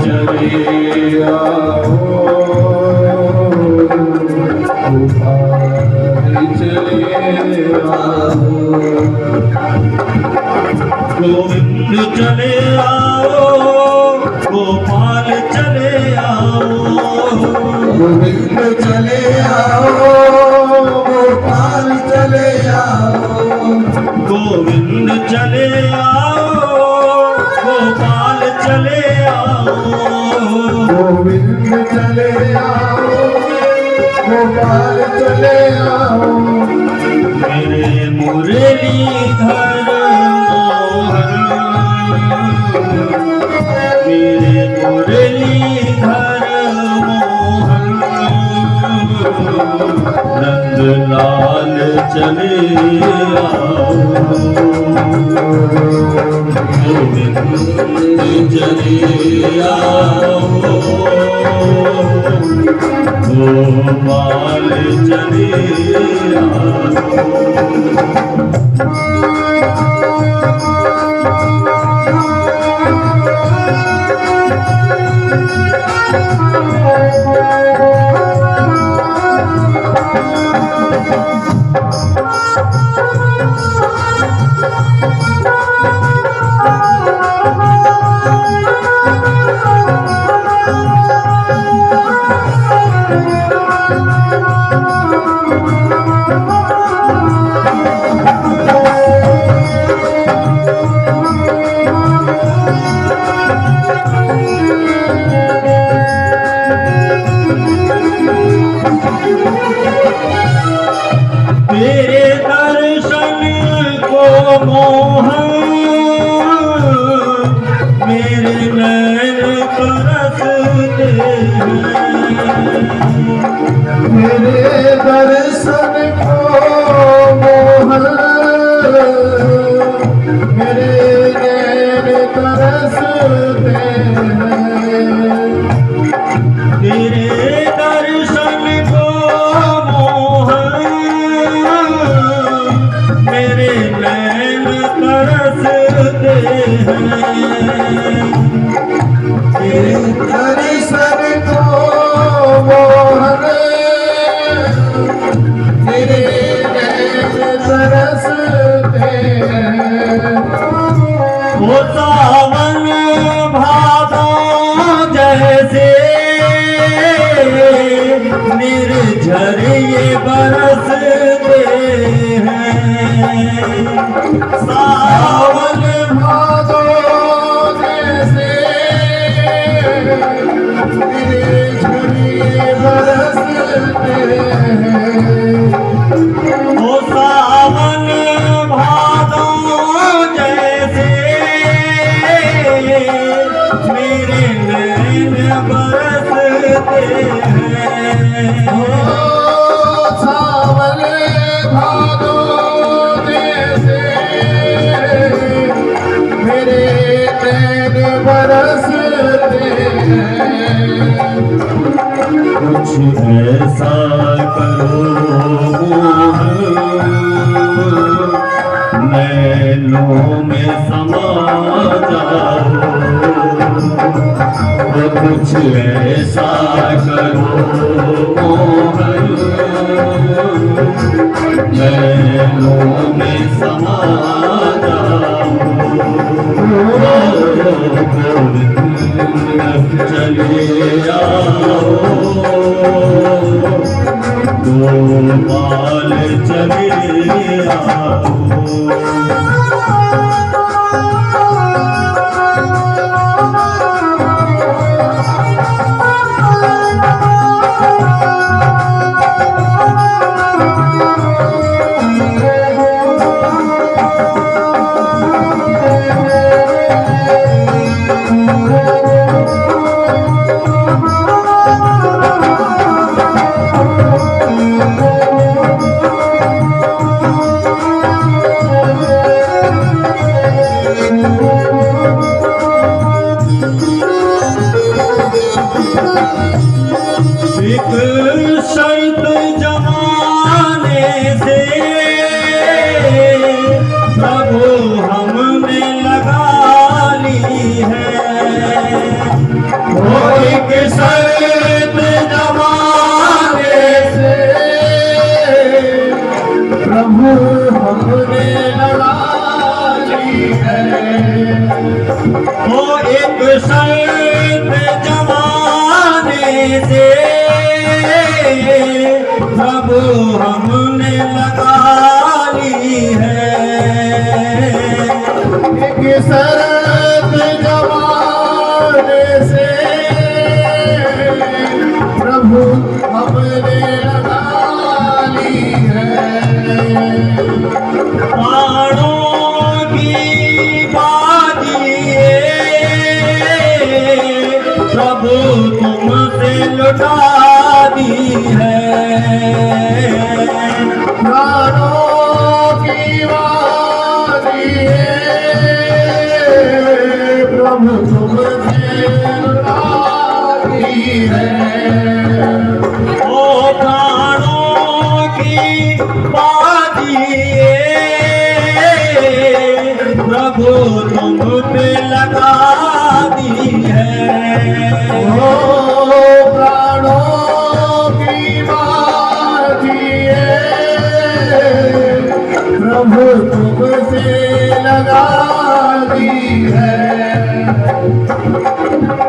चले आओ चले आओ गोविंद चले आओ गोपाल चले आओ गोविंद चले आओ गोपाल चले आओ गोविंद चले आओ गोपाल चले आओ गोविंद चले आओ गोपाल चले आओ मेरे मुरलीधर मेरे मुरलीधर मोहन नंदलाल चले आओ गोविंद चले आओ गोपाल चले आओ तेरे दर्शन को मोहन मेरे नैन तरसते हैं मेरे दर्शन को मोहन मेरे नैन तरसते हैं तेरे दर्शन को मोहन मेरे नैन तरसते हैं तेरे दर्शन को मोहन मेरे नैन तरसते हैं वो सावन भादों जैसे निर्झर ये बरसते हैं सावन भादों जैसे निर्झर ये बरसते हैं वो सावन भादों जैसे मेरे नैन बरसते हैं सावन भादों जैसे मेरे नैन बरसते हैं कुछ ऐसा करो नैनों में समा जाओ कुछ ऐसा करो मोहन नैनों में समा जाओ चले आओ गोपाल चले आओ वो एक शर्त जमाने से प्रभु हमने लगा ली है। एक शर्त जमाने से प्रभु हमने लगा ली है। प्राणों की बाजी प्रभु तुमसे लुटा दी है। प्राणों की बाजी प्रभु तुमसे लुटा दी है। ओ प्राणों की बाजी प्रभु तुम पे लगा दी है। ओ प्राणों की बाजी प्रभु तुमसे लगा दी है।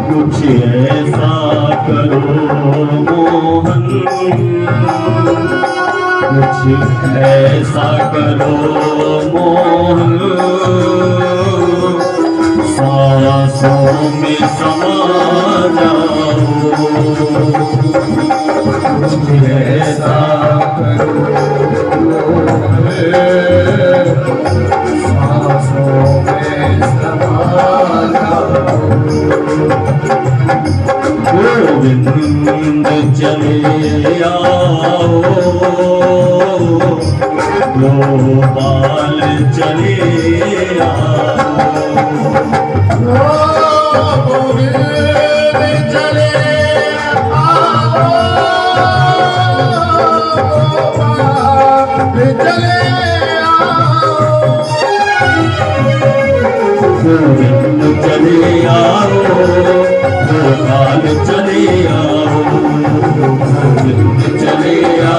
कुछ ऐसा करो मोहन, कुछ ऐसा करो मोहन, सांसों में समा जाओ। कुछ ऐसा करो सांसों में समा जाओ। गोविंद चले आओ, गोपाल चले आओ। गोविंद चले आओ, गोपाल चले आओ। गोविंद चले आओ, गोपाल चले आओ। गोविंद चले आओ, गोपाल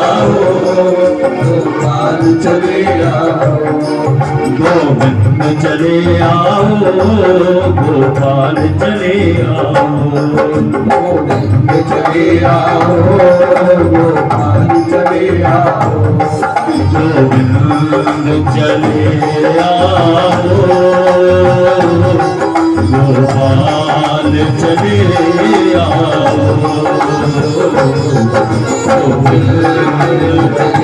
चले आओ। गोविंद चले आओ, गोपाल चले आओ। गोविंद चले आओ, गोपाल चले आओ। गोविंद चले आओ, गोपाल चले आओ। गोविंद चले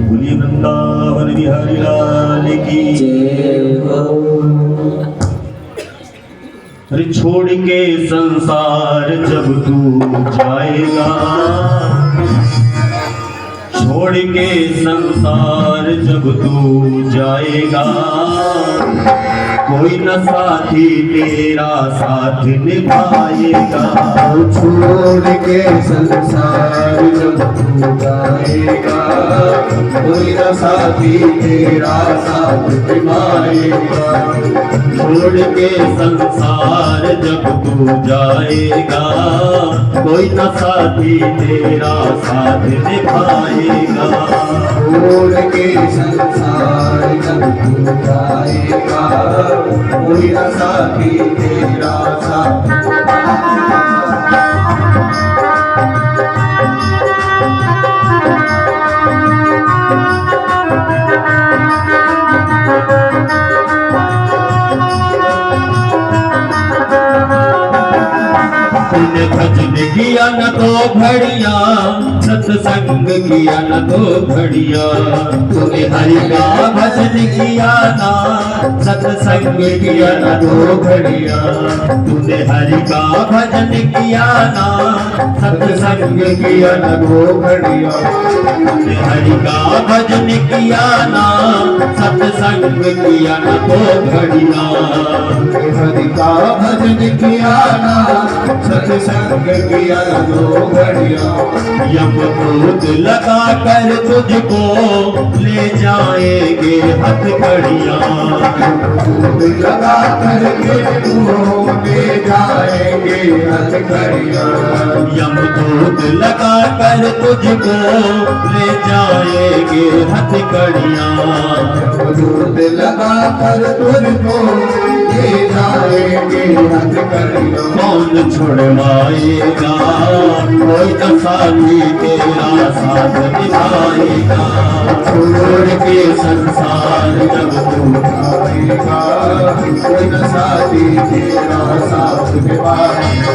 बोलिए वृंदावन बिहारी लाल की जय हो। अरे छोड़ के संसार जब तू जाएगा, छोड़ के संसार जब तू जाएगा, कोई न साथी तेरा साथ निभाएगा। छोड़ के संसार जब तू जाएगा, कोई न साथी तेरा साथ निभाएगा। छोड़ के संसार जब तू जाएगा, कोई न साथी तेरा साथ निभाएगा। छोड़ के संसार जब तू जाएगा, कोई न साथी तेरा साथ। तूने भजन किया न तो घड़िया, सत्संग किया न तो घड़िया। तूने हरि का भजन किया ना, सत्संग किया न तो घड़िया। तूने हरि का भजन किया ना, सत्संग किया न तो घड़िया। तूने हरि का भजन किया ना, सत्संग किया न तो घड़िया। हरि का भजन किया ना, सत्संग किया न तो घड़िया। यमदूत लगा कर तुझको ले जाएंगे हथकड़ियाँ। लगा करके तू ले जाएंगे हथकड़ियाँ। यमदूत लगा कर तुझको ले जाएंगे हथकड़ियाँ। दूध लगा कर तुझको ले जाएंगे हथकड़ियाँ। कौन छुड़वाएगा, कोई न साथी तेरा साथ निभाएगा। छोड़ के संसार जब तू आएगा कोई न साथी तेरा साथ निभाएगा।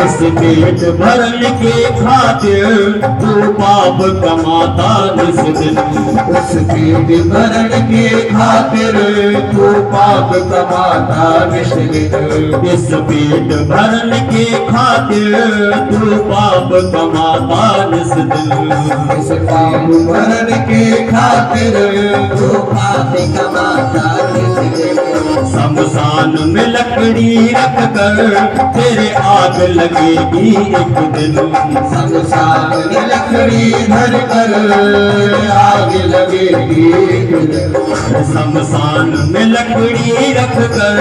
इस पेट भरने के खातिर तू पाप कमाता निस दिन। उस पेट भरण के खातिर तू पाप कमाता निस दिन। इस पेट भरने के खातिर तू पाप कमाता निस दिन। इस पाप भरण के खातिर तू पाप कमाता निस दिन। शमशान में लकड़ी रख कर तेरे आग लगेगी एक दिन। शमशान में लकड़ी धर कर आग लगेगी एक दिन। शमशान में लकड़ी रख कर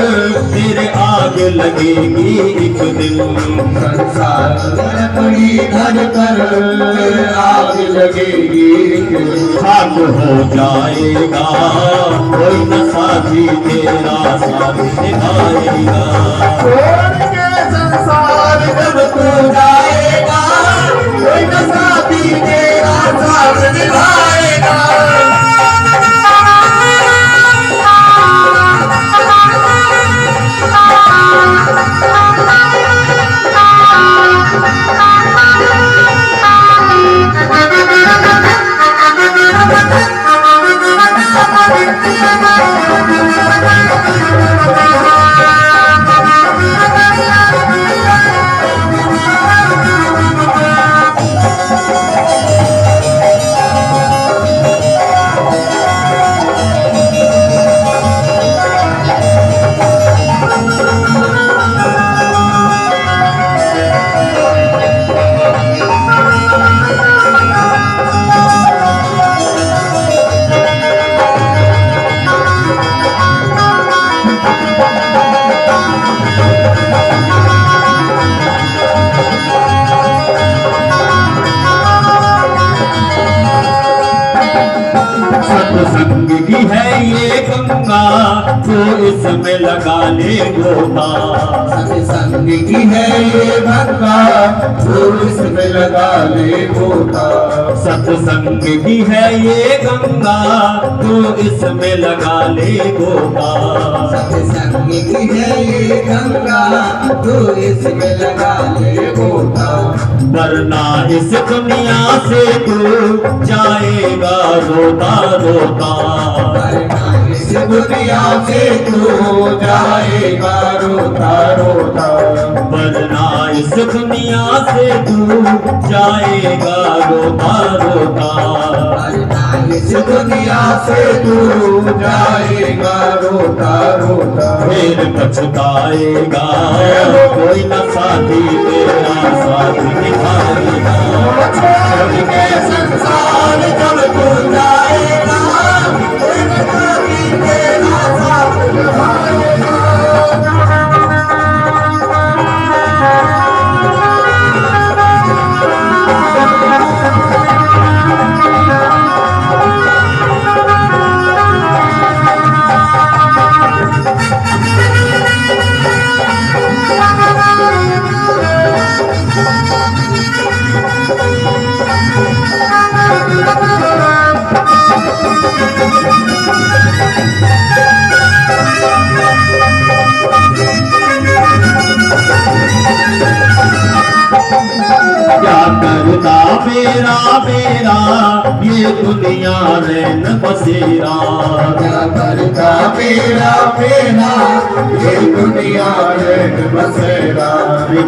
तेरे आग लगेगी एक दिन। संसार में लकड़ी धर कर आग लगेगी एक दिन। खाक हो जाएगा, कोई न साथी तेरा साथ निभाएगा। छोड़ के संसार जब तू जाएगा कोई न साथी तेरा साथ निभाएगा। सत्संग की है ये गंगा, तो इसमें लगा ले गोता। सत्संग की है ये गंगा तो इसमें लगा ले गोता। सत्संग की है ये गंगा, तो इसमें लगा ले गोता। सत्संग की है ये गंगा तो इसमें लगा ले गोता। वरना इस दुनिया से तू जाएगा रोता रोता। वरना इस दुनिया से तू जाएगा रोता रोता। वरना इस दुनिया से तू जाएगा रोता रोता। वरना इस दुनिया से तू जाएगा रोता रोता। फिर पछताएगा, कोई न साथी तेरा साथ निभाएगा। छोड़ के संसार जब तू जाएगा कोई न साथी तेरा साथ निभाएगा। मेरा मेरा ये दुनिया रैन बसेरा। क्या करता मेरा मेरा ये दुनिया रैन बसेरा।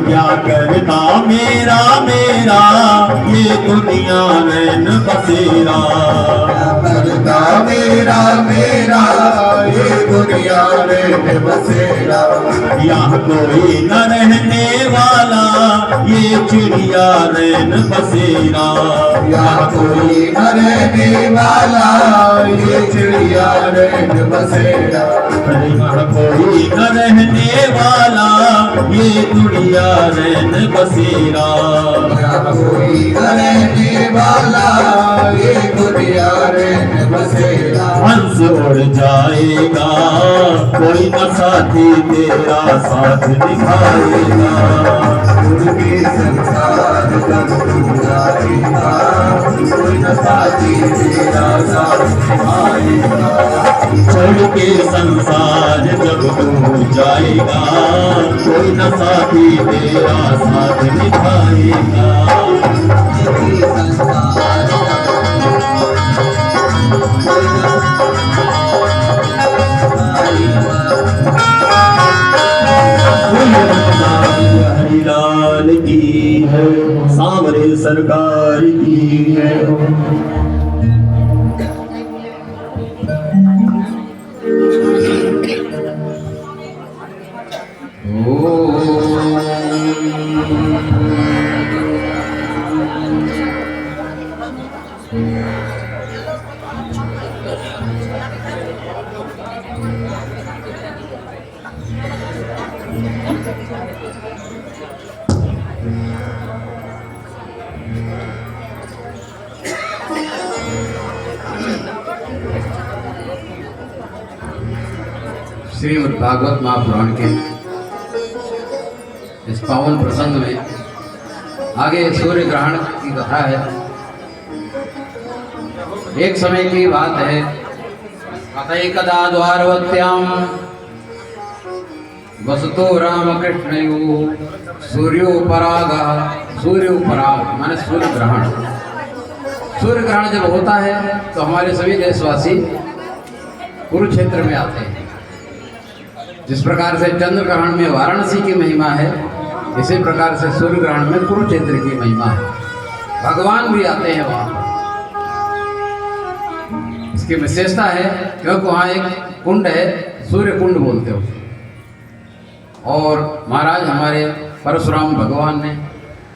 क्या करता मेरा मेरा ये दुनिया रैन बसेरा। क्या करता मेरा मेरा ये दुनिया रैन बसेरा। यहाँ कोई न रहने वाला ये चिड़िया रैन बसेरा। यहाँ कोई न रहने वाला ये चिड़िया रैन बसेरा। यहाँ कोई न रहने वाला ये दुनिया रैन बसेरा। यहाँ कोई न रहने वाला ये दुनिया रैन बसेरा। हंस उड़ जाएगा कोई न साथी तेरा साथ दिखाएगा। उड़ के संसार जब तू जाएगा कोई न साथी तेरा साथ निभाएगा। छोड़ के संसार जब तू जाएगा कोई न साथी तेरा साथ निभाएगा। ये संसार हरिलाल की है सांवरे सरकार की है। श्रीमद् भागवत महापुराण के इस पावन प्रसंग में आगे सूर्य ग्रहण की कथा है। एक समय की बात है। कथैकदा द्वारवत्याम वसतो रामकृष्णयो सूर्योपराग। सूर्योपराग माने सूर्य ग्रहण। सूर्य ग्रहण जब होता है तो हमारे सभी देशवासी कुरुक्षेत्र में आते हैं। जिस प्रकार से चंद्र ग्रहण में वाराणसी की महिमा है, इसी प्रकार से सूर्य ग्रहण में कुरुक्षेत्र की महिमा है। भगवान भी आते हैं वहाँ पर। इसकी विशेषता है क्योंकि वहाँ एक कुंड है, सूर्य कुंड बोलते हो। और महाराज हमारे परशुराम भगवान ने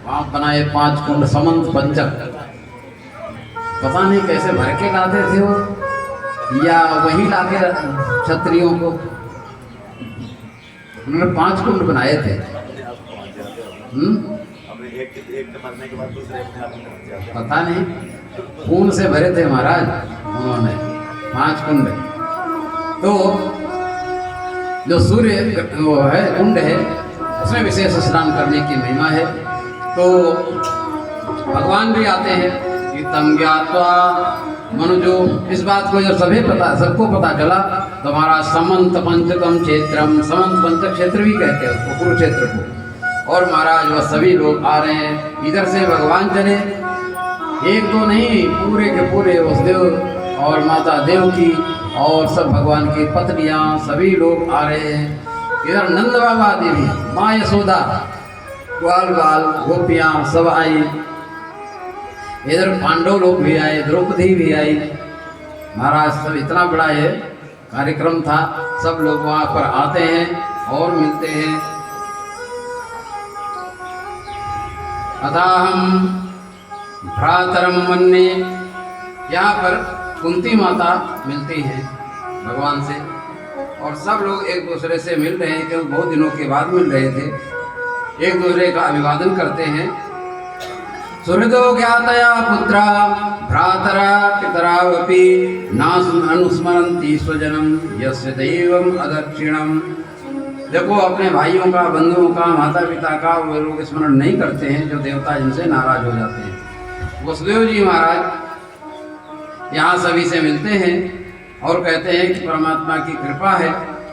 वहाँ बनाए 5 कुंड समंत पंचक। पता नहीं कैसे भर के लाते थे वो, या वही लाके क्षत्रियों को। उन्होंने 5 कुंड बनाए थे। पता नहीं, खून से भरे थे महाराज उन्होंने 5 कुंड। तो जो सूर्य वो है कुंड है, उसमें विशेष स्नान करने की महिमा है। तो भगवान भी आते हैं। तम ज्ञात्वा मनुजो, इस बात को जब सबको पता चला तो हमारा समंत पंचकम क्षेत्रम, समंत पंचक क्षेत्र भी कहते हैं उसको, कुरुक्षेत्र को। और महाराज वह सभी लोग आ रहे हैं। इधर से भगवान चले, एक तो नहीं, पूरे के पूरे वसुदेव और माता देवकी और सब भगवान की पत्नियां सभी लोग आ रहे हैं। इधर नंद बाबा देवी, माँ यशोदा, ग्वाल बाल गोपियां सब आई। इधर पांडव लोग भी आए, द्रौपदी भी आई। महाराज सब इतना बड़ा ये कार्यक्रम था, सब लोग वहाँ पर आते हैं और मिलते हैं। अताहम भ्रातरम मन्ये, यहाँ पर कुंती माता मिलती हैं भगवान से। और सब लोग एक दूसरे से मिल रहे हैं क्योंकि बहुत दिनों के बाद मिल रहे थे। एक दूसरे का अभिवादन करते हैं। सुहृदो ज्ञातया पुत्रा भ्रातरा पितरावपि नानुस्मरन्ति स्वजनम यस्य दैवम अदक्षिणम। देखो, अपने भाइयों का, बंधुओं का, माता पिता का वो लोग स्मरण नहीं करते हैं जो देवता जिनसे नाराज हो जाते हैं। वसुदेव जी महाराज यहाँ सभी से मिलते हैं और कहते हैं कि परमात्मा की कृपा है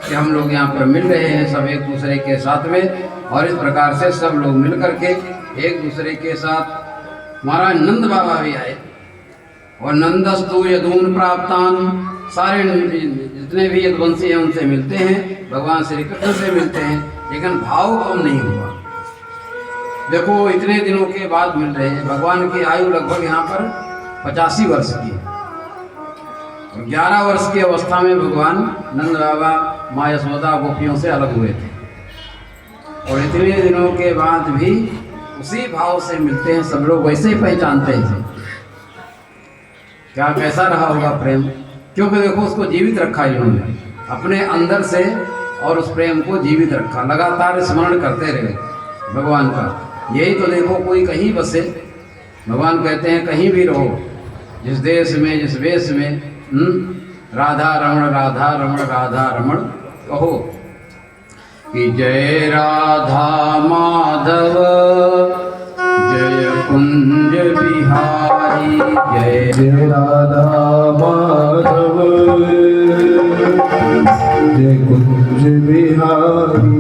कि हम लोग यहाँ पर मिल रहे हैं सब एक दूसरे के साथ में। और इस प्रकार से सब लोग मिल करके एक दूसरे के साथ महाराज नंद बाबा भी आए और नंदस्तु यदून प्राप्तान, सारे जितने भी यदुवंशी हैं उनसे मिलते हैं, भगवान श्री कृष्ण से मिलते हैं, लेकिन भाव कम नहीं हुआ। देखो इतने दिनों के बाद मिल रहे हैं। भगवान की आयु लगभग यहाँ पर 85 वर्ष की है और 11 वर्ष की अवस्था में भगवान नंद बाबा माँ यशोदा गोपियों से अलग हुए थे और इतने दिनों के बाद भी उसी भाव से मिलते हैं। सब लोग वैसे ही पहचानते हैं क्या कैसा रहा होगा प्रेम, क्योंकि देखो उसको जीवित रखा इन्होंने अपने अंदर से और उस प्रेम को जीवित रखा, लगातार स्मरण करते रहे भगवान का। यही तो देखो कोई कहीं बसे, भगवान कहते हैं कहीं भी रहो, जिस देश में जिस वेश में, राधा रमण राधा रमण राधा रमण कहो कि जय राधा माधव जय कुंज बिहारी, जय राधा माधव जय कुंज बिहारी,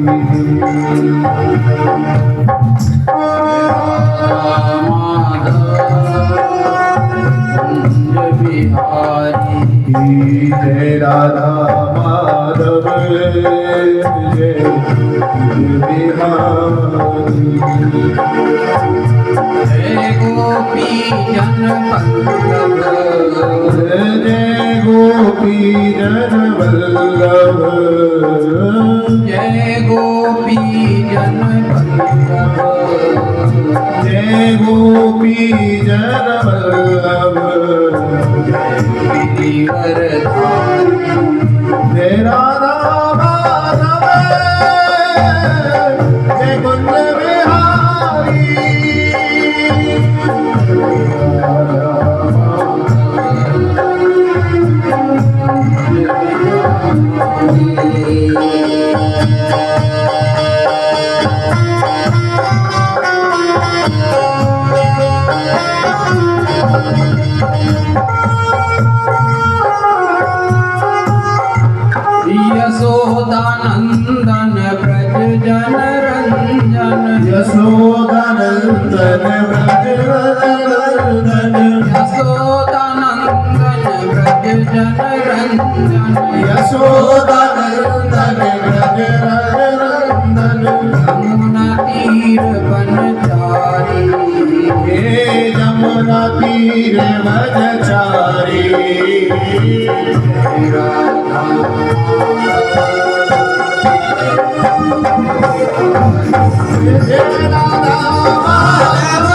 जय राधा माधव जय कुंज बिहारी, जय गोपी जन वल्लभ जय गोपी जन वल्लभ, जय गोपी जन वल्लभ, जय गोपी जन वल्लभ, जय राधा माधव जय कुंज बिहारी, यशोदानंदन ब्रज जन रंजन, यशोदानंदन ब्रज रंजन, यशोदानंदन ब्रज जन रंजन, यशोदानंदन ब्रज रंजन, यमुना तीर बनचारी, हे यमुना तीर बनचारी, जय राधा जय राधा माधव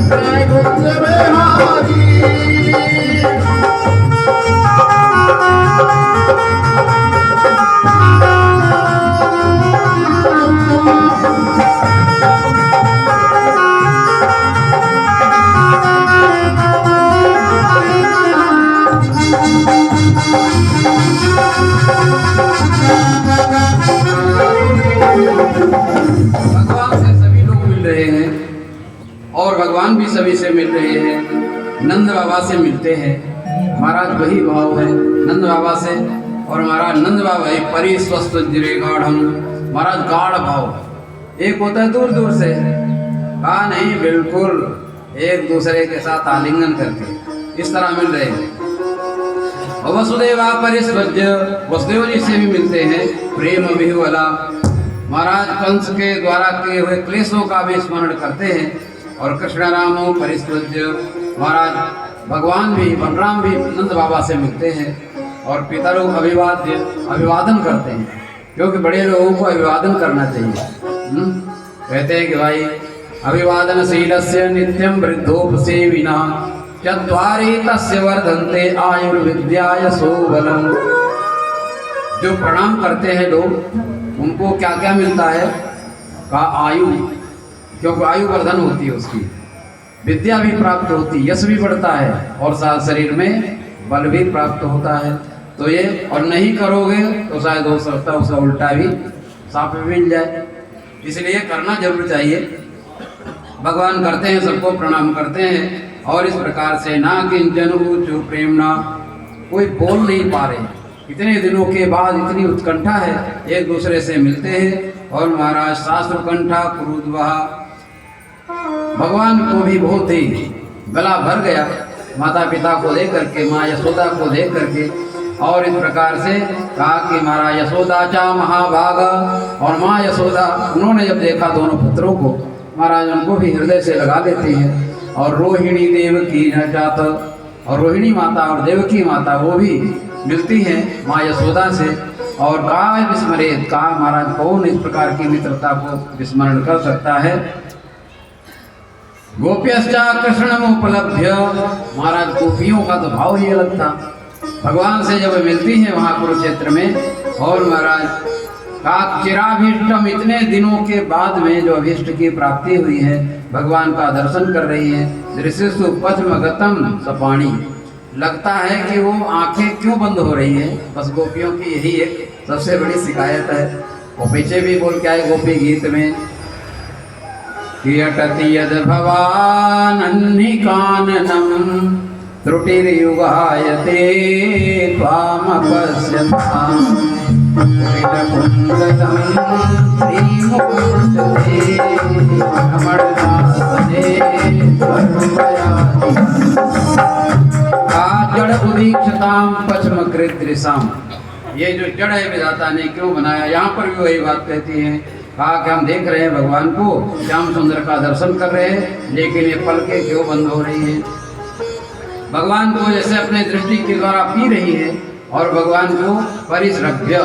जय कुंज बिहारी, और भगवान भी सभी से मिल रहे हैं, नंद बाबा से मिलते हैं। महाराज वही भाव है नंद बाबा से, और महाराज नंद बाबा ही परिस्वस्थ जिरे गाढ़, महाराज गाढ़ भाव। एक होता है दूर दूर से, कहा नहीं बिल्कुल एक दूसरे के साथ आलिंगन करके इस तरह मिल रहे हैं। और वसुदेवा परिस्वज्य, वसुदेव जी से भी मिलते हैं प्रेम विह्वला। महाराज कंस के द्वारा किए हुए क्लेशों का भी स्मरण करते हैं। और कृष्ण रामो परिस्वज्य, महाराज भगवान भी बलराम भी नंद बाबा से मिलते हैं और पितरों अभिवादन करते हैं, क्योंकि बड़े लोगों को अभिवादन करना चाहिए। कहते हैं कि भाई अभिवादनशीलस्य नित्यं वृद्धोपसेविनः चत्वारि तस्य वर्धन्ते आयुर्विद्याय सोबलम्। जो प्रणाम करते हैं लोग उनको क्या क्या मिलता है? का आयु, क्योंकि आयु वर्धन होती है उसकी, विद्या भी प्राप्त होती है, यश भी बढ़ता है और साथ शरीर में बल भी प्राप्त होता है। तो ये और नहीं करोगे तो शायद हो सकता है उसका उल्टा भी साफ मिल जाए, इसलिए करना जरूर चाहिए। भगवान करते हैं, सबको प्रणाम करते हैं। और इस प्रकार से ना किंचन ऊचु प्रेमना, कोई बोल नहीं पा रहे, इतने दिनों के बाद इतनी उत्कंठा है, एक दूसरे से मिलते हैं। और महाराज शास्त्र कंठा क्रूद वहा भगवान को भी बहुत ही गला भर गया माता पिता को देख करके, माँ यशोदा को देख करके। और इस प्रकार से कहा कि महाराज यशोदा चा महाभागा, और माँ यशोदा उन्होंने जब देखा दोनों पुत्रों को, महाराज उनको भी हृदय से लगा लेते हैं। और रोहिणी देवकी न जात, और रोहिणी माता और देवकी माता वो भी मिलती हैं माँ यशोदा से। और कहा विस्मरित, कहा महाराज कौन इस प्रकार की मित्रता को विस्मरण कर सकता है। गोप्यश्चा कृष्णमुपलभ्य, महाराज गोपियों का तो भाव ही अलग था भगवान से जब मिलती हैं वहाँ कुरुक्षेत्र में। और महाराज का चिराभीष्टम, इतने दिनों के बाद में जो अभीष्ट की प्राप्ति हुई है, भगवान का दर्शन कर रही है। दृश्यसु पद्मगतम सपाणी, लगता है कि वो आंखें क्यों बंद हो रही हैं। बस गोपियों की यही एक सबसे बड़ी शिकायत है। वो पीछे भी बोल के आए गोपी गीत में कि अटति यद भवानन्निकाननम त्रुटिर्युगायते त्वामपश्यताम् कुटिलकुण्डलं श्रीमुकुटस्थे कमलदासने वरुणयाति जड़ उदीक्षताम पश्चिमकृतृषाम। ये जो जड़ है विधाता ने क्यों बनाया, यहाँ पर भी वही बात कहती है। कहा कि हम देख रहे हैं भगवान को, श्याम सुंदर का दर्शन कर रहे हैं, लेकिन ये पलकें क्यों बंद हो रही हैं। भगवान को जैसे अपने दृष्टि के द्वारा पी रही है, और भगवान को परिरभ्य,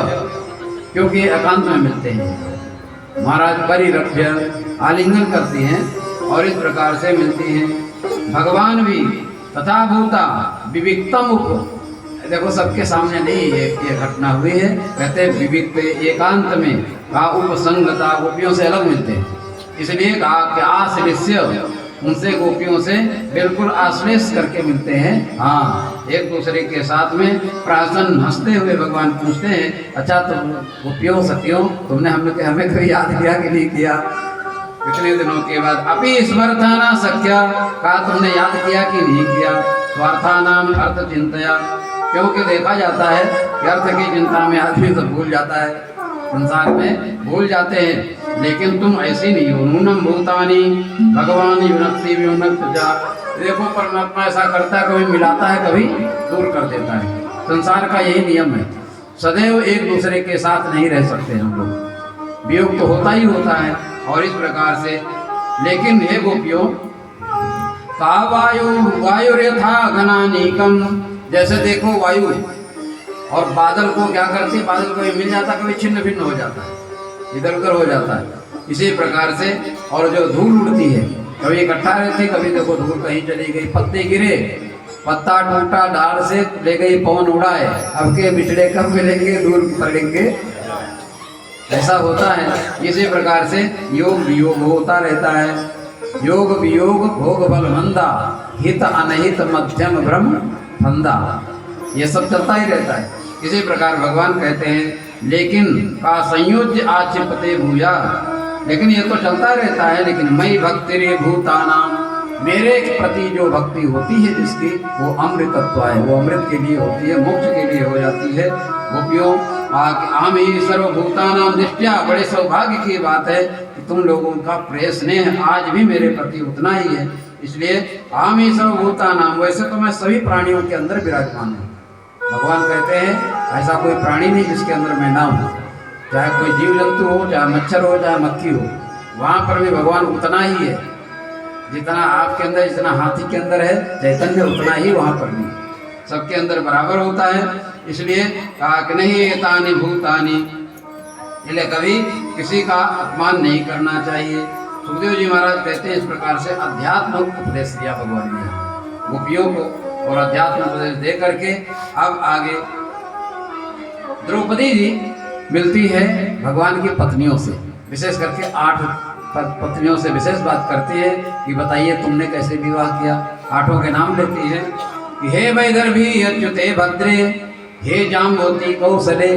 क्योंकि एकांत में मिलते हैं महाराज, परिरभ्य आलिंगन करती हैं और इस प्रकार से मिलती हैं। भगवान भी तथा भूता विविक्तम उप, देखो सबके सामने नहीं ये घटना हुई है। कहते विविक्त एकांत में कहा उपसंगता, गोपियों से अलग मिलते हैं, इसलिए कहा कि आश्लेष्य, उनसे गोपियों से बिल्कुल आश्लेष करके मिलते हैं। हाँ, एक दूसरे के साथ में प्रासन हंसते हुए भगवान पूछते हैं, अच्छा तुम गोपियों सखियों तुमने हमें कभी याद किया कि नहीं किया। इतने दिनों के बाद अपि स्मरथाना सख्या, कहा तुमने याद किया कि नहीं किया। स्वार्थानाम अर्थ चिंतया, क्योंकि देखा जाता है कि अर्थ की चिंता में आदमी सब भूल जाता है, संसार में भूल जाते हैं, लेकिन तुम ऐसी नहीं हो। नूनम भूतानी भगवान युनक्ति वियुनक्त जा, देखो परमात्मा ऐसा करता है, कभी मिलाता है कभी दूर कर देता है। संसार का यही नियम है, सदैव एक दूसरे के साथ नहीं रह सकते हम लोग, वियोग तो होता ही होता है। और इस प्रकार से, लेकिन हे गोपियों, का वायुर्यथा घनानीकम, जैसे देखो वायु और बादल को क्या करते हैं, बादल कभी मिल जाता है, कभी छिन्न भिन्न हो जाता है, इधर उधर हो जाता है। इसी प्रकार से, और जो धूल उड़ती है, कभी इकट्ठा रहती, कभी देखो धूल कहीं चली गई, पत्ते गिरे, पत्ता टूटा, डाल से ले गई, पवन उड़ा है, अब के बिछड़े कब मिलेंगे, दूर पड़ेंगे, ऐसा होता है। इसी प्रकार से योग वियोग होता रहता है। योग वियोग भोग बल मंदा, हित अनहित मध्यम ब्रह्म फंदा, ये सब चलता ही रहता है। इसी प्रकार भगवान कहते हैं, लेकिन का संयोज्य आचिपते भूया, लेकिन ये तो चलता रहता है, लेकिन मई भक्ति रे भूतानाम, मेरे प्रति जो भक्ति होती है जिसकी, वो अमृतत्व है, वो अमृत के लिए होती है, मोक्ष के लिए हो जाती है। गोपियों, आम ही सर्वभूतानाम दृष्टिया, बड़े सौभाग्य की बात है कि तुम लोगों का प्रेम स्नेह आज भी मेरे प्रति उतना ही है। इसलिए आम ही सर्वभूतानाम, वैसे तो मैं सभी प्राणियों के अंदर विराजमान हूँ। भगवान कहते हैं ऐसा कोई प्राणी नहीं जिसके अंदर मैं ना हूँ, चाहे कोई जीव जंतु हो, चाहे मच्छर हो, चाहे मक्खी हो, वहाँ पर भी भगवान उतना ही है। जितना आपके अंदर, जितना हाथी के अंदर है चैतन्य, उतना ही वहाँ पर भी सबके अंदर बराबर होता है। इसलिए कहा कि नहीं एतानि भूतानि, इसलिए कभी किसी का अपमान नहीं करना चाहिए। सुखदेव जी महाराज कहते हैं इस प्रकार से अध्यात्म उपदेश दिया भगवान ने गोपियों को, और अध्यात्म उपदेश दे करके अब आगे द्रौपदी जी मिलती है भगवान की पत्नियों से, विशेष करके 8 पत्नियों से विशेष बात करती है कि बताइए तुमने कैसे विवाह किया। 8 के नाम लेती है कि हे वैदर्भी अच्युते भद्रे, हे जाम्बोती कौशले,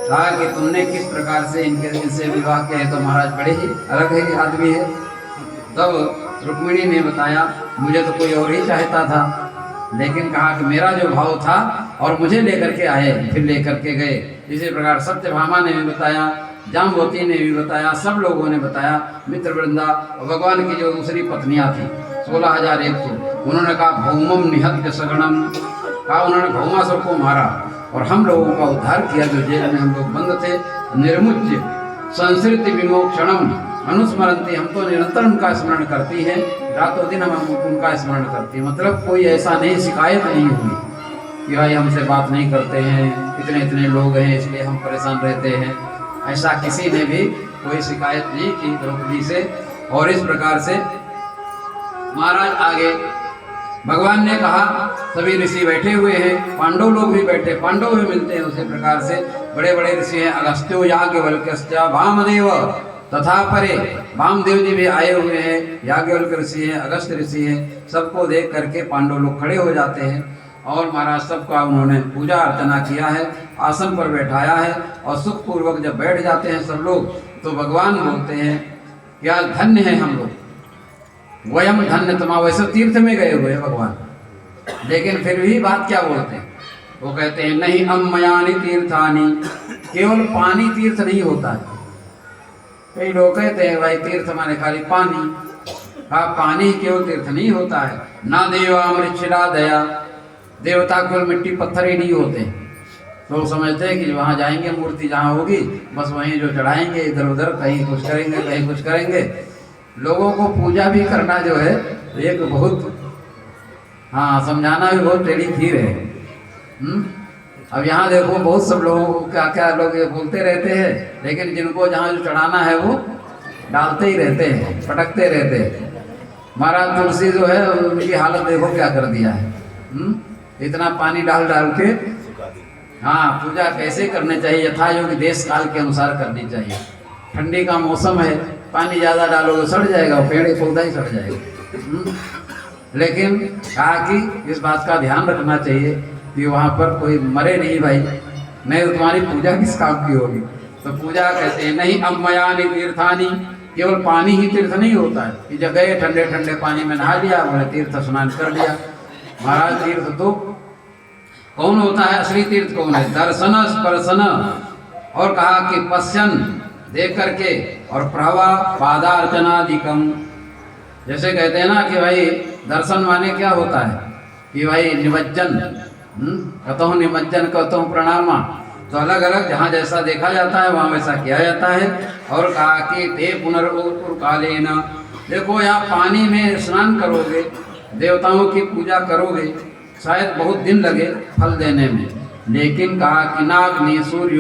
कहा कि तुमने किस प्रकार से इनसे विवाह किया है, तो महाराज बड़े ही अलग है आदमी है। तब रुक्मिणी ने बताया, मुझे तो कोई और ही चाहता था, लेकिन कहा कि मेरा जो भाव था और मुझे लेकर के आए, फिर लेकर के गए। इसी प्रकार सत्यभामा ने भी बताया जाम्बवती ने भी बताया, सब लोगों ने बताया, मित्रवृंदा और भगवान की जो दूसरी पत्नियां थी 16,001 थी, उन्होंने कहा भौमम निहत्य सगणम, कहा उन्होंने भौमासुर को मारा और हम लोगों का उद्धार किया, जो जेल में हम लोग बंद थे। निर्मुच्य संस्कृति विमोक्षणम अनुस्मरंती, हम तो निरंतर उनका स्मरण करती है, रातों दिन हम उनका स्मरण करती है। मतलब कोई ऐसा नहीं, शिकायत नहीं हुई कि भाई हमसे बात नहीं करते हैं, इतने इतने लोग हैं इसलिए हम परेशान रहते हैं, ऐसा किसी ने भी कोई शिकायत नहीं की द्रौपदी से। और इस प्रकार से महाराज आगे भगवान ने कहा, सभी ऋषि बैठे हुए हैं, पांडव लोग भी बैठे, पांडव भी मिलते हैं उसी प्रकार से, बड़े बड़े ऋषि हैं, अगस्त्यो याज्ञवल्क्य वामदेव तथा परे, वामदेव जी भी आए हुए हैं, याज्ञवल्क्य ऋषि हैं, अगस्त ऋषि हैं, सबको देख करके पांडव लोग खड़े हो जाते हैं और महाराज सबका उन्होंने पूजा अर्चना किया है, आसन पर बैठाया है और सुखपूर्वक जब बैठ जाते हैं सब लोग तो भगवान बोलते हैं क्या धन्य है हम लोग, वयम धन्य तमा। वैसे तीर्थ में गए हुए हैं भगवान, लेकिन फिर भी बात क्या बोलते हैं, वो कहते हैं नहीं अम्मयानि तीर्थानि, केवल पानी तीर्थ नहीं होता है। कई लोग कहते हैं भाई तीर्थ माने खाली पानी, हाँ पानी केवल तीर्थ नहीं होता है। ना देवा मृच्छिला दया, देवता केवल मिट्टी पत्थर ही नहीं होते। लोग समझते हैं कि वहाँ जाएंगे, मूर्ति जहाँ होगी बस वहीं जो चढ़ाएंगे, इधर उधर कहीं कुछ करेंगे कहीं कुछ करेंगे। लोगों को पूजा भी करना जो है एक बहुत, हाँ समझाना भी बहुत टेढ़ी खीर है। अब यहाँ देखो बहुत सब लोगों को क्या क्या लोग ये बोलते रहते हैं, लेकिन जिनको जहाँ जो चढ़ाना है वो डालते ही रहते हैं, पटकते रहते हैं। महाराज तुलसी जो है उनकी हालत देखो क्या कर दिया है, इतना पानी डाल डाल के। हाँ पूजा कैसे करनी चाहिए, यथा योग्य देश काल के अनुसार करनी चाहिए। ठंडी का मौसम है, पानी ज़्यादा डालोगे सड़ जाएगा, पेड़ पौधा ही सड़ जाएगा। लेकिन कहा कि इस बात का ध्यान रखना चाहिए कि वहाँ पर कोई मरे नहीं भाई, नहीं तो तुम्हारी पूजा किस काम की होगी। तो पूजा कहते हैं नहीं अम्मयानि तीर्थानि, केवल पानी ही तीर्थ नहीं होता है कि जगह ठंडे ठंडे पानी में नहा लिया, बोले तीर्थ स्नान कर लिया। महाराज तीर्थ तो कौन होता है, असली तीर्थ कौन है, दर्शन स्पर्शन, और कहा कि पश्यन देख करके, और प्रभा पादार्चनादिकम। जैसे कहते हैं ना कि भाई दर्शन माने क्या होता है कि भाई निमज्जन, कतहु निमज्जन कतहु प्रणामा, तो अलग अलग जहाँ जैसा देखा जाता है वहाँ वैसा किया जाता है। और कहा कि ते पुनर्कालेन, देखो यहाँ पानी में स्नान करोगे, देवताओं की पूजा करोगे, शायद बहुत दिन लगे फल देने में, लेकिन कहा कि नाग्नि सूर्य,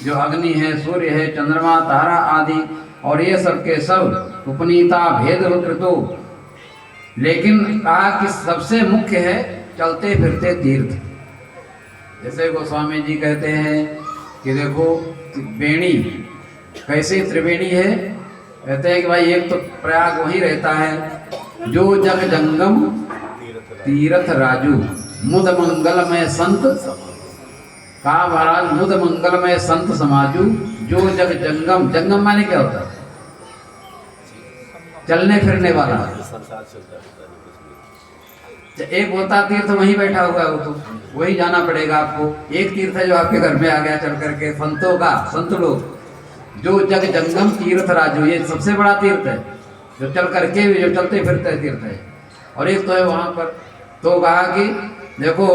जो अग्नि है, सूर्य है, चंद्रमा, तारा आदि, और ये सब के सब उपनीता भेद कृतो, लेकिन कहा कि सबसे मुख्य है चलते फिरते तीर्थ। जैसे गोस्वामी जी कहते हैं कि देखो बेणी कैसे त्रिवेणी है, कहते हैं कि भाई एक तो प्रयाग वहीं रहता है, जो जग जंगम तीर्थ राजू मुद मंगलमय संत, कहा महाराज मुद मंगलमय संत समाजू, जो जग जंगम, जंगम माने क्या होता है, चलने फिरने वाला। एक होता तीर्थ वहीं बैठा हुआ है, वो तो वही जाना पड़ेगा आपको। एक तीर्थ है जो आपके घर में आ गया चल करके, संतों का, संत लोग, जो जग जंगम तीर्थ राजू, ये सबसे बड़ा तीर्थ है, जो चल करके भी जो चलते फिरते तीर्थ है। और एक तो है वहाँ पर, तो कहा कि देखो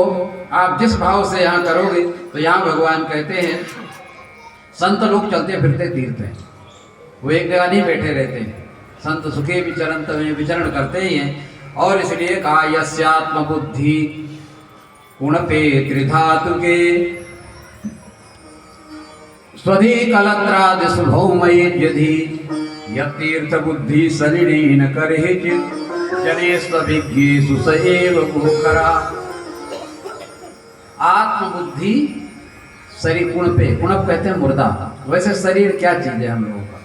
आप जिस भाव से यहाँ करोगे, तो यहाँ भगवान कहते हैं संत लोग चलते फिरते तीर्थ हैं, वो एक जगह नहीं बैठे रहते हैं, संत सुखे विचरंत में विचरण करते ही हैं। और इसलिए कहा यस्यात्म बुद्धि गुणपे त्रिधातु के स्वधि कलत्रादि सुभौमयी यदि यतीर्थ बुद्धि शरीरी न करे जने सभिज्ञेषु स एव भूकरा। आत्मबुद्धि शरीर गुण पे, गुणप कहते हैं मुर्दा। वैसे शरीर क्या चीज है हम लोगों का,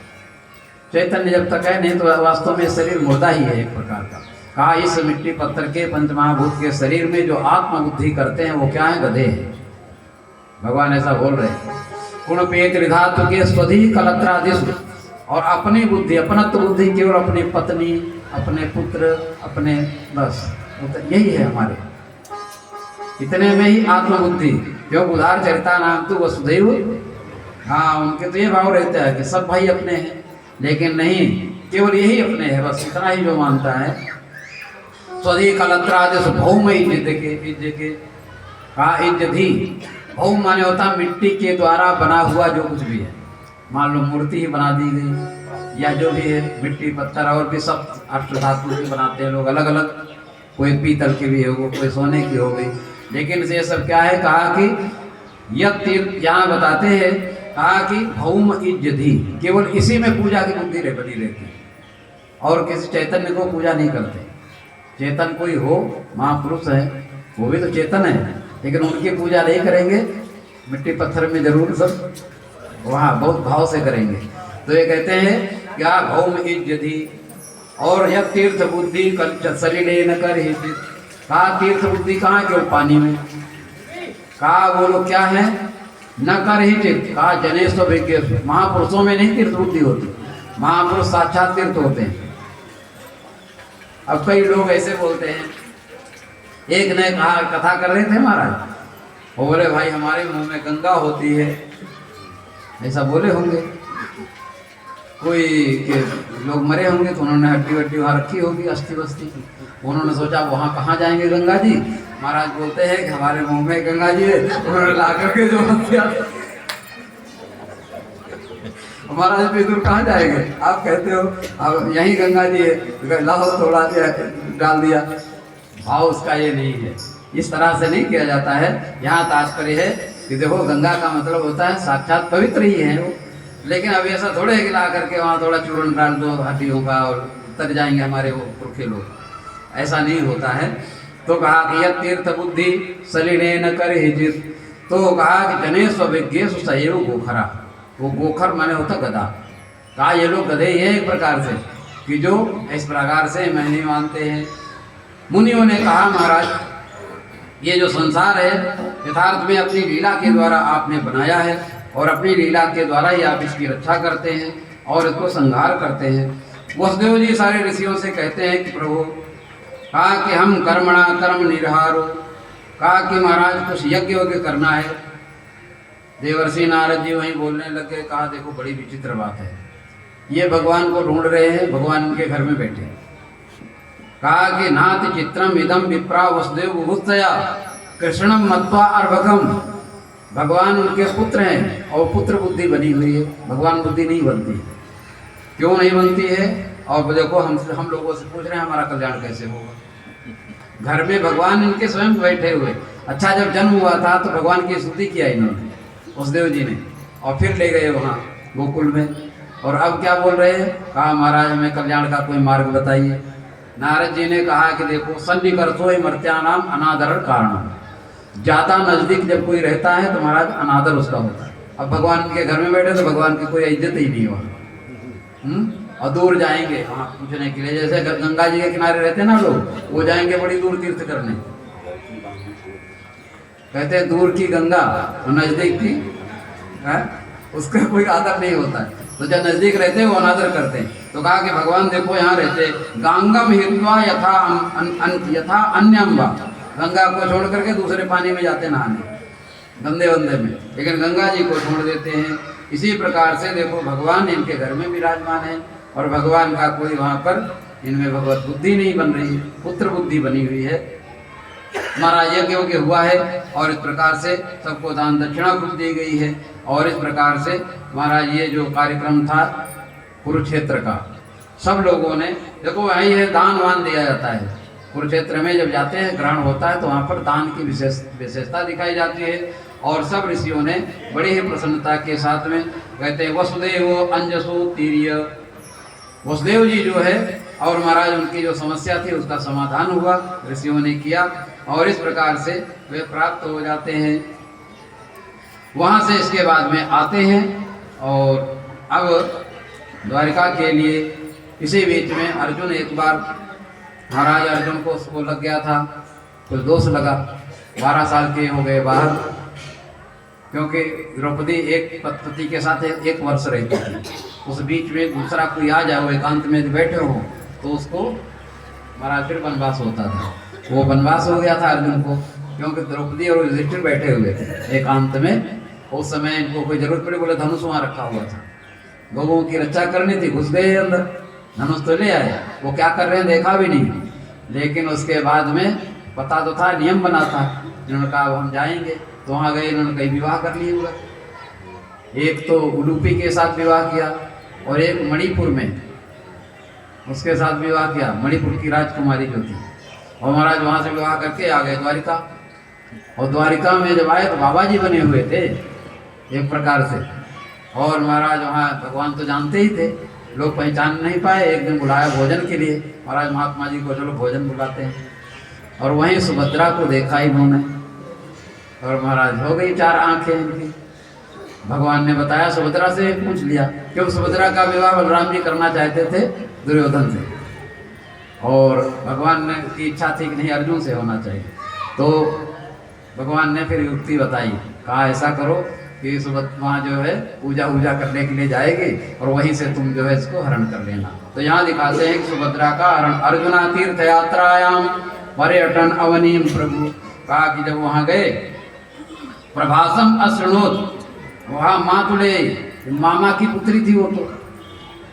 चैतन्य जब तक है नहीं तो वास्तव में शरीर मुर्दा ही है एक प्रकार का। कहा इस मिट्टी पत्थर के पंचमहाभूत के शरीर में जो आत्मबुद्धि करते हैं वो क्या है, गधे हैं। भगवान ऐसा बोल रहे हैं। गुण पे त्रिधातु के स्वधि कलत्रादिषु, और अपनी बुद्धि, अपनत्व बुद्धि केवल अपनी पत्नी, अपने पुत्र, अपने, बस यही है हमारे, इतने में ही आत्मबुद्धि। क्यों उदार चरिता नाम तो वसुदैव हाँ, उनके तो ये भाव रहता है कि सब भाई अपने हैं, लेकिन नहीं, केवल यही अपने हैं, बस इतना ही जो मानता है। स्वधी कलत्रादेश भौम इज्जत के कहा इज्जत ही। भौम माने होता मिट्टी के द्वारा बना हुआ जो कुछ भी है, मान लो मूर्ति ही बना दी गई या जो भी है, मिट्टी पत्थर और भी सब अष्ट धातु के बनाते हैं लोग अलग अलग, कोई पीतल की भी होगी, कोई सोने की हो गई, लेकिन ये सब क्या है, कहा कि यह तीर्थ यहाँ बताते हैं, कहा कि भौम इज्जति, केवल इसी में पूजा की बुद्धि बनी रहती है और किसी चैतन्य को पूजा नहीं करते। चेतन कोई हो, महापुरुष है, वो भी तो चेतन है, लेकिन उनकी पूजा नहीं करेंगे, मिट्टी पत्थर में जरूर सब वहाँ बहुत भाव से करेंगे। तो ये कहते हैं क्या भौम इज्जति और यह तीर्थ बुद्धि सलिले न कर ही। कहा तीर्थ बुद्धि कहाँ केवल पानी में, कहा वो लोग क्या है, न कर ही चित, कहा जनेश तो विज्ञ, महापुरुषों में नहीं तीर्थ बुद्धि होती, महापुरुष साक्षात तीर्थ होते हैं। अब कई लोग ऐसे बोलते हैं, एक ने कहा, कथा कर रहे थे महाराज, वो बोले भाई हमारे मुंह में गंगा होती है, ऐसा बोले होंगे कोई के लोग मरे होंगे तो उन्होंने हड्डी वड्डी वहाँ रखी होगी, अस्थि वस्ती, उन्होंने सोचा वहाँ कहाँ जाएंगे गंगा जी। महाराज बोलते हैं कि हमारे मुंह में गंगा जी है, उन्होंने ला करके जो महाराज पे दूर कहाँ जाएंगे, आप कहते हो अब यहीं गंगा जी है, लाओ थोड़ा डाल दिया। भाव उसका ये नहीं है, इस तरह से नहीं किया जाता है। यहाँ तात्पर्य है कि देखो गंगा का मतलब होता है साक्षात पवित्र ही है वो, लेकिन अब ऐसा थोड़े है कि ला करके वहाँ थोड़ा चूर्ण डाल दो हड्डियों का और तर जाएंगे हमारे वो पुरखे लोग, ऐसा नहीं होता है। तो कहा कि यह तीर्थ बुद्धि सलिले न कर हिजित, तो कहा कि जनेश विज्ञेश सैव गोखरा, वो गोखर माने होता गधा, कहा ये लोग गधे ही है एक प्रकार से कि जो इस प्रकार से मैं नहीं मानते हैं। मुनियों ने कहा महाराज ये जो संसार है यथार्थ में अपनी लीला के द्वारा आपने बनाया है और अपनी लीला के द्वारा ही आप इसकी रक्षा करते हैं और इसको संहार करते हैं। वसुदेव जी सारे ऋषियों से कहते हैं कि प्रभु, कहा कि हम कर्मणा कर्म निर्हारो, कहा कि महाराज कुछ यज्ञ वज्ञ करना है। देवर्षि नारद जी वहीं बोलने लगे, कहा देखो बड़ी विचित्र बात है, ये भगवान को ढूंढ रहे हैं, भगवान उनके घर में बैठे हैं। कहा कि नाति चित्रम इदम विप्रा वसुदेव बुभुत्सया कृष्णम मत्वा अर्भकम, भगवान उनके पुत्र हैं और पुत्र बुद्धि बनी हुई है, भगवान बुद्धि नहीं बनती। क्यों नहीं बनती है? और देखो हम लोगों से पूछ रहे हैं हमारा कल्याण कैसे होगा, घर में भगवान इनके स्वयं बैठे हुए। अच्छा जब जन्म हुआ था तो भगवान की स्तुति किया इन्होंने वसुदेव जी ने, और फिर ले गए वहाँ गोकुल में, और अब क्या बोल रहे हैं, कहा महाराज हमें कल्याण का कोई मार्ग बताइए। नारद जी ने कहा कि देखो सन्निकर्षो मर्त्यानाम अनादर कारण, ज़्यादा नज़दीक जब कोई रहता है तो महाराज अनादर उसका होता है। अब भगवान के घर में बैठे तो भगवान की कोई इज्जत ही नहीं हुआ, और दूर जाएंगे वहाँ पूछने के लिए, जैसे गंगा जी के किनारे रहते हैं ना लोग, वो जाएंगे बड़ी दूर तीर्थ करने, कहते हैं दूर की गंगा और नज़दीक की है, उसका कोई आदर नहीं होता है। तो जब नज़दीक रहते हैं वो अनादर करते हैं। तो कहा कि भगवान देखो यहाँ रहते, गंगम हित्वा यथा अन्यम्बा, गंगा को छोड़ करके दूसरे पानी में जाते नहाने गंदे वंदे में, लेकिन गंगा जी को छोड़ देते हैं। इसी प्रकार से देखो भगवान इनके घर में विराजमान है और भगवान का कोई वहाँ पर इनमें भगवत बुद्धि नहीं बन रही, पुत्र बुद्धि बनी हुई है। महाराज यज्ञ वज्ञ हुआ है और इस प्रकार से सबको दान दक्षिणा खूब दी गई है, और इस प्रकार से महाराज ये जो कार्यक्रम था कुरुक्षेत्र का, सब लोगों ने देखो वही है, दान वान दिया जाता है कुरुक्षेत्र में। जब जाते हैं ग्रहण होता है तो वहाँ पर दान की विशेषता दिखाई जाती है, और सब ऋषियों ने बड़ी ही प्रसन्नता के साथ में कहते हैं वसुदेव अंजसु तीर्य, वसुदेव जी जो है और महाराज उनकी जो समस्या थी उसका समाधान हुआ, ऋषियों ने किया, और इस प्रकार से वे प्राप्त हो जाते हैं। वहाँ से इसके बाद में आते हैं और अब द्वारिका के लिए। इसी बीच में अर्जुन एक बार, महाराज अर्जुन को उसको लग गया था कुछ दोष लगा, 12 साल के हो गए बाहर, क्योंकि द्रौपदी एक पति के साथ 1 वर्ष रहती थी, उस बीच में दूसरा कोई आ जाए, वो एकांत में बैठे हो तो उसको महाराज फिर वनवास होता था। वो वनवास हो गया था अर्जुन को, क्योंकि द्रौपदी और युधिष्ठिर बैठे हुए थे एकांत में, उस समय इनको कोई जरूरत पड़ी, बोले धनुष वहाँ रखा हुआ था, गौओं की रक्षा करनी थी, घुस गए अंदर, धनुष तो ले आए, वो क्या कर रहे हैं देखा भी नहीं। लेकिन उसके बाद में पता तो था, नियम बना था, इन्होंने कहा अब हम जाएंगे, तो वहाँ गए, इन्होंने कई विवाह कर लिए हुआ, एक तो उडुपी के साथ विवाह किया और एक मणिपुर में उसके साथ विवाह किया, मणिपुर की राजकुमारी जो थी। और महाराज वहाँ से विवाह करके आ गए द्वारिका, और द्वारिका में जब आए तो बाबा जी बने हुए थे एक प्रकार से। और महाराज वहाँ भगवान तो जानते ही थे, लोग पहचान नहीं पाए। एक दिन बुलाया भोजन के लिए महाराज महात्मा जी को, चलो भोजन बुलाते हैं। और वहीं सुभद्रा को देखा इन्होंने, और महाराज हो गई चार आंखें इनकी। भगवान ने बताया, सुभद्रा से पूछ लिया, क्योंकि सुभद्रा का विवाह बलराम जी करना चाहते थे दुर्योधन से, और भगवान ने की इच्छा थी कि नहीं अर्जुन से होना चाहिए। तो भगवान ने फिर युक्ति बताई, कहा ऐसा करो कि वहाँ जो है पूजा वूजा करने के लिए जाएगी और वहीं से तुम जो है इसको हरण कर लेना। तो यहाँ दिखाते हैं कि सुभद्रा का हरण। अर्जुना तीर्थ यात्रायाम पर्यटन अवनीम प्रभु, कहा कि जब वहाँ गए प्रभासम अशृणोत, वहाँ माँ तुले मामा की पुत्री थी, वो तो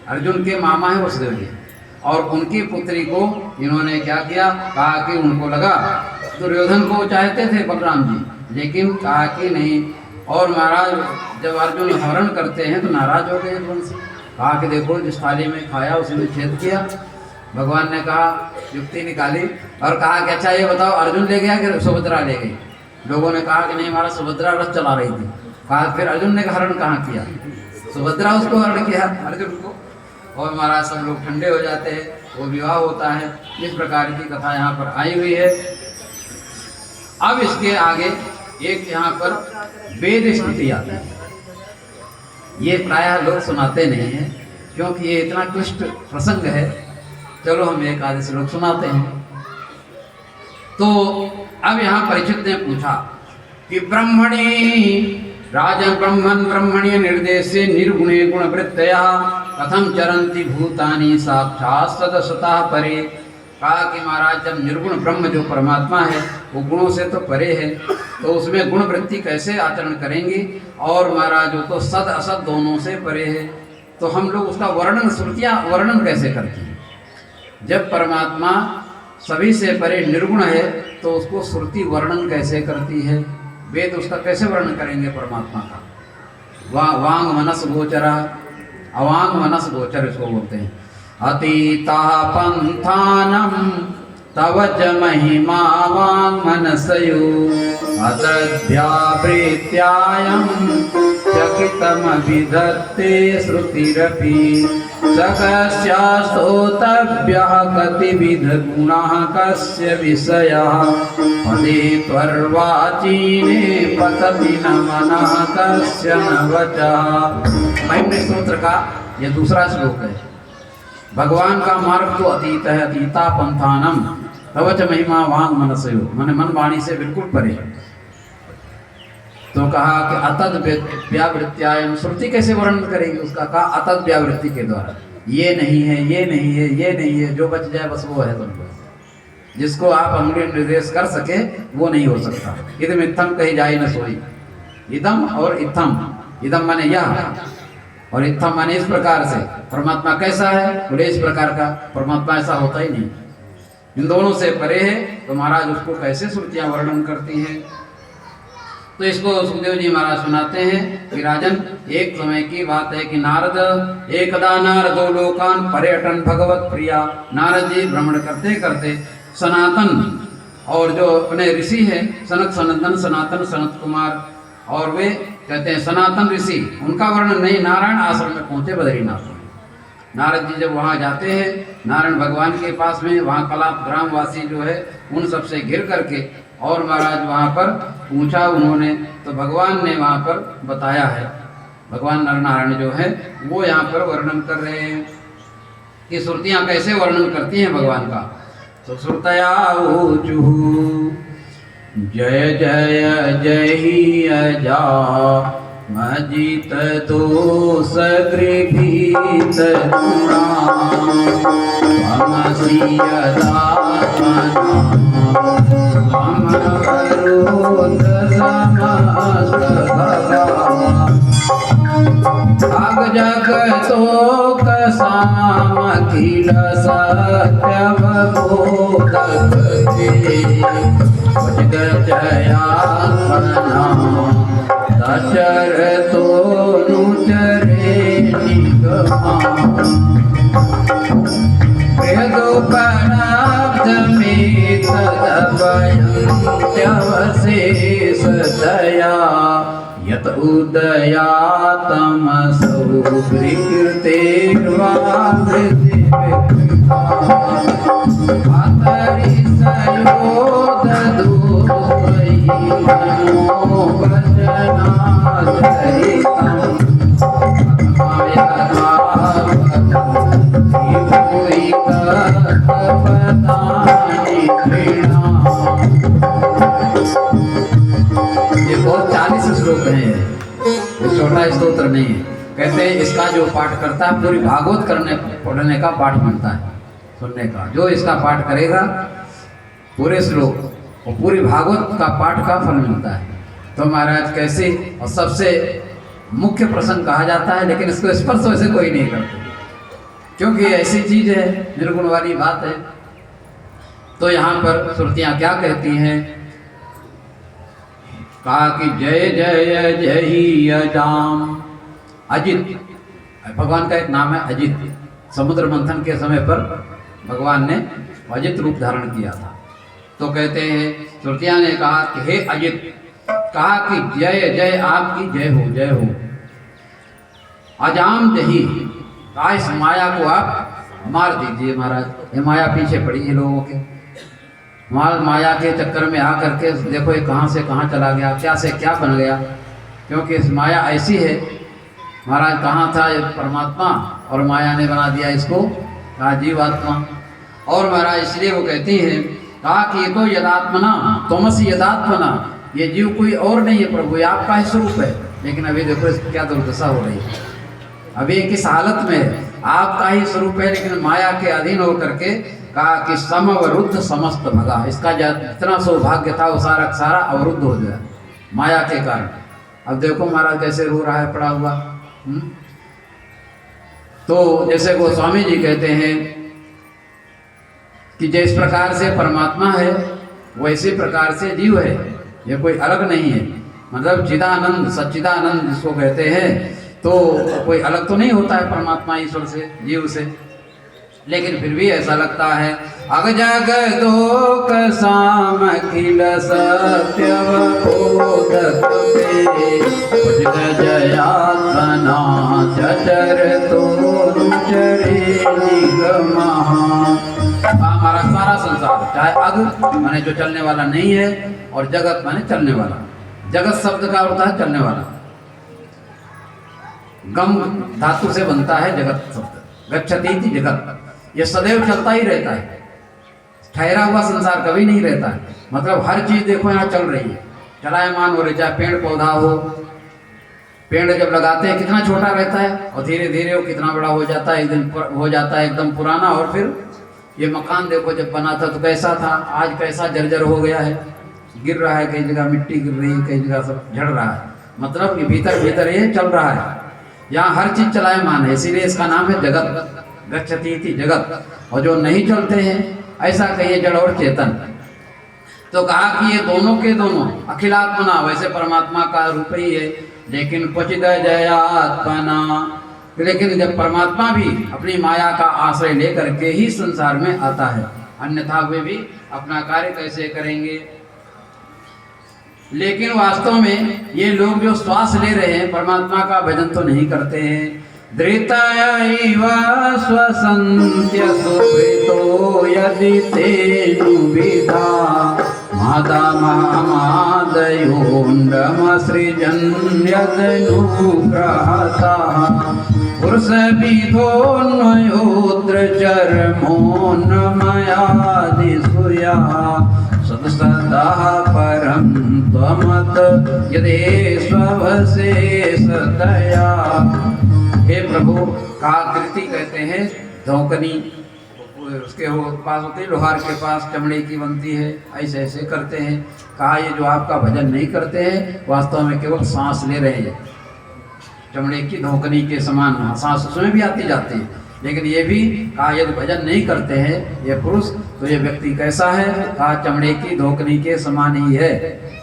अर्जुन के मामा है वसुदेव जी, और उनकी पुत्री को इन्होंने क्या किया, कहा कि उनको लगा दुर्योधन को चाहते थे बलराम जी, लेकिन कहा कि नहीं। और महाराज जब अर्जुन हरण करते हैं तो नाराज हो गए उनसे, कहा कि देखो जिस थाली में खाया उसी में छेद किया। भगवान ने कहा, युक्ति निकाली और कहा कि अच्छा ये बताओ अर्जुन ले गया कि सुभद्रा ले गई। लोगों ने कहा कि नहीं महाराज सुभद्रा रथ चला रही थी। कहा फिर अर्जुन ने हरण कहाँ किया, सुभद्रा उसको हरण किया अर्जुन को। और महाराज सब लोग ठंडे हो जाते हैं, वो विवाह होता है। इस प्रकार की कथा यहाँ पर आई हुई है। अब इसके आगे एक यहाँ पर वेद स्थिति आती है। ये प्रायः लोग सुनाते नहीं हैं क्योंकि ये इतना क्लिष्ट प्रसंग है। चलो हम एक आधे से लोग सुनाते हैं। तो अब यहाँ परीक्षित ने पूछा कि ब्रह्मणी राजन ब्रह्मण्य निर्देशे निर्गुणे गुणवृत्तया कथम चरन्ति भूतानि साक्षात् सदसतः परे। कहा कि महाराज जब निर्गुण ब्रह्म जो परमात्मा है वो गुणों से तो परे है, तो उसमें गुण वृत्ति कैसे आचरण करेंगे, और महाराज वो तो सद असद दोनों से परे है, तो हम लोग उसका वर्णन श्रुतियाँ वर्णन कैसे करती हैं। जब परमात्मा सभी से परे निर्गुण है तो उसको श्रुति वर्णन कैसे करती है, वेद उसका कैसे वर्णन करेंगे परमात्मा का। वांग मनस गोचरा, अवांग मनस गोचर इसको बोलते हैं। अतीता पंथानम तव च महिमा वांग मनसयो अतद्भ्यावृत्यायं चकितमभिधत्ते श्रुतिरपि सकस्यास्तोतव्यः कतिविध गुणाः कस्य विषयः पदे त्वर्वाचीने पतति न मनः कस्य न वचः। महिम्न स्तोत्र का यह दूसरा श्लोक है। भगवान का मार्ग तो अतीत है, अतीता पंथानम तवच महिमा वांग मनसयो, मन मन वाणी से बिल्कुल परे। तो कहा कि अतद व्यावृत्यायम, श्रुति कैसे वर्णन करेगी उसका, कहा अतद व्यावृत्ति के द्वारा। ये नहीं है, ये नहीं है, ये नहीं है, जो बच जाए बस वो है तुमको। जिसको आप अंगुली निर्देश कर सके वो नहीं हो सकता। इदम इत्थम कही जाए न सोई। इदम और इत्थम, इदम माने यह और इत्थम माने इस प्रकार से। परमात्मा कैसा है, बोले इस प्रकार का। परमात्मा ऐसा होता ही नहीं, इन दोनों से परे है। तो महाराज उसको कैसे श्रुतियां वर्णन करती हैं। तो इसको सुखदेव जी महाराज सुनाते हैं कि राजन एक समय की बात है कि नारद एकदा नारदो लोकान पर्यटन भगवत प्रिया। नारद जी भ्रमण करते करते सनातन और जो अपने ऋषि हैं सनत सनंदन सनातन सनत कुमार, और वे कहते हैं सनातन ऋषि, उनका वर्णन नहीं, नारायण आश्रम में पहुंचे बद्रीनाथ में। नारद जी जब वहाँ जाते हैं नारायण भगवान के पास में, वहाँ कलाप ग्रामवासी जो है उन सबसे घिर करके, और महाराज वहाँ पर पूछा उन्होंने, तो भगवान ने वहाँ पर बताया है। भगवान नर नारायण जो है वो यहाँ पर वर्णन कर रहे हैं कि श्रुतियाँ कैसे वर्णन करती हैं भगवान का। तो श्रुतया ऊचुः जय जय जय अजा मजित दोष गृभीत गुणा त्वमसि यदा मम करोत समस्त भगा अखिल सत्यवबोधके जयात्मना सचर तो नुचरे निगमा वेदोपराब्धमेत तदभयन्त्यवशेष दया यत उदयातमसौ विकृतेर्वावृत्ति आतरिसयोददोषै मनोवचनाचरितम् ये बहुत 40 श्लोक हैं, ये छोटा स्तोत्र नहीं है। कहते हैं इसका जो पाठ करता है पूरी भागवत पढ़ने का पाठ मिलता है, सुनने का। जो इसका पाठ करेगा पूरे श्लोक और पूरी भागवत का पाठ का फल मिलता है। तो महाराज कैसे, और सबसे मुख्य प्रसंग कहा जाता है, लेकिन इसको स्पर्श वैसे कोई नहीं करते, क्योंकि ऐसी चीज है, निर्गुण वाली बात है। तो यहाँ पर श्रुतियाँ क्या कहती हैं, कहा कि जय जय जय अजाम। अजित भगवान का एक नाम है, अजित। समुद्र मंथन के समय पर भगवान ने अजित रूप धारण किया था। तो कहते हैं श्रुतियाँ ने कहा कि हे अजित, कहा कि जय जय आपकी जय हो, जय हो। अजाम जही, कहा इस माया को आप मार दीजिए महाराज। ये माया पीछे पड़ी है लोगों के, माया के चक्कर में आकर के देखो ये कहाँ से कहाँ चला गया, क्या से क्या बन गया। क्योंकि इस माया ऐसी है महाराज, कहाँ था ये परमात्मा और माया ने बना दिया इसको, कहा जीवात्मा। और महाराज इसलिए वो कहती है, कहा कि ये तो यदात्मना तमसी यदात्मना, ये जीव कोई और नहीं है प्रभु, ये आपका ही स्वरूप है। लेकिन अभी देखो इसकी क्या दुर्दशा हो रही है, अभी किस हालत में है, आपका ही स्वरूप है लेकिन माया के अधीन होकर के। कहा कि समवरुद्ध समस्त भगा, इसका जितना सौभाग्य था वो सारा सारा अवरुद्ध हो गया माया के कारण। अब देखो महाराज कैसे रो रहा है पड़ा हुआ। तो जैसे गोस्वामी जी कहते हैं कि जिस प्रकार से परमात्मा है वैसे प्रकार से जीव है, ये कोई अलग नहीं है। मतलब चिदानंद सच्चिदानंद जिसको कहते हैं, तो कोई अलग तो नहीं होता है परमात्मा ईश्वर से, जीव से। लेकिन फिर भी ऐसा लगता है, अग जग दोक साम अखिल सत्यवबोधके जयात्मना चचर तो चरे निगमा। हमारा सारा संसार, चाहे अग माने जो चलने वाला नहीं है, और जगत माने चलने वाला। जगत शब्द का होता है चलने वाला, गम धातु से बनता है जगत शब्द। गच्छति थी जगत, ये सदैव चलता ही रहता है, ठहरा हुआ संसार कभी नहीं रहता है। मतलब हर चीज देखो यहाँ चल रही है, चलायमान हो रही। चाहे पेड़ पौधा हो, पेड़ जब लगाते हैं कितना छोटा रहता है और धीरे धीरे वो कितना बड़ा हो जाता है, एक दिन हो जाता है एकदम पुराना। और फिर ये मकान देखो जब बना था तो कैसा था, आज कैसा जर्जर हो गया है, गिर रहा है, कई जगह मिट्टी गिर रही है, कई जगह सब झड़ रहा है। मतलब कि भीतर भीतर ये चल रहा है, यहाँ हर चीज चलायमान है, इसीलिए इसका नाम है जगत। गच्छति थी जगत। और जो नहीं चलते हैं ऐसा कहिए जड़ और चेतन। तो कहा कि ये दोनों के दोनों अखिलात्मना, वैसे परमात्मा का रूप ही है, लेकिन क्वचिद जयात्मना। लेकिन जब परमात्मा भी अपनी माया का आश्रय लेकर के ही संसार में आता है, अन्यथा वे भी अपना कार्य कैसे करेंगे। लेकिन वास्तव में ये लोग जो श्वास ले रहे हैं परमात्मा का भजन तो नहीं करते हैं। धृतयैव स्वसन्त्य सुकृतो यदि तेनुविधा मादामादयोऽण्डमसृजन् यदनुग्रहतः पुरुषविधोऽन्वयोऽत्र चर्मोऽन्मयादिसूयः सदसदः परं त्वमत यदेष्वशेषतया। हे प्रभु, काकृति कहते हैं धौकनी, उसके पास होती है, लोहार के पास चमड़े की बनती है, ऐसे ऐसे करते हैं। कहा ये जो आपका भजन नहीं करते हैं वास्तव में केवल सांस ले रहे हैं, चमड़े की धौकनी के समान सांस उसमें भी आती जाती है, लेकिन ये भी कहा यदि भजन नहीं करते हैं ये पुरुष तो ये व्यक्ति कैसा है? कहा चमड़े की धोकनी के समान ही है,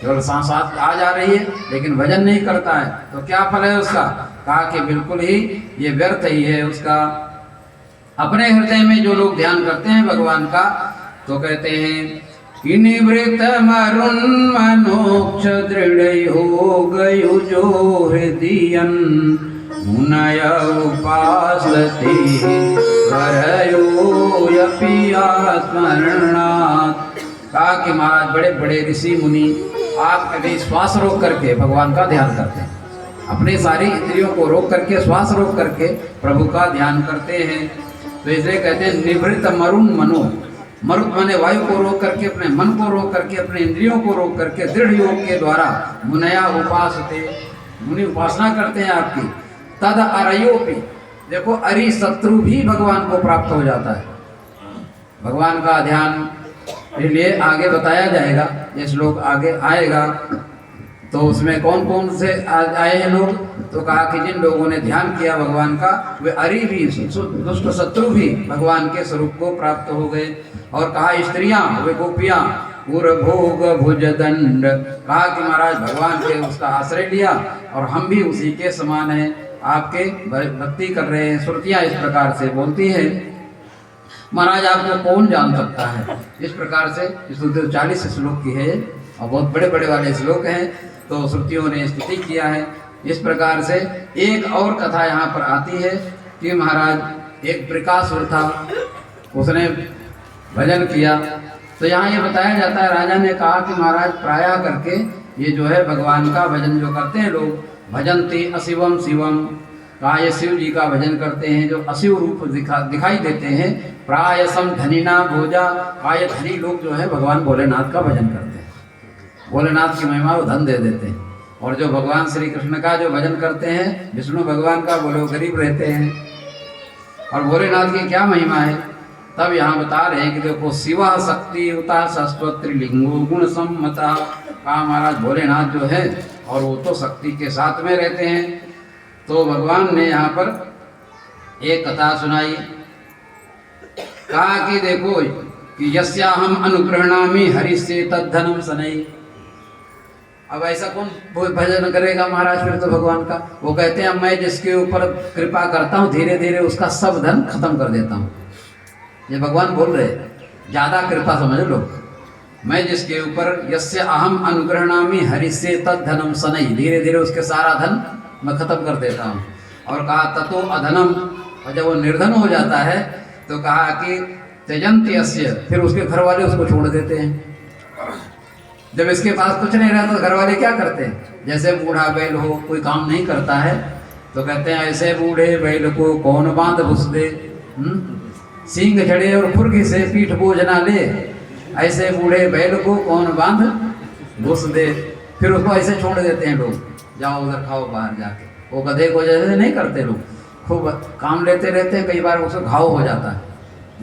केवल सांस आ जा रही है लेकिन भजन नहीं करता है, तो क्या फल है उसका? कहा कि बिल्कुल ही ये व्यर्थ ही है उसका। अपने हृदय में जो लोग ध्यान करते हैं भगवान का तो कहते हैं कि निवृत्त मरुन मनोक्ष दृढ़ हो गयु जो हृदयन मुनय उपासते करयोऽपि स्मरणात्। कहा कि महाराज बड़े बड़े ऋषि मुनि आप कभी श्वास रोक करके भगवान का ध्यान करते हैं, अपनी सारी इंद्रियों को रोक करके श्वास रोक करके प्रभु का ध्यान करते हैं। तो इसलिए कहते हैं निवृत्त मरुन मनो, मरुत माने वायु को रोक करके अपने मन को रोक करके अपने इंद्रियों को रोक करके दृढ़ योग के द्वारा मुनया उपासते, मुनि उपासना करते हैं आपकी। तद अरयोपि, देखो अरि शत्रु भी भगवान को प्राप्त हो जाता है। भगवान का ध्यान इसलिए आगे बताया जाएगा, ये श्लोक आगे आएगा तो उसमें कौन कौन से आए हैं लोग, तो कहा कि जिन लोगों ने ध्यान किया भगवान का वे अरि भी दुष्ट शत्रु भी भगवान के स्वरूप को प्राप्त हो गए। और कहा स्त्रियां वे गोपियां पूर्व भोग भुज दंड, कहा कि महाराज भगवान के उसका आश्रय लिया और हम भी उसी के समान हैं, आपके भक्ति कर रहे हैं। श्रुतियां इस प्रकार से बोलती है। महाराज आपको कौन जान सकता है, इस प्रकार से 40 श्लोक की है और बहुत बड़े बड़े वाले श्लोक हैं, तो श्रुतियों ने स्तुति किया है। इस प्रकार से एक और कथा यहाँ पर आती है कि महाराज एक वृकासुर था, उसने भजन किया। तो यहाँ ये बताया जाता है राजा ने कहा कि महाराज प्रायः करके ये जो है भगवान का भजन जो करते हैं लोग, भजन्ति अशिवम शिवम, कहा ये शिव जी का भजन करते हैं जो अशिव रूप दिखाई देते हैं। प्रायसम धनिना भोजा, कहा ये धनी लोग जो है भगवान भोलेनाथ का भजन करते हैं, भोलेनाथ की महिमा वो धन दे देते हैं। और जो भगवान श्री कृष्ण का जो भजन करते हैं विष्णु भगवान का, वो लोग गरीब रहते हैं। और भोलेनाथ की क्या महिमा है, तब यहाँ बता रहे हैं कि देखो शिवा शक्ति उता सस्वत्री लिंगो गुण सम्मता, कहा महाराज भोलेनाथ जो है और वो तो शक्ति के साथ में रहते हैं। तो भगवान ने यहाँ पर एक कथा सुनाई, कहा कि देखो कि यस्याहम अनुग्रहणामि हरिस्य तद्धनम सनई। अब ऐसा कौन भजन करेगा महाराज फिर तो भगवान का? वो कहते हैं मैं जिसके ऊपर कृपा करता हूँ धीरे धीरे उसका सब धन खत्म कर देता हूँ। ये भगवान बोल रहे हैं, ज्यादा कृपा समझ लो। मैं जिसके ऊपर यस्य अहम अनुग्रहणामि हरिस्य तद्धनम सनई, धीरे धीरे उसके सारा धन मैं खत्म कर देता हूँ। और कहा ततो अधनम, और जब वो निर्धन हो जाता है तो कहा कि त्यजन्ति अस्य, फिर उसके घर वाले उसको छोड़ देते हैं। जब इसके पास कुछ नहीं रहता तो घर वाले क्या करते हैं, जैसे बूढ़ा बैल हो कोई काम नहीं करता है तो कहते हैं ऐसे बूढ़े बैल को कौन बांध घुस दे, सींग झड़े और खुरगी से पीठ बोझ ना ले, ऐसे बूढ़े बैल को कौन बांध घुस दे। फिर उसको ऐसे छोड़ देते हैं लोग, जाओ उधर खाओ बाहर जाके। वो गधे को जैसे नहीं करते लोग, खूब काम लेते रहते हैं, कई बार उसको घाव हो जाता है,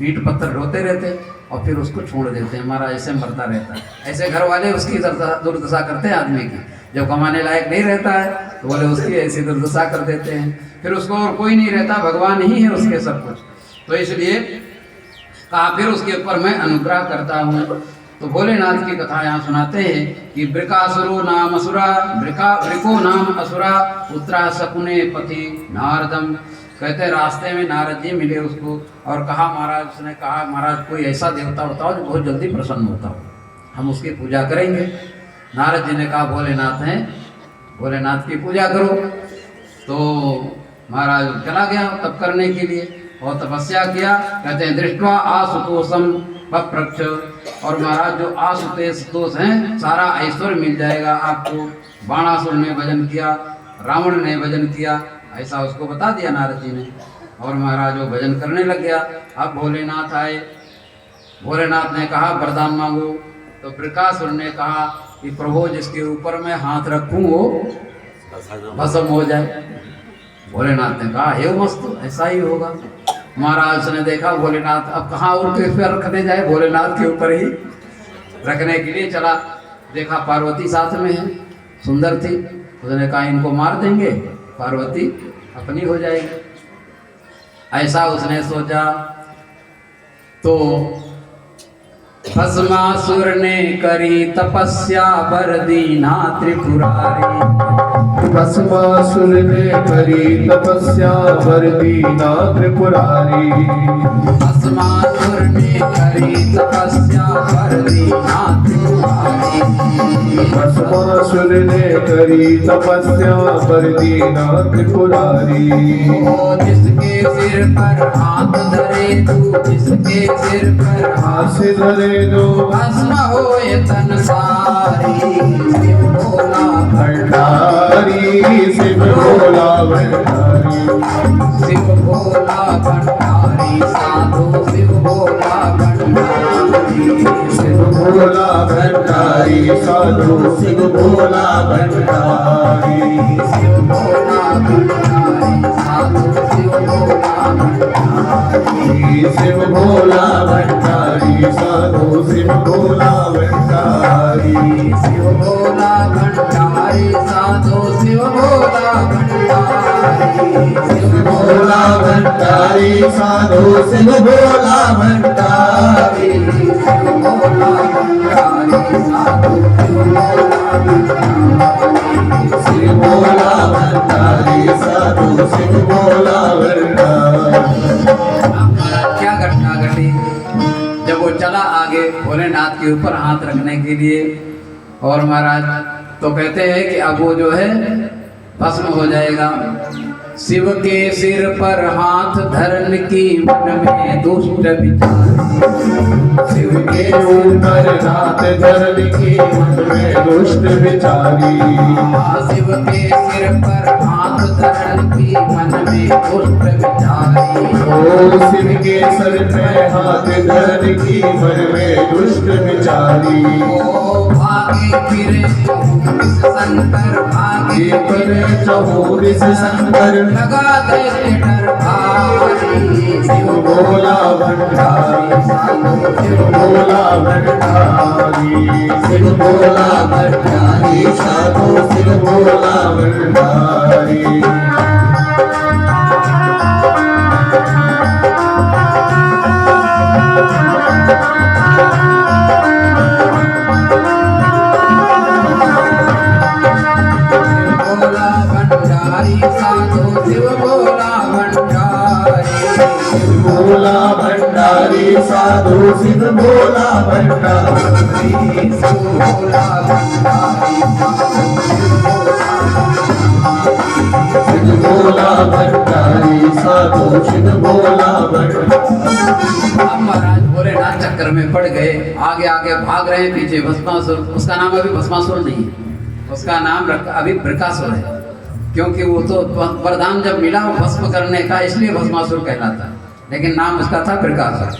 ईंट पत्थर रोते रहते हैं और फिर उसको छोड़ देते हैं, हमारा ऐसे मरता रहता है। ऐसे घर वाले उसकी दुर्दशा करते हैं आदमी की, जब कमाने लायक नहीं रहता है तो बोले उसकी ऐसी दुर्दशा कर देते हैं। फिर उसको और कोई नहीं रहता, भगवान ही है उसके सब कुछ। तो इसलिए कहा फिर उसके ऊपर मैं अनुग्रह करता हूँ। तो भोलेनाथ की कथा यहाँ सुनाते हैं कि वृकासुरो नाम असुरा, वृको नाम असुरा उत्तरा शकुने पति नारदम, कहते रास्ते में नारद जी मिले उसको और कहा महाराज, उसने कहा महाराज कोई ऐसा देवता बताओ जो बहुत जल्दी प्रसन्न होता हो, हम उसकी पूजा करेंगे। नारद जी ने कहा भोलेनाथ हैं, भोलेनाथ की पूजा करो। तो महाराज चला गया तप करने के लिए और तपस्या किया। कहते हैं दृष्टवा आशुतोषम पप्रक्ष, और महाराज जो आशुतोष हैं सारा ऐश्वर्य मिल जाएगा आपको। बाणासुर ने भजन किया, रावण ने भजन किया, ऐसा उसको बता दिया नारद जी ने। और महाराज वो भजन करने लग गया। अब भोलेनाथ आए, भोलेनाथ ने कहा वरदान मांगो। तो वृकासुर ने कहा कि प्रभु जिसके ऊपर मैं हाथ रखूं वो भस्म हो जाए। भोलेनाथ ने कहा हे मस्त ऐसा ही होगा। महाराज ने देखा भोलेनाथ अब कहाँ और पे रखने जाए, भोलेनाथ के ऊपर ही रखने के लिए चला। देखा पार्वती साथ में है, सुंदर थी। उसने कहा इनको मार देंगे, पार्वती अपनी हो जाएगी। ऐसा उसने सोचा। तो भस्मासुर ने करी तपस्या वर दीना त्रिपुरारी। भस्मासुर ने करी तपस्या वर दीना त्रिपुरारी। भस्मासुर ने करी तपस्या वर दीना त्रिपुरारी। भस्मासुर ने करी तपस्या वर दीना त्रिपुरारी। ओ जिसके सिर पर हाथ धरे तू, जिसके सिर पर हाथ धरे दो, भस्म होए तन सारी। शिव भोला भंडारी, शिव भोला भंडारी। शिव भोला भंडारी साधु शिव भोला भंडारी। शिव भोला भंडारी साधु शिव भोला भंडारी। शिव भोला भंडारी साधु शिव भोला भंडारी। शिव भोला भंडारी साधु शिव भोला भंडारी। शिव भोला भंडारी साधु शिव भोला भंडारी। शिव भोला भंडारी साधु शिव भोला भंडारी। शिव भोला भंडारी साधु शिव भोला भंडारी। शिव भोला भंडारी साधु शिव भोला भंडारी। क्या घटना घटी? जब वो चला आगे भोलेनाथ के ऊपर हाथ रखने के लिए, और महाराज तो कहते हैं कि अब वो जो है भस्म हो जाएगा। शिव के सिर पर हाथ धरन की मन में दुष्ट विचार। शिव के ऊपर हाथ धरन की मन में दुष्ट विचारी। शिव के सिर पर हाथ धरन की मन में दुष्ट विचारी। ओ शिव के सर पे हाथ धरन की मन में दुष्ट विचारी। ओ भागे फिरे चहुरिस शंकर, भागे फिरे चहुरिस शंकर, लगा दे डर भारी। शिव भोला भंडारी साधु शिव भोला भंडारी। शिव भोला भंडारी साधु शिव भोला भंडारी। भोला भंडारी साधु शिव भोला भंडारी। शिव भोला भंडारी शिव भोला भंडारी साधु शिव भोला भंडारी। अब महाराज भोलेनाथ चक्कर में पड़ गए, आगे आगे भाग रहे हैं, पीछे भस्मासुर। उसका नाम अभी भस्मासुर नहीं है, उसका नाम अभी बृकासुर है, क्योंकि वो तो वरदान जब मिला वो भस्म करने का, इसलिए भस्मासुर कहलाता, लेकिन नाम उसका था बृकासुर।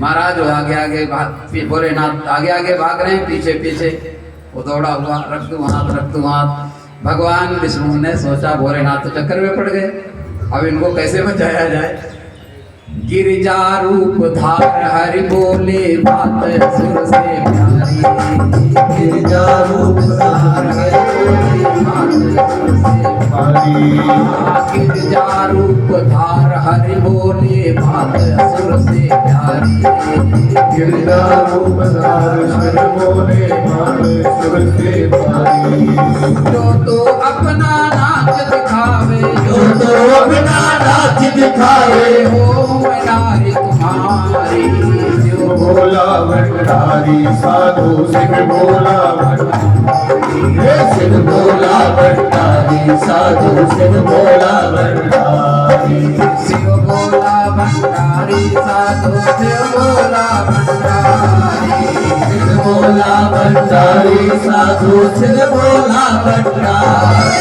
महाराज वो आगे आगे भोलेनाथ आगे आगे भाग रहे हैं, पीछे पीछे वो दौड़ा हुआ, रख दूं हाथ। भगवान विष्णु ने सोचा भोलेनाथ तो चक्कर में पड़ गए, अब इनको कैसे बचाया जाए। गिरिजा रूप धार हरि बोले बात सुर से प्यारी। गिरिजा रूप धार हरि बोले बात सुर से प्यारी। गिरिजा रूप धार हरि बोले बात सुर से प्यारी। गिरिजा रूप धार हरि बोले बात सुर से प्यारी। जो तो अपना नाच दिखावे, जो तो अपना नाच दिखावे, हो नारी तुम्हारी। शिव भोला भंडारी साधु शिव भोला भंडारी। शिव भोला भंडारी साधु शिव भोला भंडारी। शिव भोला भंडारी साधु शिव भोला भंडारी। शिव भोला भंडारी साधु शिव भोला भंडारी।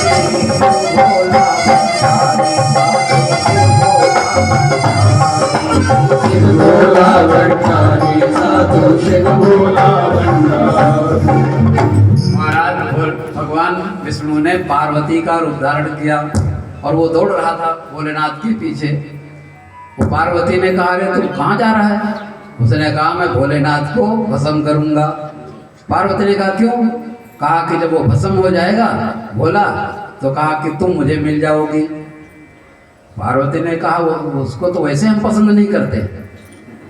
शिव भोला भंडारी साधु शिव भोला भंडारी। महाराज भगवान विष्णु ने पार्वती का रूप धारण किया और वो दौड़ रहा था भोलेनाथ के पीछे। वो पार्वती ने कहा, अरे तू कहाँ जा रहा है? उसने कहा, मैं भोलेनाथ को भस्म करूंगा। पार्वती ने कहा, क्यों? कहा कि जब वो भस्म हो जाएगा भोला, तो कहा कि तुम मुझे मिल जाओगी। पार्वती ने कहा वो उसको तो वैसे हम पसंद नहीं करते।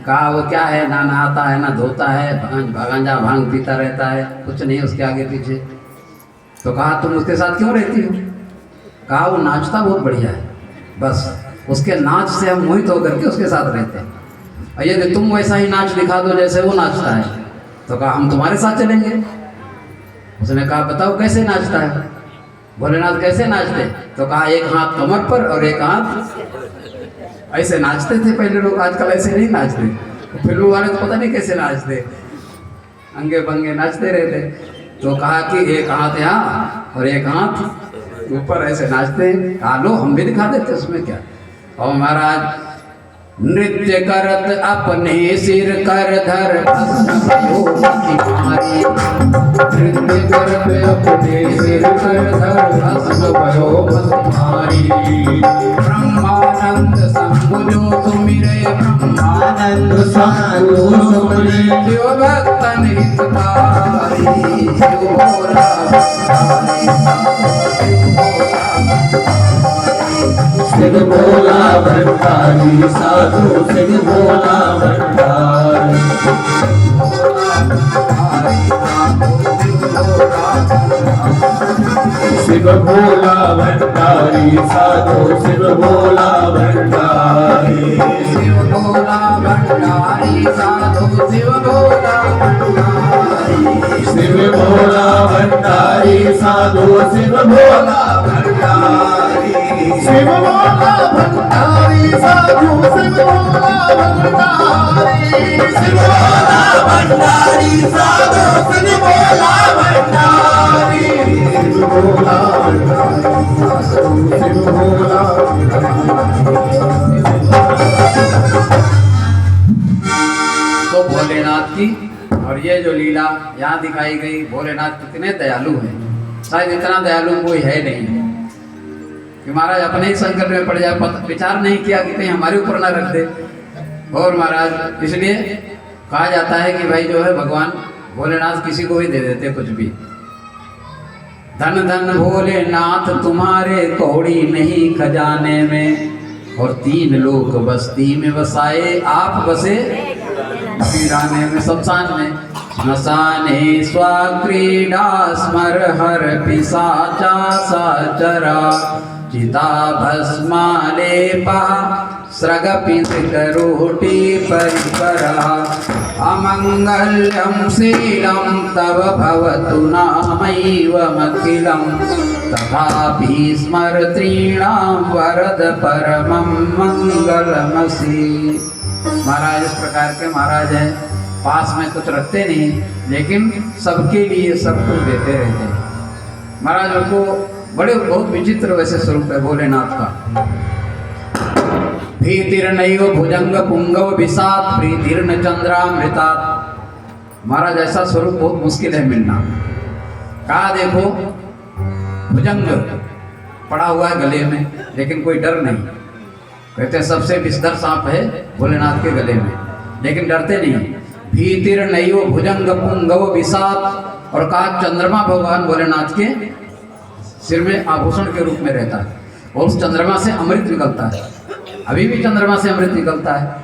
कहा वो क्या है, ना नहाता है ना धोता है, भागांजा भांग पीता रहता है, कुछ नहीं उसके आगे पीछे। तो कहा तुम उसके साथ क्यों रहती हो? कहा वो नाचता बहुत बढ़िया है, बस उसके नाच से हम मोहित होकर के उसके साथ रहते हैं, और यदि तुम वैसा ही नाच दिखा दो जैसे वो नाचता है तो कहा हम तुम्हारे साथ चलेंगे। उसने कहा बताओ कैसे नाचता है? भोलेनाथ कैसे नाचते? तो कहा एक हाथ कमर पर और एक हाथ ऐसे नाचते थे पहले लोग, आजकल ऐसे नहीं नाचते। फिल्म वाले तो पता नहीं कैसे नाचते, अंगे बंगे नाचते रहते। तो कहा कि एक हाथ यहाँ और एक हाथ ऊपर ऐसे नाचते हैं। कहा लो हम भी दिखा देते, उसमें क्या। और महाराज नृत्य करत अपने सिर कर धर मारी, नृत्य करत अपने सिर कर धर भस्म भयो मारी। ब्रह्मानंद शंभु जो सुमिरे, आनंद सानु सुमरे, शिव भक्तन हितकारी, शिव भोला शिव भोला भंडारी, साधु शिव भोला भंडारी। शिव भोला भंडारी, साधु शिव भोला भंडारी। शिव भोला भंडारी, साधु शिव भोला भंडारी। शिव भोला भंडारी, साधु शिव भोला भंडारी। शिव भोला भंडारी, साधु शिव भोला भंडारी। शिव भोला भंडारी, साधु शिव भोला भंडारी। शिव भोला भंडारी, साधु शिव भोला तो भोलेनाथ की और ये जो लीला यहाँ दिखाई गई, भोलेनाथ कितने दयालु हैं। शायद इतना दयालु कोई है नहीं कि महाराज अपने ही संकट में पड़ जाए, विचार नहीं किया कि कहीं हमारे ऊपर ना रख दे। और महाराज इसलिए कहा जाता है कि भाई जो है भगवान भोलेनाथ किसी को भी दे देते कुछ भी। धन धन भोलेनाथ तुम्हारे कौड़ी नहीं खजाने में, और 3 लोक बस्ती में बसाए आप बसे वीराने में। शमशान में श्मशाने स्वक्रीडा स्मर हर पिशाचा सचरा, चिता भस्मालेपा स्रग पितरोटी परिकरा। अमंगल्यं शीलं तव भवतु नामैवमखिलं, तथापि स्मर्तॄणां वरद परमं मंगलमसि। महाराज इस प्रकार के महाराज हैं, पास में कुछ रखते नहीं लेकिन सबके लिए सब कुछ देते रहते हैं। महाराज उनको बड़े बहुत विचित्र वैसे स्वरूप है भोलेनाथ का। भीतिर्नैव भुजंग पुंगव विषाद, प्रीतिर्न चंद्रामृतात्। महाराज ऐसा स्वरूप बहुत मुश्किल है मिलना। कहा देखो भुजंग पड़ा हुआ है गले में, लेकिन कोई डर नहीं। कहते सबसे विषधर सांप है भोलेनाथ के गले में, लेकिन डरते नहीं। भीतिर्नैव भुजंग पुंगव विषाद, और कहा चंद्रमा भगवान भोलेनाथ के सिर में आभूषण के रूप में रहता है, और उस चंद्रमा से अमृत निकलता है। अभी भी चंद्रमा से अमृत निकलता है,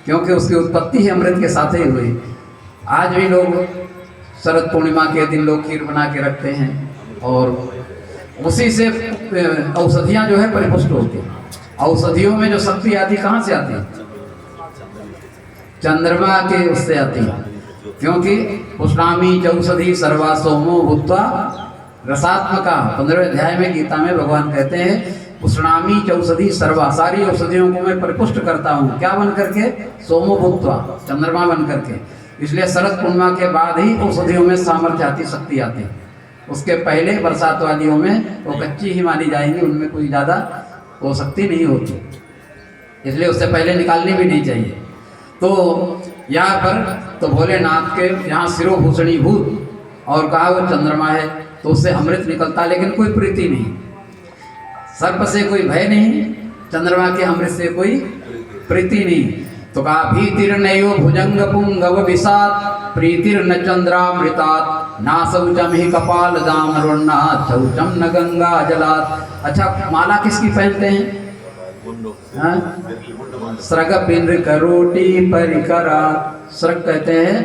क्योंकि उसकी उत्पत्ति ही अमृत के साथ ही हुई। आज भी लोग शरद पूर्णिमा के दिन लोग खीर बना के रखते हैं, और उसी से औषधियाँ जो है परिपुष्ट होती हैं। औषधियों में जो शक्ति आती कहाँ से आती है? चंद्रमा के उससे आती है, क्योंकि पुष्णामी चौषधि सर्वा सोमो भूत्वा रसात्मका। 15वें अध्याय में गीता में भगवान कहते हैं पुष्णामी चौषधि सर्वा, सारी औषधियों को मैं परिपुष्ट करता हूँ। क्या बन करके? सोमो भूत्वा, चंद्रमा बन करके। इसलिए शरद पूर्णिमा के बाद ही औषधियों में सामर्थ्य आती, शक्ति आती। उसके पहले बरसात वालियों में वो कच्ची ही मानी जाएंगी, उनमें कोई ज़्यादा वो शक्ति नहीं होती, इसलिए उससे पहले निकालनी भी नहीं चाहिए। तो यहाँ पर तो भोलेनाथ के यहाँ शिरोभूषणी भूत, और कहा वो चंद्रमा है तो उससे अमृत निकलता, लेकिन कोई प्रीति नहीं। सर्प से कोई भय नहीं, चंद्रमा के अमृत से कोई प्रीति नहीं। तो कहा भीतिर्नैव भुजंग पुंगव विषाद, प्रीतिर्न चंद्रामृतात्, ना शौचम ही कपाल दामरुन्ना, शौचम न गंगा जलात्। अच्छा माला किसकी पहनते हैं? हाँ? स्रग पिंड करोटी परिकरा। स्रग कहते हैं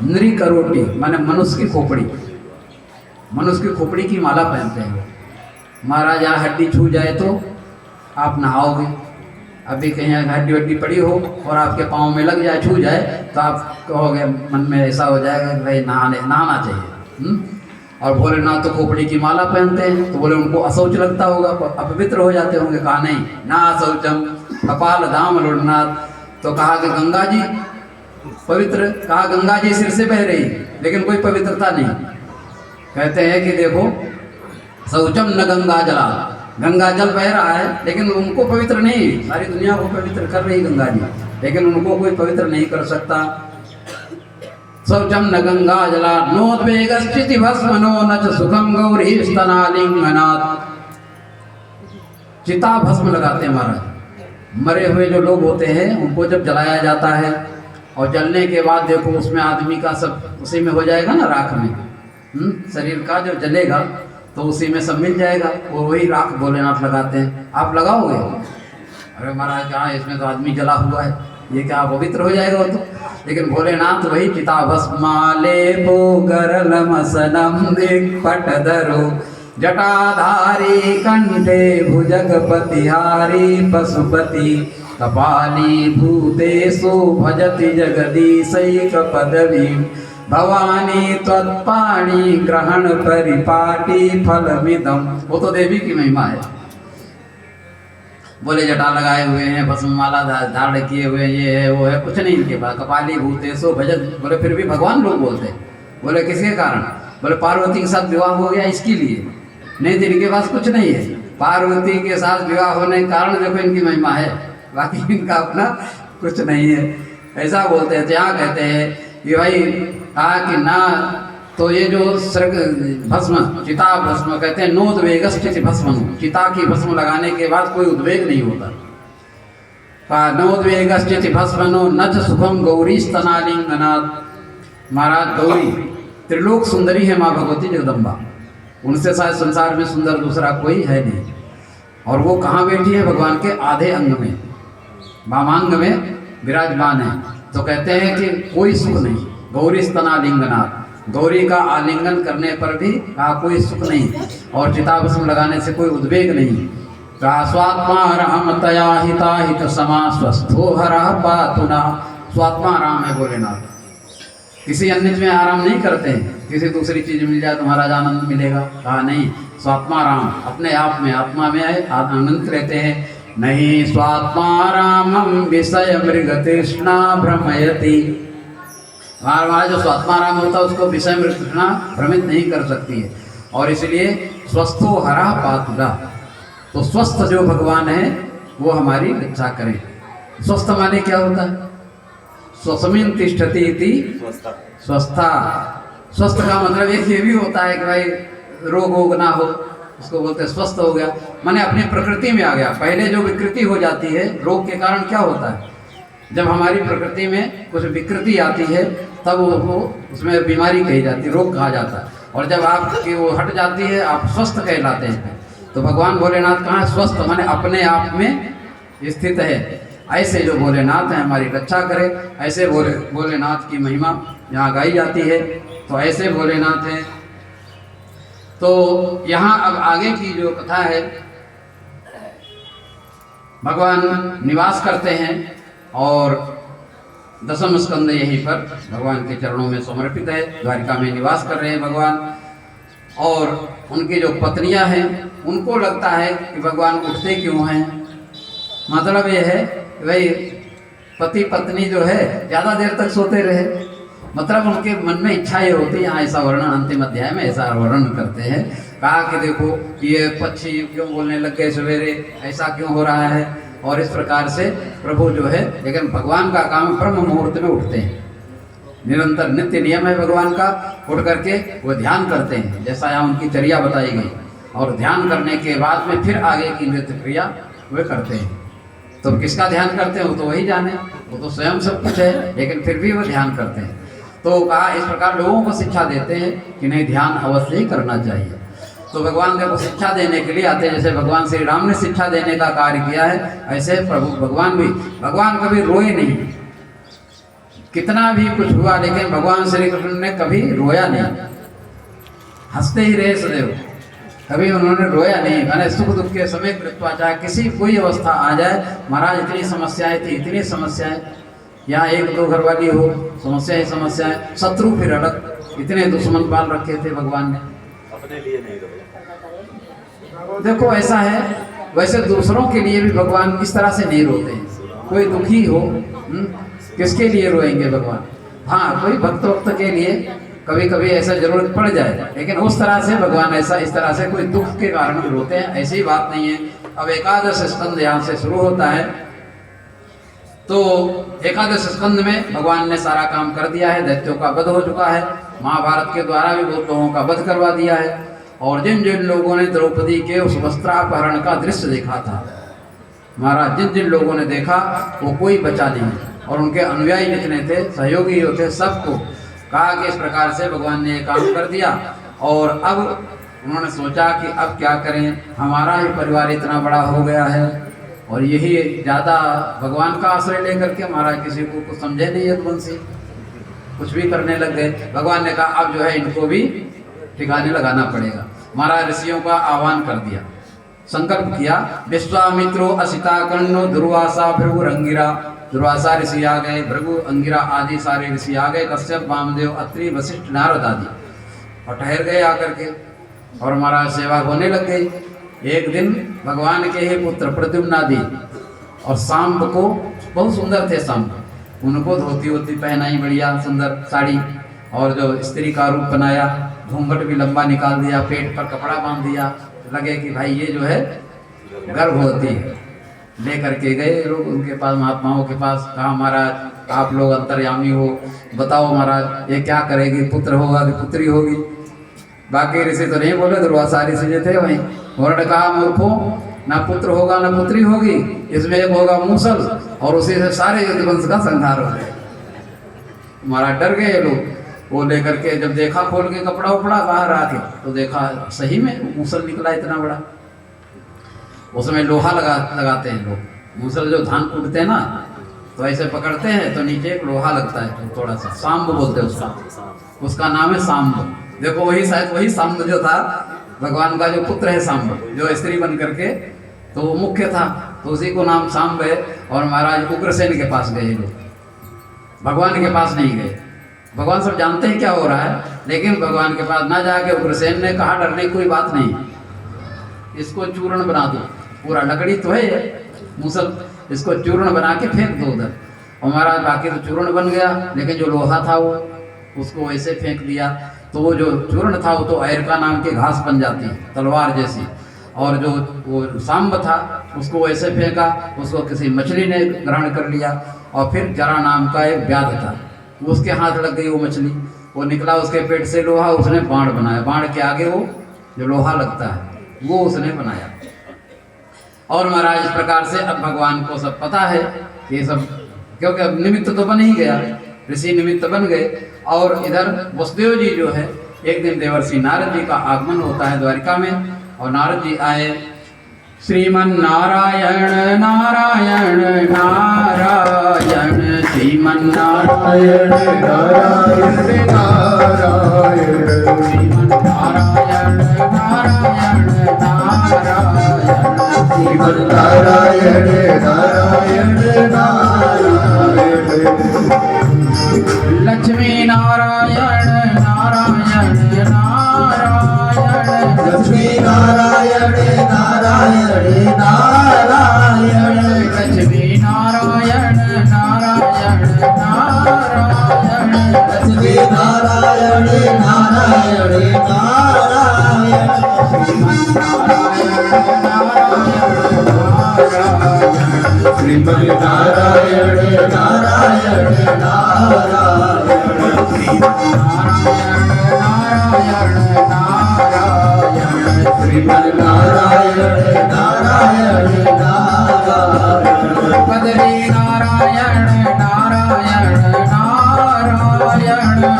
नृ करोटी, माने मनुष्य की खोपड़ी। मनुष्य की खोपड़ी की माला पहनते हैं महाराज। यहाँ हड्डी छू जाए तो आप नहाओगे। अभी कहीं हड्डी वड्डी पड़ी हो और आपके पाँव में लग जाए, छू जाए, तो आप कहोगे, मन में ऐसा हो जाएगा कि भाई नहाना चाहिए। और भोलेनाथ तो खोपड़ी की माला पहनते हैं, तो बोले उनको अशौच लगता होगा, अपवित्र हो जाते होंगे। कहा नहीं, ना अशौचम कपाल धाम लुढ़नाथ। तो कहा कि गंगा जी पवित्र, कहा गंगा जी सिर से बह रही, लेकिन कोई पवित्रता नहीं। कहते हैं कि देखो, शौचम न गंगा जला, गंगा जल बह रहा है लेकिन उनको पवित्र नहीं। सारी दुनिया को पवित्र कर रही गंगा जी, लेकिन उनको कोई पवित्र नहीं कर सकता। शौचम न गंगा जला नोद्वेगस्थिति भस्मनो न च सुखम गौरी स्तनालिंगनाथ। चिता भस्म लगाते हैं महाराज। मरे हुए जो लोग होते हैं उनको जब जलाया जाता है और जलने के बाद देखो उसमें आदमी का सब उसी में हो जाएगा ना, राख में। शरीर का जो जलेगा तो उसी में सब मिल जाएगा। वो वही राख भोलेनाथ लगाते हैं। आप लगाओगे? अरे महाराज कहाँ, इसमें तो आदमी जला हुआ है, ये क्या पवित्र हो जाएगा वो तो। लेकिन भोलेनाथ वही चिता भस्माले पो गरलमसनम दिक्पटधरो जटाधारी कंठे भुजगपतिहारी पशुपति कपाली भूतेषु भजति जगदीशैक पदवी भवानी त्वत्पाणि ग्रहण परिपाटी फलमिदम। वो तो देवी की महिमा है। बोले जटा लगाए हुए हैं, भस्म माला धारण किए हुए, ये है वो है, कुछ नहीं इनके पास। कपाली भूतेषु भजत, बोले फिर भी भगवान लोग बोलते हैं। बोले किसके कारण? बोले पार्वती के साथ विवाह हो गया इसके लिए, नहीं तो इनके पास कुछ नहीं है। पार्वती के साथ विवाह होने के कारण देखो इनकी महिमा है, बाकी इनका अपना कुछ नहीं है, ऐसा बोलते हैं। यहाँ कहते हैं कि भाई कहा कि ना, तो ये जो स्रग भस्म, चिता भस्म कहते हैं नोद्वेगस्थिति भस्म, चिता की भस्म लगाने के बाद कोई उद्वेग नहीं होता। कहा नोद्वेगस्थिति भस्मनो न च सुखम गौरी स्तनालिंगनाथ। महाराज गौरी त्रिलोक सुंदरी है माँ भगवती जगदम्बा, उनसे शायद संसार में सुंदर दूसरा कोई है नहीं। और वो कहाँ बैठी है? भगवान के आधे अंग में, वामांग में विराजमान है। तो कहते हैं कि कोई सुख नहीं। गौरी स्तनालिंगनाथ, गौरी का आलिंगन करने पर भी कहा कोई सुख नहीं, और चिताभस्म लगाने से कोई उद्वेग नहीं। कहा स्वात्मा राम तया हिता हित समा स्वस्थो हरः पातुना। स्वात्मा राम है भोलेनाथ, किसी अन्य में आराम नहीं करते हैं। किसी दूसरी चीज मिल जाए तो महाराज आनंद मिलेगा, कहा नहीं, स्वात्मा राम अपने आप में, आत्मा में है, आनंद रहते हैं। नहीं स्वात्मा रामम विषय मृग तृष्णा भ्रमयति। हमारा जो स्वात्मा राम होता है उसको विषय मृग तृष्णा भ्रमित नहीं कर सकती है, और इसलिए स्वस्थो हरा पातुरा। तो स्वस्थ जो भगवान है वो हमारी रक्षा करें। स्वस्थ माने क्या होता है? स्वस्मिन तिष्ठति इति स्वस्था। स्वस्थ का मतलब एक ये भी होता है कि भाई रोग वोग ना हो, उसको बोलते हैं स्वस्थ हो गया, माने अपनी प्रकृति में आ गया। पहले जो विकृति हो जाती है रोग के कारण, क्या होता है? जब हमारी प्रकृति में कुछ विकृति आती है तब वो उसमें बीमारी कही जाती है, रोग कहा जाता है। और जब आपकी वो हट जाती है आप स्वस्थ कहलाते हैं। तो भगवान भोलेनाथ कहाँ स्वस्थ, माने अपने आप में स्थित है। ऐसे जो भोलेनाथ हैं हमारी रक्षा करें, ऐसे भोलेनाथ की महिमा यहाँ गाई जाती है। तो ऐसे भोलेनाथ हैं। तो यहाँ अब आगे की जो कथा है, भगवान निवास करते हैं और दशम स्कंद यहीं पर भगवान के चरणों में समर्पित है। द्वारिका में निवास कर रहे हैं भगवान। और उनकी जो पत्नियां हैं उनको लगता है कि भगवान उठते क्यों हैं। मतलब ये है कि भाई पति पत्नी जो है ज़्यादा देर तक सोते रहे, मतलब उनके मन में इच्छा ये होती है। यहाँ ऐसा वर्णन अंतिम अध्याय में ऐसा वर्णन करते हैं। कहा कि देखो ये पक्षी क्यों बोलने लग गए सवेरे, ऐसा क्यों हो रहा है। और इस प्रकार से प्रभु जो है, लेकिन भगवान का काम ब्रह्म मुहूर्त में उठते हैं। निरंतर नित्य नियम है भगवान का, उठ करके वो ध्यान करते हैं, जैसा यहाँ उनकी चर्या बताई गई। और ध्यान करने के बाद में फिर आगे की नृत्य क्रिया वे करते हैं। तो किसका ध्यान करते हैं वो तो वही जाने, वो तो स्वयं सब कुछ है, लेकिन फिर भी वो ध्यान करते हैं। तो कहा इस प्रकार लोगों को शिक्षा देते हैं कि नहीं, ध्यान अवश्य ही करना चाहिए। तो भगवान देखो शिक्षा देने के लिए आते हैं। जैसे भगवान श्री राम ने शिक्षा देने का कार्य किया है, ऐसे प्रभु भगवान भी, भगवान कभी रोए नहीं। कितना भी कुछ हुआ लेकिन भगवान श्री कृष्ण ने कभी रोया नहीं, हंसते ही रहे सदैव, कभी उन्होंने रोया नहीं। मैंने सुख दुख के समय कृत्वा, चाहे किसी कोई अवस्था आ जाए, महाराज इतनी समस्याएं थी, इतनी समस्याएं, यहाँ एक दो घर वाली हो, समस्या ही समस्याएं, शत्रु फिर अलग, इतने दुश्मन पाल रखे थे भगवान ने, अपने लिए नहीं रोए। देखो ऐसा है। वैसे दूसरों के लिए भी भगवान इस तरह से नहीं रोते हैं। कोई दुखी हो, किसके लिए रोएंगे भगवान? हाँ, कोई भक्त वक्त के लिए कभी कभी ऐसा जरूरत पड़ जाए, लेकिन उस तरह से भगवान ऐसा इस तरह से कोई दुख के कारण भी रोते हैं, ऐसी बात नहीं है। अब एकादश स्कंद यहाँ से शुरू होता है। तो एकादश स्कंद में भगवान ने सारा काम कर दिया है, दैत्यों का वध हो चुका है, महाभारत के द्वारा भी बहुत लोगों का वध करवा दिया है। और जिन जिन लोगों ने द्रौपदी के उस वस्त्रापहरण का दृश्य देखा था महाराज, जिन जिन लोगों ने देखा वो कोई बचा नहीं, और उनके अनुयायी जितने थे, सहयोगी जो थे, सबको कहा कि इस प्रकार से भगवान ने काम कर दिया। और अब उन्होंने सोचा कि अब क्या करें, हमारा ही परिवार इतना बड़ा हो गया है और यही ज़्यादा भगवान का आश्रय लेकर के महाराज किसी को कुछ समझे नहीं यदुवंशी, कुछ भी करने लग गए। भगवान ने कहा अब जो है इनको भी ठिकाने लगाना पड़ेगा। महाराज ऋषियों का आह्वान कर दिया, संकल्प किया, विश्वामित्रो असिता कर्णो दुर्वासा भृगु अंगिरा। दुर्वासा ऋषि आ गए, भृगु अंगिरा आदि सारे ऋषि आ गए, कश्यप वामदेव अत्रि वशिष्ठ नारद आदि, और ठहर गए आकर के, और महाराज सेवा होने लग गई। एक दिन भगवान के ही पुत्र प्रद्युम्नादि और सांब को, बहुत सुंदर थे सांब, उनको धोती वोती पहनाई, बढ़िया सुंदर साड़ी, और जो स्त्री का रूप बनाया, घूंघट भी लंबा निकाल दिया, पेट पर कपड़ा बांध दिया, लगे कि भाई ये जो है गर्भवती है। लेकर के गए लोग उनके पास, महात्माओं के पास, कहा महाराज आप लोग अंतर्यामी हो, बताओ महाराज ये क्या करेगी, पुत्र होगा कि पुत्री होगी? बाकी ऋषि तो नहीं बोले, दुर्वासा ऋषि जो थे वहीं, उन्होंने कहा मूर्खों, ना पुत्र होगा ना पुत्री होगी, इसमें एक होगा मूसल, और उसी से सारे यदुवंश का संहार हो गया। महाराज डर गए लोग। वो लेकर के जब देखा खोल के कपड़ा उपड़ा बाहर आके, तो देखा सही में मूसल निकला इतना बड़ा। उसमें लोहा लगाते हैं लोग, मूसल जो धान कूटते हैं ना, तो ऐसे पकड़ते हैं तो नीचे एक लोहा लगता है थोड़ा सा, सांब बोलते हैं उसका नाम है सांब। देखो वही शायद वही सांब जो था भगवान का जो पुत्र है सांब, जो स्त्री बन करके, तो वो मुख्य था, तो उसी को नाम सांब है। और महाराज उग्रसेन के पास गए लोग, भगवान के पास नहीं गए। भगवान सब जानते हैं क्या हो रहा है, लेकिन भगवान के पास ना जाके उग्रसेन ने कहा डरने की कोई बात नहीं, इसको चूर्ण बना दो, पूरा लकड़ी तो है मूसल, इसको चूर्ण बना के फेंक दो उधर। और महाराज बाकी तो चूर्ण बन गया, लेकिन जो लोहा था वो उसको वैसे फेंक दिया, तो वो जो चूर्ण था वो तो ऐरका नाम की घास बन जाती है तलवार जैसी, और जो वो सांब था उसको वैसे फेंका, उसको किसी मछली ने ग्रहण कर लिया। और फिर जरा नाम का एक व्याध था, उसके हाथ लग गई वो मछली, वो निकला उसके पेट से लोहा, उसने बाण बनाया, बाण के आगे वो जो लोहा लगता है वो उसने बनाया। और महाराज इस प्रकार से अब भगवान को सब पता है ये सब, क्योंकि अब निमित्त तो बन ही गया, ऋषि निमित्त बन गए। और इधर वसुदेव जी जो है, एक दिन देवर्षि नारद जी का आगमन होता है द्वारिका में, और नारद जी आए, श्रीमन नारायण नारायण नारायण, श्रीमन नारायण नारायण नारायण, श्रीमन नारायण नारायण नारायण, श्रीमन नारायण नारायण नारायण, लक्ष्मी नारायण नारायण नारायण, लक्ष्मी नारायण नारायण नारायण, लक्ष्मी नारायण नारायण नारायण, लक्ष्मी नारायण नारायण नारायण, श्रीमन नारायण नारायण नारायण, श्रीमन नारायण नारायण नारायण, बद्री नारायण नारायण नारायण,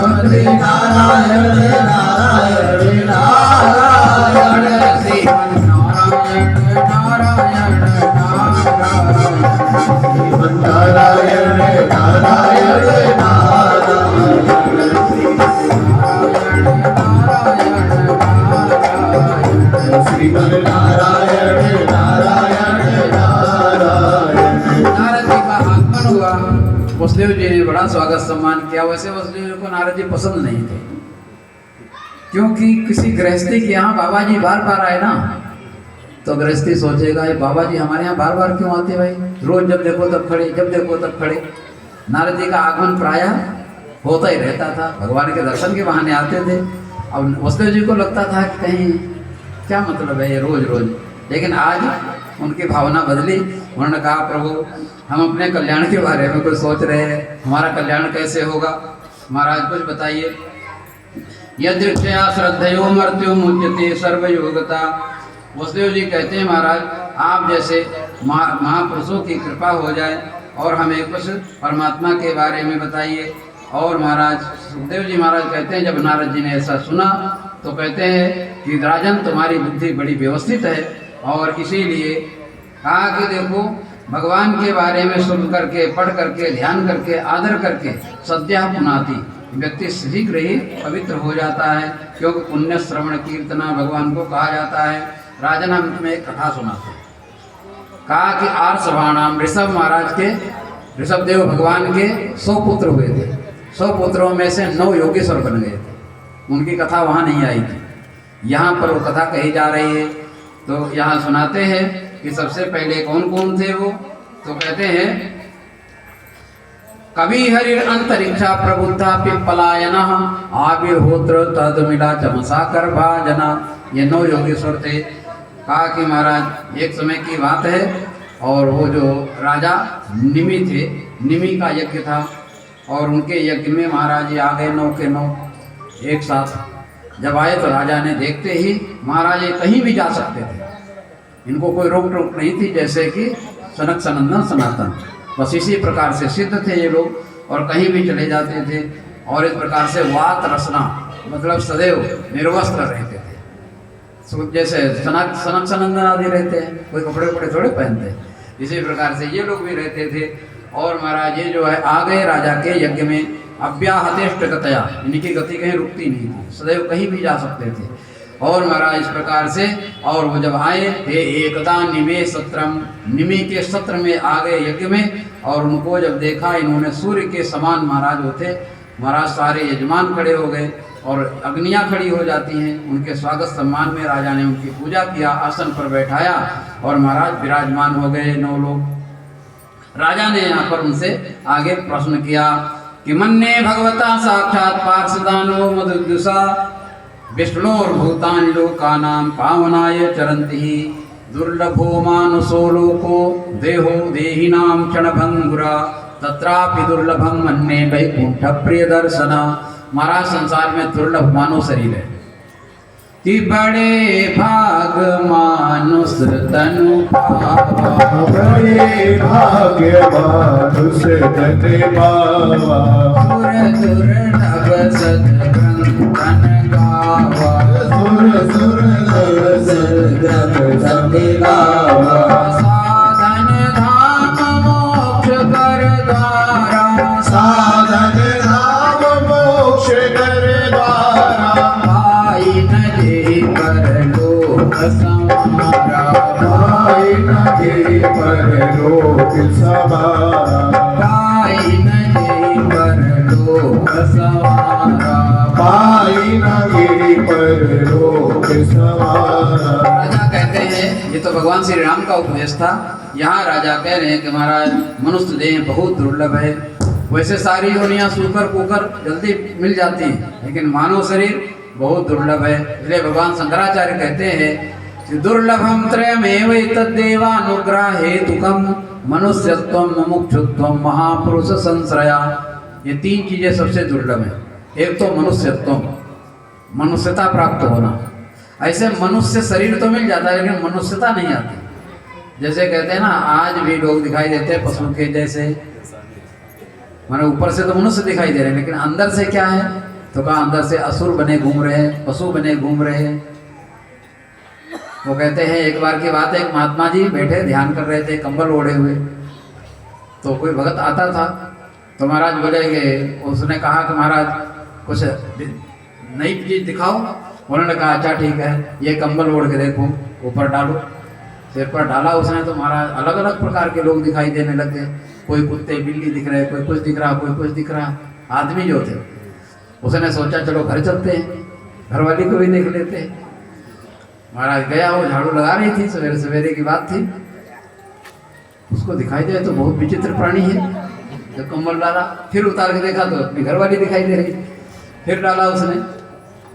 बद्री नारायण नारायण नारायण, श्रीमन नारायण नारायण नारायण। नारद जी का आगमन हुआ, वसुदेव जी ने बड़ा स्वागत सम्मान किया। वैसे वसुदेव जी को नारद जी पसंद नहीं थे, क्योंकि किसी गृहस्थी के यहाँ बाबा जी बार बार आए ना, तो गृहस्थी सोचेगा ये बाबा जी हमारे यहाँ बार बार क्यों आते भाई, रोज जब देखो तब खड़े, जब देखो तब खड़े। नारद जी का आगमन प्रायः होता ही रहता था, भगवान के दर्शन के बहाने आते थे। अब वसुदेव जी को लगता था कि कहीं क्या मतलब है ये रोज रोज, लेकिन आज उनकी भावना बदली। उन्होंने कहा प्रभु हम अपने कल्याण के बारे में कुछ सोच रहे हैं, हमारा कल्याण कैसे होगा, महाराज कुछ बताइए। यदृच्छया श्रद्धयो मृत्यु मुच्यते सर्वयोगता। वसुदेव जी कहते हैं महाराज आप जैसे महापुरुषों की कृपा हो जाए और हमें कुछ परमात्मा के बारे में बताइए। और महाराज सुखदेव जी महाराज कहते हैं जब नारद जी ने ऐसा सुना तो कहते हैं कि राजन तुम्हारी बुद्धि बड़ी व्यवस्थित है, और इसीलिए कहा कि देखो भगवान के बारे में सुन करके, पढ़ करके, ध्यान करके, आदर करके सद्या पुनाति, व्यक्ति शीघ्र ही पवित्र हो जाता है, क्योंकि पुण्य श्रवण कीर्तना भगवान को कहा जाता है। राजन अंत में एक कथा सुनाते हैं, कहा कि आर्षभाणाम ऋषभ महाराज के, ऋषभदेव भगवान के 100 पुत्र हुए थे। 100 पुत्रों में से 9 योगेश्वर बन गए थे। उनकी कथा वहाँ नहीं आई थी, यहाँ पर वो कथा कही जा रही है। तो यहाँ सुनाते हैं कि सबसे पहले कौन कौन थे वो, तो कहते हैं कवि हरिर अंतरिक्षा प्रबुद्धा पिप्पलायन आविर्होत्र तदमिला चमसा कर भाजना। ये 9 योगेश्वर थे। कहा कि महाराज एक समय की बात है, और वो जो राजा निमि थे, निमि का यज्ञ था, और उनके यज्ञ में महाराज ये आ गए 9 के 9 एक साथ। जब आए तो राजा ने देखते ही, महाराज ये कहीं भी जा सकते थे, इनको कोई रोक टोक नहीं थी, जैसे कि सनक सनंदन सनातन, बस इसी प्रकार से सिद्ध थे ये लोग, और कहीं भी चले जाते थे। और इस प्रकार से वात रसना मतलब सदैव निर्वस्त्र रहते थे, जैसे सनक सनंदन आदि रहते हैं, कोई कपड़े वपड़े थोड़े पहनते हैं, इसी प्रकार से ये लोग भी रहते थे। और महाराज ये जो है आ गए राजा के यज्ञ में, अव्याहतेष्ट गतया, इनकी गति कहीं रुकती नहीं थी, सदैव कहीं भी जा सकते थे। और महाराज इस प्रकार से, और वो जब आए थे एकदा निमे सत्रम, निमि के सत्र में आ गए यज्ञ में, और उनको जब देखा इन्होंने सूर्य के समान महाराज होते, महाराज सारे यजमान खड़े हो गए और अग्नियाँ खड़ी हो जाती हैं। उनके स्वागत सम्मान में राजा ने उनकी पूजा किया, आसन पर बैठाया, और महाराज विराजमान हो गए 9 लोग। राजा ने यहाँ पर उनसे आगे प्रश्न किया कि मन्ने भगवता साक्षात पार्षदानो मधुदुषा विष्णुर्भूतानि लोकानां पावनाय चरन्ति दुर्लभो मानुषो लोको देहो देहिनां क्षणभंगुरा तत्रापि दुर्लभम मन्ने वैकुंठ प्रिय दर्शना। महाराज संसार में दुर्लभ मानव शरीर है कि बड़े भाग मानुष तनु पावा, बड़े भाग्य मानुष तनु पावा, सुर दुर्लभ सद्ग्रंथन गावा, सुर दुर्लभ सद्ग्रंथन गावा, साधन धाम मोक्ष कर द्वारा, साधन धाम मोक्ष कर द्वारा, पाई न जे परलोक समारा, पाई न जे परलोक समारा, पाई न जे परलोक समारा, पाई न जे परलोक समारा। राजा कहते हैं, ये तो भगवान श्री राम का उपदेश था। यहाँ राजा कह रहे हैं कि महाराज मनुष्य देह बहुत दुर्लभ है, वैसे सारी योनियाँ सूकर कुकर जल्दी मिल जाती हैं, लेकिन मानव शरीर बहुत दुर्लभ है। इसलिए भगवान शंकराचार्य कहते हैं कि दुर्लभम त्रयमेव तद्देवानुग्रह हेतुकम मनुष्यत्वम मुमुक्षुत्वम महापुरुष संश्रया। ये 3 चीजें सबसे दुर्लभ हैं। एक तो मनुष्यत्वम, मनुष्यता प्राप्त होना। ऐसे मनुष्य शरीर तो मिल जाता है, लेकिन मनुष्यता नहीं आती। जैसे कहते हैं ना, आज भी लोग दिखाई देते हैं पशु के जैसे, माने ऊपर से तो मनुष्य दिखाई दे रहे हैं, लेकिन अंदर से क्या है, तो कहा अंदर से असुर बने घूम रहे हैं, पशु बने घूम रहे हैं। वो कहते हैं एक बार की बात है, एक महात्मा जी बैठे ध्यान कर रहे थे कंबल ओढ़े हुए, तो कोई भगत आता था तो महाराज बोले कि उसने कहा कि महाराज कुछ नई चीज़ दिखाओ। उन्होंने कहा अच्छा ठीक है, ये कंबल ओढ़ के देखो, ऊपर डालो। सिर पर डाला उसने तो महाराज अलग अलग प्रकार के लोग दिखाई देने लग गए। कोई कुत्ते बिल्ली दिख रहे, कोई कुछ दिख रहा, कोई कुछ दिख रहा। आदमी जो थे, उसने सोचा चलो घर चलते हैं, घरवाली को भी देख लेते हैं। महाराज गया, वो झाड़ू लगा रही थी, सवेरे सवेरे की बात थी। उसको दिखाई दे तो बहुत विचित्र प्राणी है। जब कंबल डाला फिर उतार के देखा तो अपनी घरवाली दिखाई दे रही। फिर डाला उसने,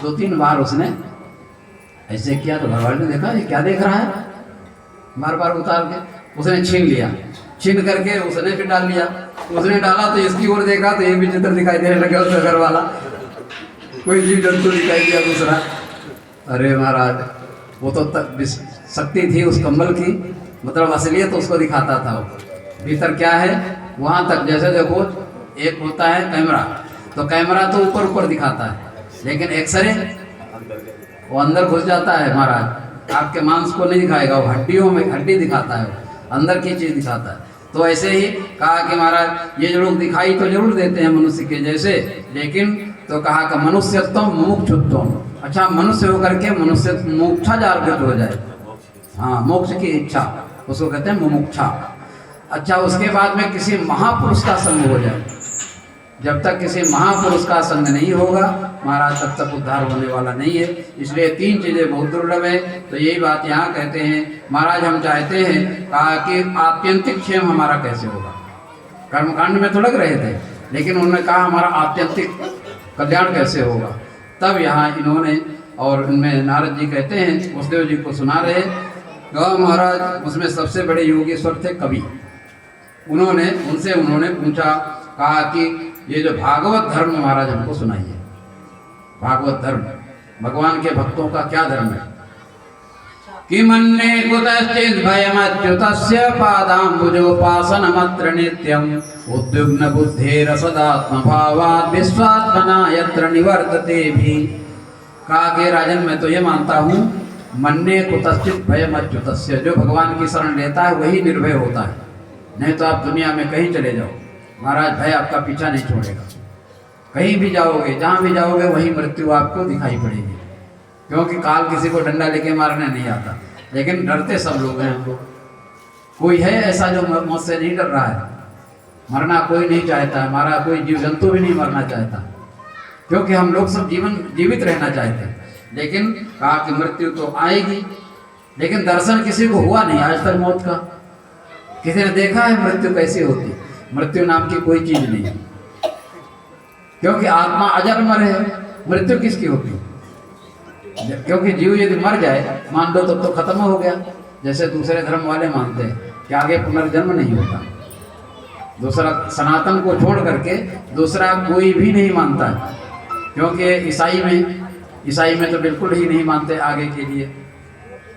2-3 बार उसने ऐसे किया तो घरवाली ने देखा ये क्या देख रहा है, बार बार उतार के उसने छीन लिया। छीन करके उसने फिर डाल लिया। उसने डाला तो इसकी ओर देखा तो ये विचित्र दिखाई देने लगा उसका घरवाला, कोई जीव जंतु दिखाई दिया दूसरा। अरे महाराज वो तो शक्ति थी उस कंबल की, मतलब असलियत तो उसको दिखाता था। वो भीतर क्या है वहाँ तक, जैसे देखो एक होता है कैमरा, तो कैमरा तो ऊपर ऊपर दिखाता है, लेकिन एक्सरे वो अंदर घुस जाता है महाराज, आपके मांस को नहीं दिखाएगा, वो हड्डियों में हड्डी दिखाता है, वो अंदर की चीज़ दिखाता है। तो ऐसे ही कहा कि महाराज ये जो लोग दिखाई तो जरूर देते हैं मनुष्य के जैसे, लेकिन तो कहा कि मनुष्यत्व मुमुक्षुत्व, अच्छा मनुष्य होकर के मनुष्य मोक्षाचार्य हो जाए, हाँ मोक्ष की इच्छा, उसको कहते हैं मुमुक्षा। अच्छा उसके बाद में किसी महापुरुष का संग हो जाए। जब तक किसी महापुरुष का संग नहीं होगा महाराज तब तक उद्धार होने वाला नहीं है। इसलिए 3 चीज़ें बहुत दुर्लभ है। तो यही बात यहाँ कहते हैं महाराज, हम चाहते हैं कहा कि आत्यंतिक क्षेम हमारा कैसे होगा। कर्मकांड में तो लग रहे थे, लेकिन उन्होंने कहा हमारा आत्यंतिक कल्याण कैसे होगा। तब यहाँ इन्होंने, और इनमें नारद जी कहते हैं वसुदेव जी को सुना रहे, महाराज उसमें सबसे बड़े योगेश्वर थे कवि। उन्होंने पूछा, कहा कि ये जो भागवत धर्म महाराज हमको सुनाइए, भागवत धर्म भगवान के भक्तों का क्या धर्म है। कि मन्ने कुतश्चित् भयमच्युतस्य पादाम्बुजोपासनमत्र नित्यम् उद्विग्न बुद्धेरसदात्म भावात् विश्वात्मना यत्र निवर्तते भी। कहा कि राजन मैं तो ये मानता हूँ, मन्ने कुतश्चित् भयमच्युतस्य, जो भगवान की शरण लेता है वही निर्भय होता है। नहीं तो आप दुनिया में कहीं चले जाओ महाराज, भय आपका पीछा नहीं छोड़ेगा। कहीं भी जाओगे, जहाँ भी जाओगे वहीं मृत्यु आपको दिखाई पड़ेगी, क्योंकि काल किसी को डंडा लेके मारने नहीं आता, लेकिन डरते सब लोग हैं हम लोग। कोई है ऐसा जो मौत से नहीं डर रहा है? मरना कोई नहीं चाहता है, हमारा कोई जीव जंतु भी नहीं मरना चाहता, क्योंकि हम लोग सब जीवित रहना चाहते हैं। लेकिन कहा कि मृत्यु तो आएगी, लेकिन दर्शन किसी को हुआ नहीं आज तक मौत का। किसी ने देखा है मृत्यु कैसी होती? मृत्यु नाम की कोई चीज नहीं है, क्योंकि आत्मा अजर है। मृत्यु किसकी होती? क्योंकि जीव यदि मर जाए मान लो तब तो खत्म हो गया। जैसे दूसरे धर्म वाले मानते हैं कि आगे पुनर्जन्म नहीं होता, दूसरा सनातन को छोड़ करके दूसरा कोई भी नहीं मानता है, क्योंकि ईसाई में तो बिल्कुल ही नहीं मानते आगे के लिए,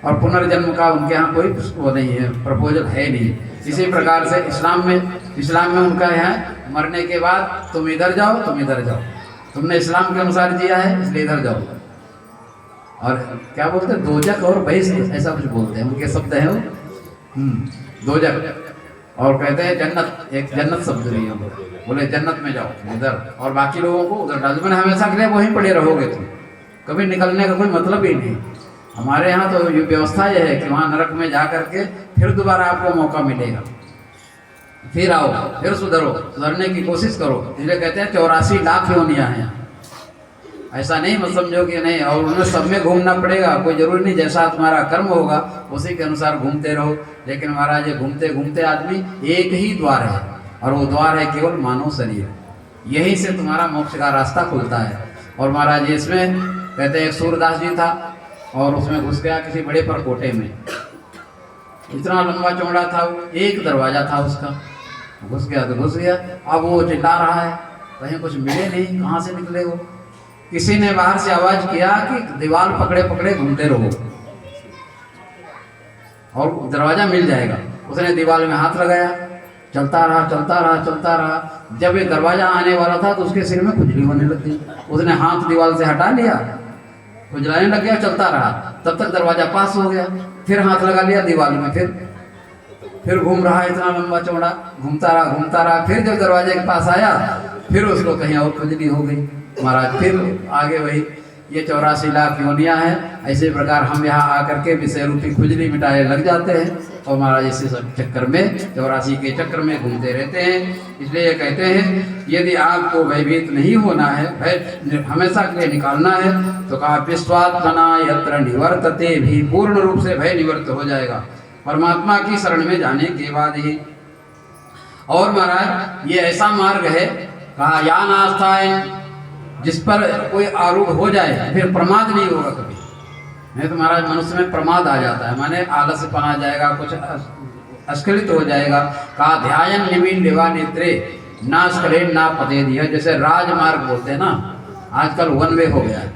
और पुनर्जन्म का उनके यहाँ कोई वो नहीं है, प्रपोजल है नहीं। इसी प्रकार से इस्लाम में उनका है मरने के बाद तुम इधर जाओ, तुम इधर जाओ, तुमने इस्लाम के अनुसार जिया है इसलिए इधर जाओ। और क्या बोलते हैं, दोजक और बहिष्ठ ऐसा कुछ बोलते हैं, उनके शब्द हैं वो दोजक, और कहते हैं जन्नत, एक जन्नत शब्द भी है, बोले जन्नत में जाओ इधर, और बाकी लोगों को उधर डाल। मैंने हमेशा के लिए वहीं पड़े रहोगे, तुम कभी निकलने का कोई मतलब ही नहीं। हमारे यहाँ तो ये व्यवस्था यह है कि वहाँ नरक में जा करके फिर दोबारा आपको मौका मिलेगा, फिर आओ, फिर सुधरने की कोशिश करो। इसलिए कहते हैं 84 लाख योनियाँ हैं। ऐसा नहीं मत समझो कि नहीं, और उन्हें सब में घूमना पड़ेगा, कोई जरूरी नहीं, जैसा तुम्हारा कर्म होगा उसी के अनुसार घूमते रहो। लेकिन महाराज ये घूमते घूमते आदमी एक ही द्वार है, और वो द्वार है केवल मानव शरीर। यहीं से तुम्हारा मोक्ष का रास्ता खुलता है। और महाराज इसमें कहते हैं एक सूरदास जी था, और उसमें घुस गया किसी बड़े परकोटे में, इतना लंबा चौड़ा था, एक दरवाजा था उसका, घुस गया तो घुस गया। अब वो चिल्ला रहा है, कहीं कुछ मिले नहीं, कहाँ से निकले वो। किसी ने बाहर से आवाज किया कि दीवार पकड़े पकड़े घूमते रहो और दरवाजा मिल जाएगा। उसने दीवार में हाथ लगाया, चलता रहा। जब ये दरवाजा आने वाला था तो उसके सिर में खुजली होने लग गई। उसने हाथ दीवार से हटा लिया, खुजलाने लग गया, चलता रहा, तब तक दरवाजा पास हो गया, फिर हाथ लगा लिया दीवार में, फिर घूम रहा इतना लंबा चौड़ा, घूमता रहा, फिर जब दरवाजे के पास आया फिर उसको कहीं और खुजली हो गई। महाराज फिर आगे वही, ये 84 लाख योनियाँ हैं, ऐसे प्रकार हम यहाँ आकर के विषय रूपी खुजली मिटाए लग जाते हैं और महाराज इसी सब चक्कर में 84 के चक्र में घूमते रहते हैं। इसलिए ये कहते हैं यदि आपको भयभीत नहीं होना है, भय हमेशा के लिए निकालना है, तो कहा विश्वात्मना यत्र निवर्तते भी, पूर्ण रूप से भय निवर्त हो जाएगा परमात्मा की शरण में जाने के बाद ही। और महाराज ये ऐसा मार्ग है, कहा या नास्ताएं, जिस पर कोई आरूढ़ हो जाए फिर प्रमाद नहीं होगा कभी। नहीं तो महाराज मनुष्य में प्रमाद आ जाता है, माने आलस्यपन आ जाएगा, कुछ अस्खलित हो जाएगा। कहा ध्यान निमीन लेवा नेत्रे नाश करे ना पते दिया, जैसे राजमार्ग बोलते हैं ना, आजकल वन वे हो गया है।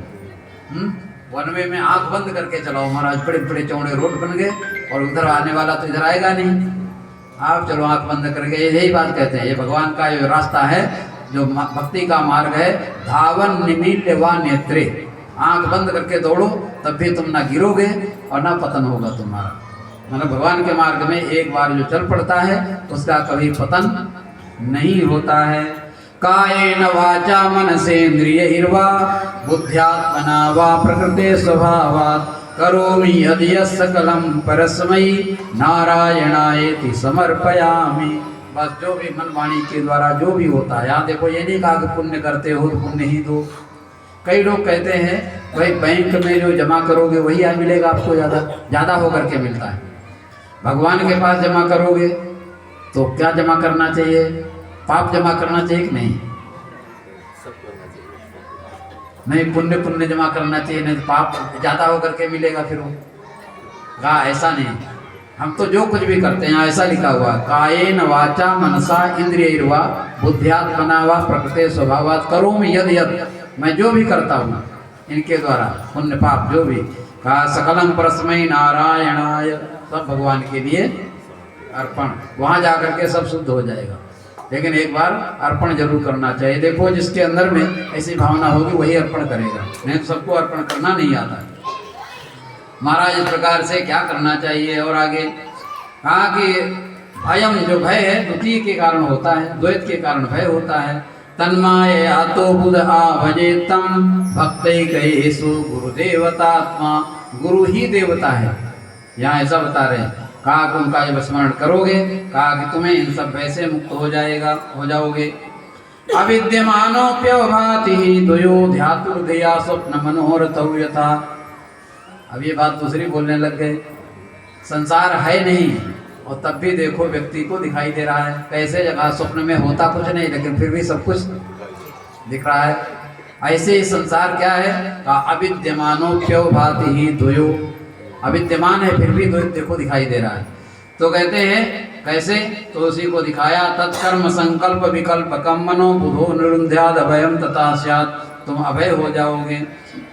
वन वे में आंख बंद करके चलाओ महाराज, बड़े बड़े चौड़े रोड बन गए और उधर आने वाला तो इधर आएगा नहीं, आप चलो आंख बंद करके। यही बात कहते हैं, ये भगवान का जो रास्ता है, जो भक्ति का मार्ग है, धावन निमील्य व नेत्रे, आंख बंद करके दौड़ो तब भी तुम ना गिरोगे और ना पतन होगा तुम्हारा। मतलब भगवान के मार्ग में एक बार जो चल पड़ता है उसका कभी पतन नहीं होता है। कायेन वाचा मनसेन्द्रियैर्वा बुद्ध्यात्मना वा प्रकृते स्वभावात् करोमि यदि सकलम परस्मै नारायणायेति समर्पयामि। बस जो भी मन वाणी के द्वारा जो भी होता है, यहाँ देखो ये नहीं कहा कि पुण्य करते हो तो पुण्य ही दो। कई लोग कहते हैं भाई बैंक में जो जमा करोगे वही मिलेगा आपको, ज़्यादा होकर के मिलता है। भगवान के पास जमा करोगे तो क्या जमा करना चाहिए, पाप जमा करना चाहिए कि नहीं? नहीं, पुण्य जमा करना चाहिए, नहीं तो पाप ज़्यादा होकर के मिलेगा फिर वो। कहा ऐसा नहीं, हम तो जो कुछ भी करते हैं ऐसा लिखा हुआ, कायेन वाचा मनसा इंद्रियैर्वा बुद्ध्यात्मना वा प्रकृते स्वभावात् करोमि यद यद, मैं जो भी करता हूँ इनके द्वारा पुण्य पाप जो भी। कहा सकलम परस्मै नारायणाय, सब भगवान के लिए अर्पण, वहाँ जा कर के सब शुद्ध हो जाएगा। लेकिन एक बार अर्पण जरूर करना चाहिए। देखो जिसके अंदर में ऐसी भावना होगी वही अर्पण करेगा, नहीं तो सबको अर्पण करना नहीं आता। महाराज इस प्रकार से क्या करना चाहिए। और आगे कहा कि भयम, जो भय है द्वितीय के कारण होता है, द्वैत के कारण भय होता है। तन्माय आतो बुध आभजेतम भक्तैकेषु गुरुदेवतात्मा, गुरु ही देवता है, यहाँ ऐसा बता रहे हैं। कहा कि उनका जब स्मरण करोगे, कहा कि तुम्हें इन सब भय से मुक्त हो जाओगे। अविद्यमानोप्यवभाति द्वयो ध्यातुर्धिया स्वप्न मनोरथौ यथा। अब ये बात दूसरी बोलने लग गए, संसार है नहीं और तब भी देखो व्यक्ति को दिखाई दे रहा है। कैसे जगह स्वप्न में होता कुछ नहीं लेकिन फिर भी सब कुछ दिख रहा है। ऐसे ही संसार क्या है, अविद्यमानोप्यवभाति ही द्वयो, अविद्यमान है फिर भी द्वैत देखो दिखाई दे रहा है। तो कहते हैं कैसे, तो उसी को दिखाया। तत्कर्म संकल्प विकल्प कम मनो बुधो निरुंध्याद अभयम तथा स्यात्, तुम अभय हो जाओगे।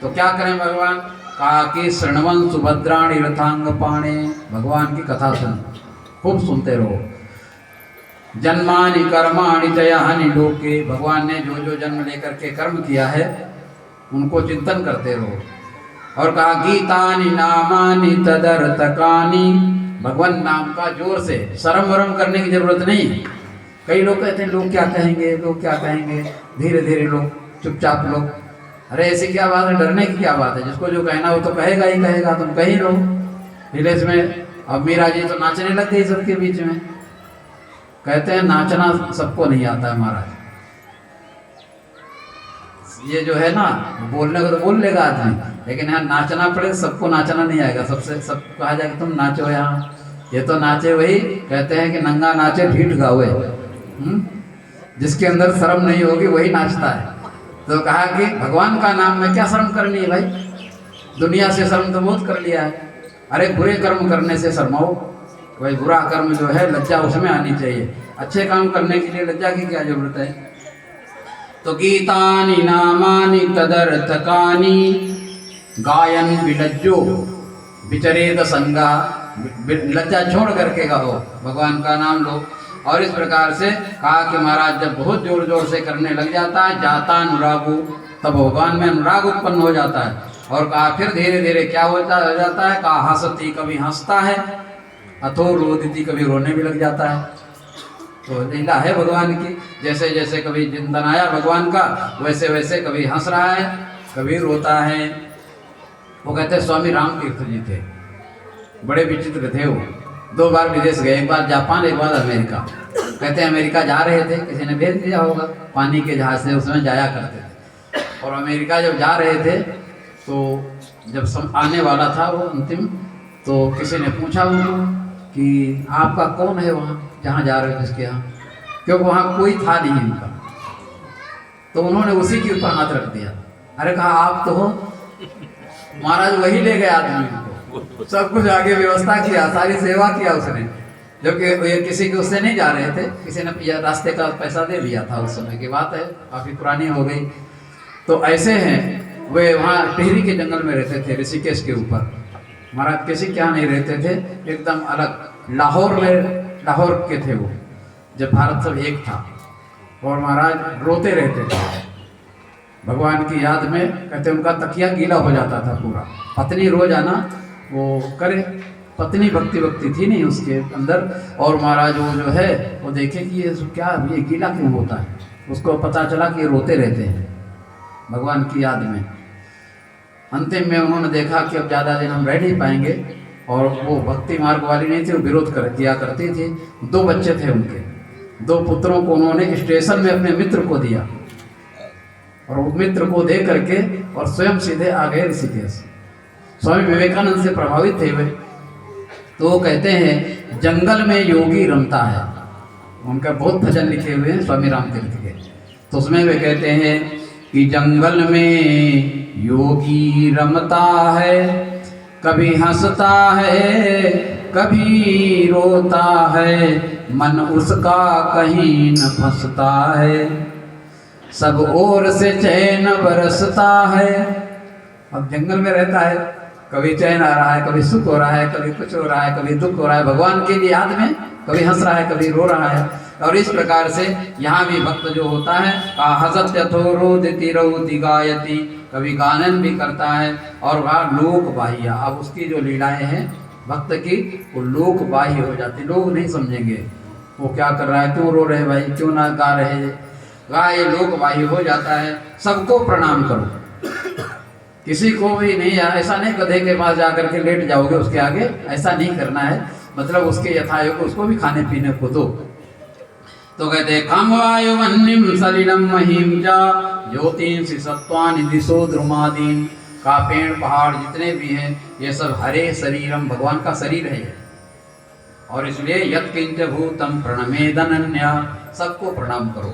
तो क्या करें भगवान, कहा कि शृण्वन् सुभद्राणि रथांग पाणे, भगवान की कथा सुन, खूब सुनते रहो। जन्मानि कर्माणि चयानि लोके, भगवान ने जो जो जन्म लेकर के कर्म किया है उनको चिंतन करते रहो। और कहा गीतानि नामानि तदर्थकानि, भगवान नाम का जोर से शर्म वरम करने की जरूरत नहीं। कई लोग कहते हैं लोग क्या कहेंगे, लोग क्या कहेंगे, धीरे धीरे लोग, चुपचाप लोग। अरे ऐसी क्या बात है, डरने की क्या बात है, जिसको जो कहना हो तो कहेगा ही कहेगा, तुम कहीं लो। विलेज में अब मीरा जी तो नाचने लग गई सबके बीच में। कहते हैं नाचना सबको नहीं आता है महाराज, ये जो है ना बोलने को तो बोल लेगा आदमी, लेकिन यहाँ नाचना पड़े, सबको नाचना नहीं आएगा। सबसे सब कहा जाए कि तुम नाचो यहाँ, ये तो नाचे वही, कहते हैं कि नंगा नाचे ढीठ गावे। जिसके अंदर शर्म नहीं होगी वही नाचता है। तो कहा कि भगवान का नाम में क्या शर्म करनी है भाई, दुनिया से शर्म तो बहुत कर लिया है। अरे बुरे कर्म करने से शर्माओ भाई, बुरा कर्म जो है लज्जा उसमें आनी चाहिए, अच्छे काम करने के लिए लज्जा की क्या जरूरत है। तो गीतानि नामानि तदर्थकानि गायन विलज्जो विचरेत संगा, लज्जा छोड़ करके गाओ, भगवान का नाम लो। और इस प्रकार से कहा कि महाराज जब बहुत जोर जोर से करने लग जाता है, जाता अनुरागो, तब भगवान में अनुराग उत्पन्न हो जाता है। और कहा फिर धीरे धीरे क्या होता हो जाता है, कहा हंसती कभी हंसता है, अथो रोदिती कभी रोने भी लग जाता है। तो लीला है भगवान की, जैसे जैसे कभी चिंतन आया भगवान का वैसे वैसे कभी हंस रहा है कभी रोता है। वो कहते हैं स्वामी राम तीर्थ जी थे, बड़े विचित्र थे वो, 2 बार विदेश गए, एक बार जापान एक बार अमेरिका। कहते हैं अमेरिका जा रहे थे, किसी ने भेज दिया होगा पानी के जहाज से, उसमें जाया करते थे। और अमेरिका जब जा रहे थे तो जब आने वाला था वो अंतिम, तो किसी ने पूछा उनको कि आपका कौन है वहाँ जहाँ जा रहे थे जिसके यहाँ, क्योंकि वहाँ कोई था नहीं उनका। तो उन्होंने उसी के ऊपर हाथ रख दिया। अरे कहा आप तो हो। महाराज वही ले गए आदमी को, सब कुछ आगे व्यवस्था किया, सारी सेवा किया उसने, जबकि ये किसी के उससे नहीं जा रहे थे, किसी ने रास्ते का पैसा दे दिया था। उस समय की बात है, काफ़ी पुरानी हो गई। तो ऐसे हैं वे, वहाँ टिहरी के जंगल में रहते थे, ऋषिकेश के ऊपर। महाराज किसी क्या नहीं रहते थे, एकदम अलग। लाहौर के थे वो, जब भारत सब एक था। और महाराज रोते रहते थे भगवान की याद में। कहते उनका तकिया गीला हो जाता था पूरा। पत्नी रोज आना वो करे, पत्नी भक्ति थी नहीं उसके अंदर। और महाराज वो जो है वो देखे कि ये क्या, ये गीला क्यों होता है। उसको पता चला कि ये रोते रहते हैं भगवान की याद में। अंतिम में उन्होंने देखा कि अब ज़्यादा दिन हम रह नहीं पाएंगे, और वो भक्ति मार्ग वाली नहीं थी, वो विरोध किया करती थी। 2 बच्चे थे उनके, 2 पुत्रों को उन्होंने स्टेशन में अपने मित्र को दिया, और उस मित्र को दे करके और स्वयं सीधे आ गए ऋषिकेश। स्वामी विवेकानंद से प्रभावित थे वे। तो वो कहते हैं जंगल में योगी रमता है, उनका बहुत भजन लिखे हुए हैं स्वामी राम तीर्थ के। तो उसमें वे कहते हैं कि जंगल में योगी रमता है, कभी हंसता है कभी रोता है, मन उसका कहीं न फंसता है, सब ओर से चैन बरसता है। अब जंगल में रहता है, कभी चैन आ रहा है, कभी सुख हो रहा है, कभी कुछ हो रहा है, कभी दुख हो रहा है, भगवान के लिए याद में कभी हंस रहा है कभी रो रहा है। और इस प्रकार से यहाँ भी भक्त जो होता है हसत यथोरोदिति रहुति गायति, कभी गानन भी करता है। और वह लोक बाह्य, अब उसकी जो लीलाएं हैं भक्त की वो लोक बाह्य हो जाती, लोग नहीं समझेंगे वो क्या कर रहा है, क्यों रो रहे भाई, क्यों ना गा रहे, ये लोक बाह्य हो जाता है। सबको प्रणाम करो, किसी को भी नहीं, ऐसा नहीं गधे के पास जाकर के लेट जाओगे उसके आगे, ऐसा नहीं करना है। मतलब उसके यथायोग उसको भी खाने पीने को दो। तो कहते काम वायु वन्यम सलिलम महीम जा ज्योतिषि सत्वानि दिशो द्रुमादीन, का पेड़ पहाड़ जितने भी हैं ये सब हरे शरीरम, भगवान का शरीर है। और इसलिए यत् किंच भूतम प्रणमेदनन्या, सबको प्रणाम करो,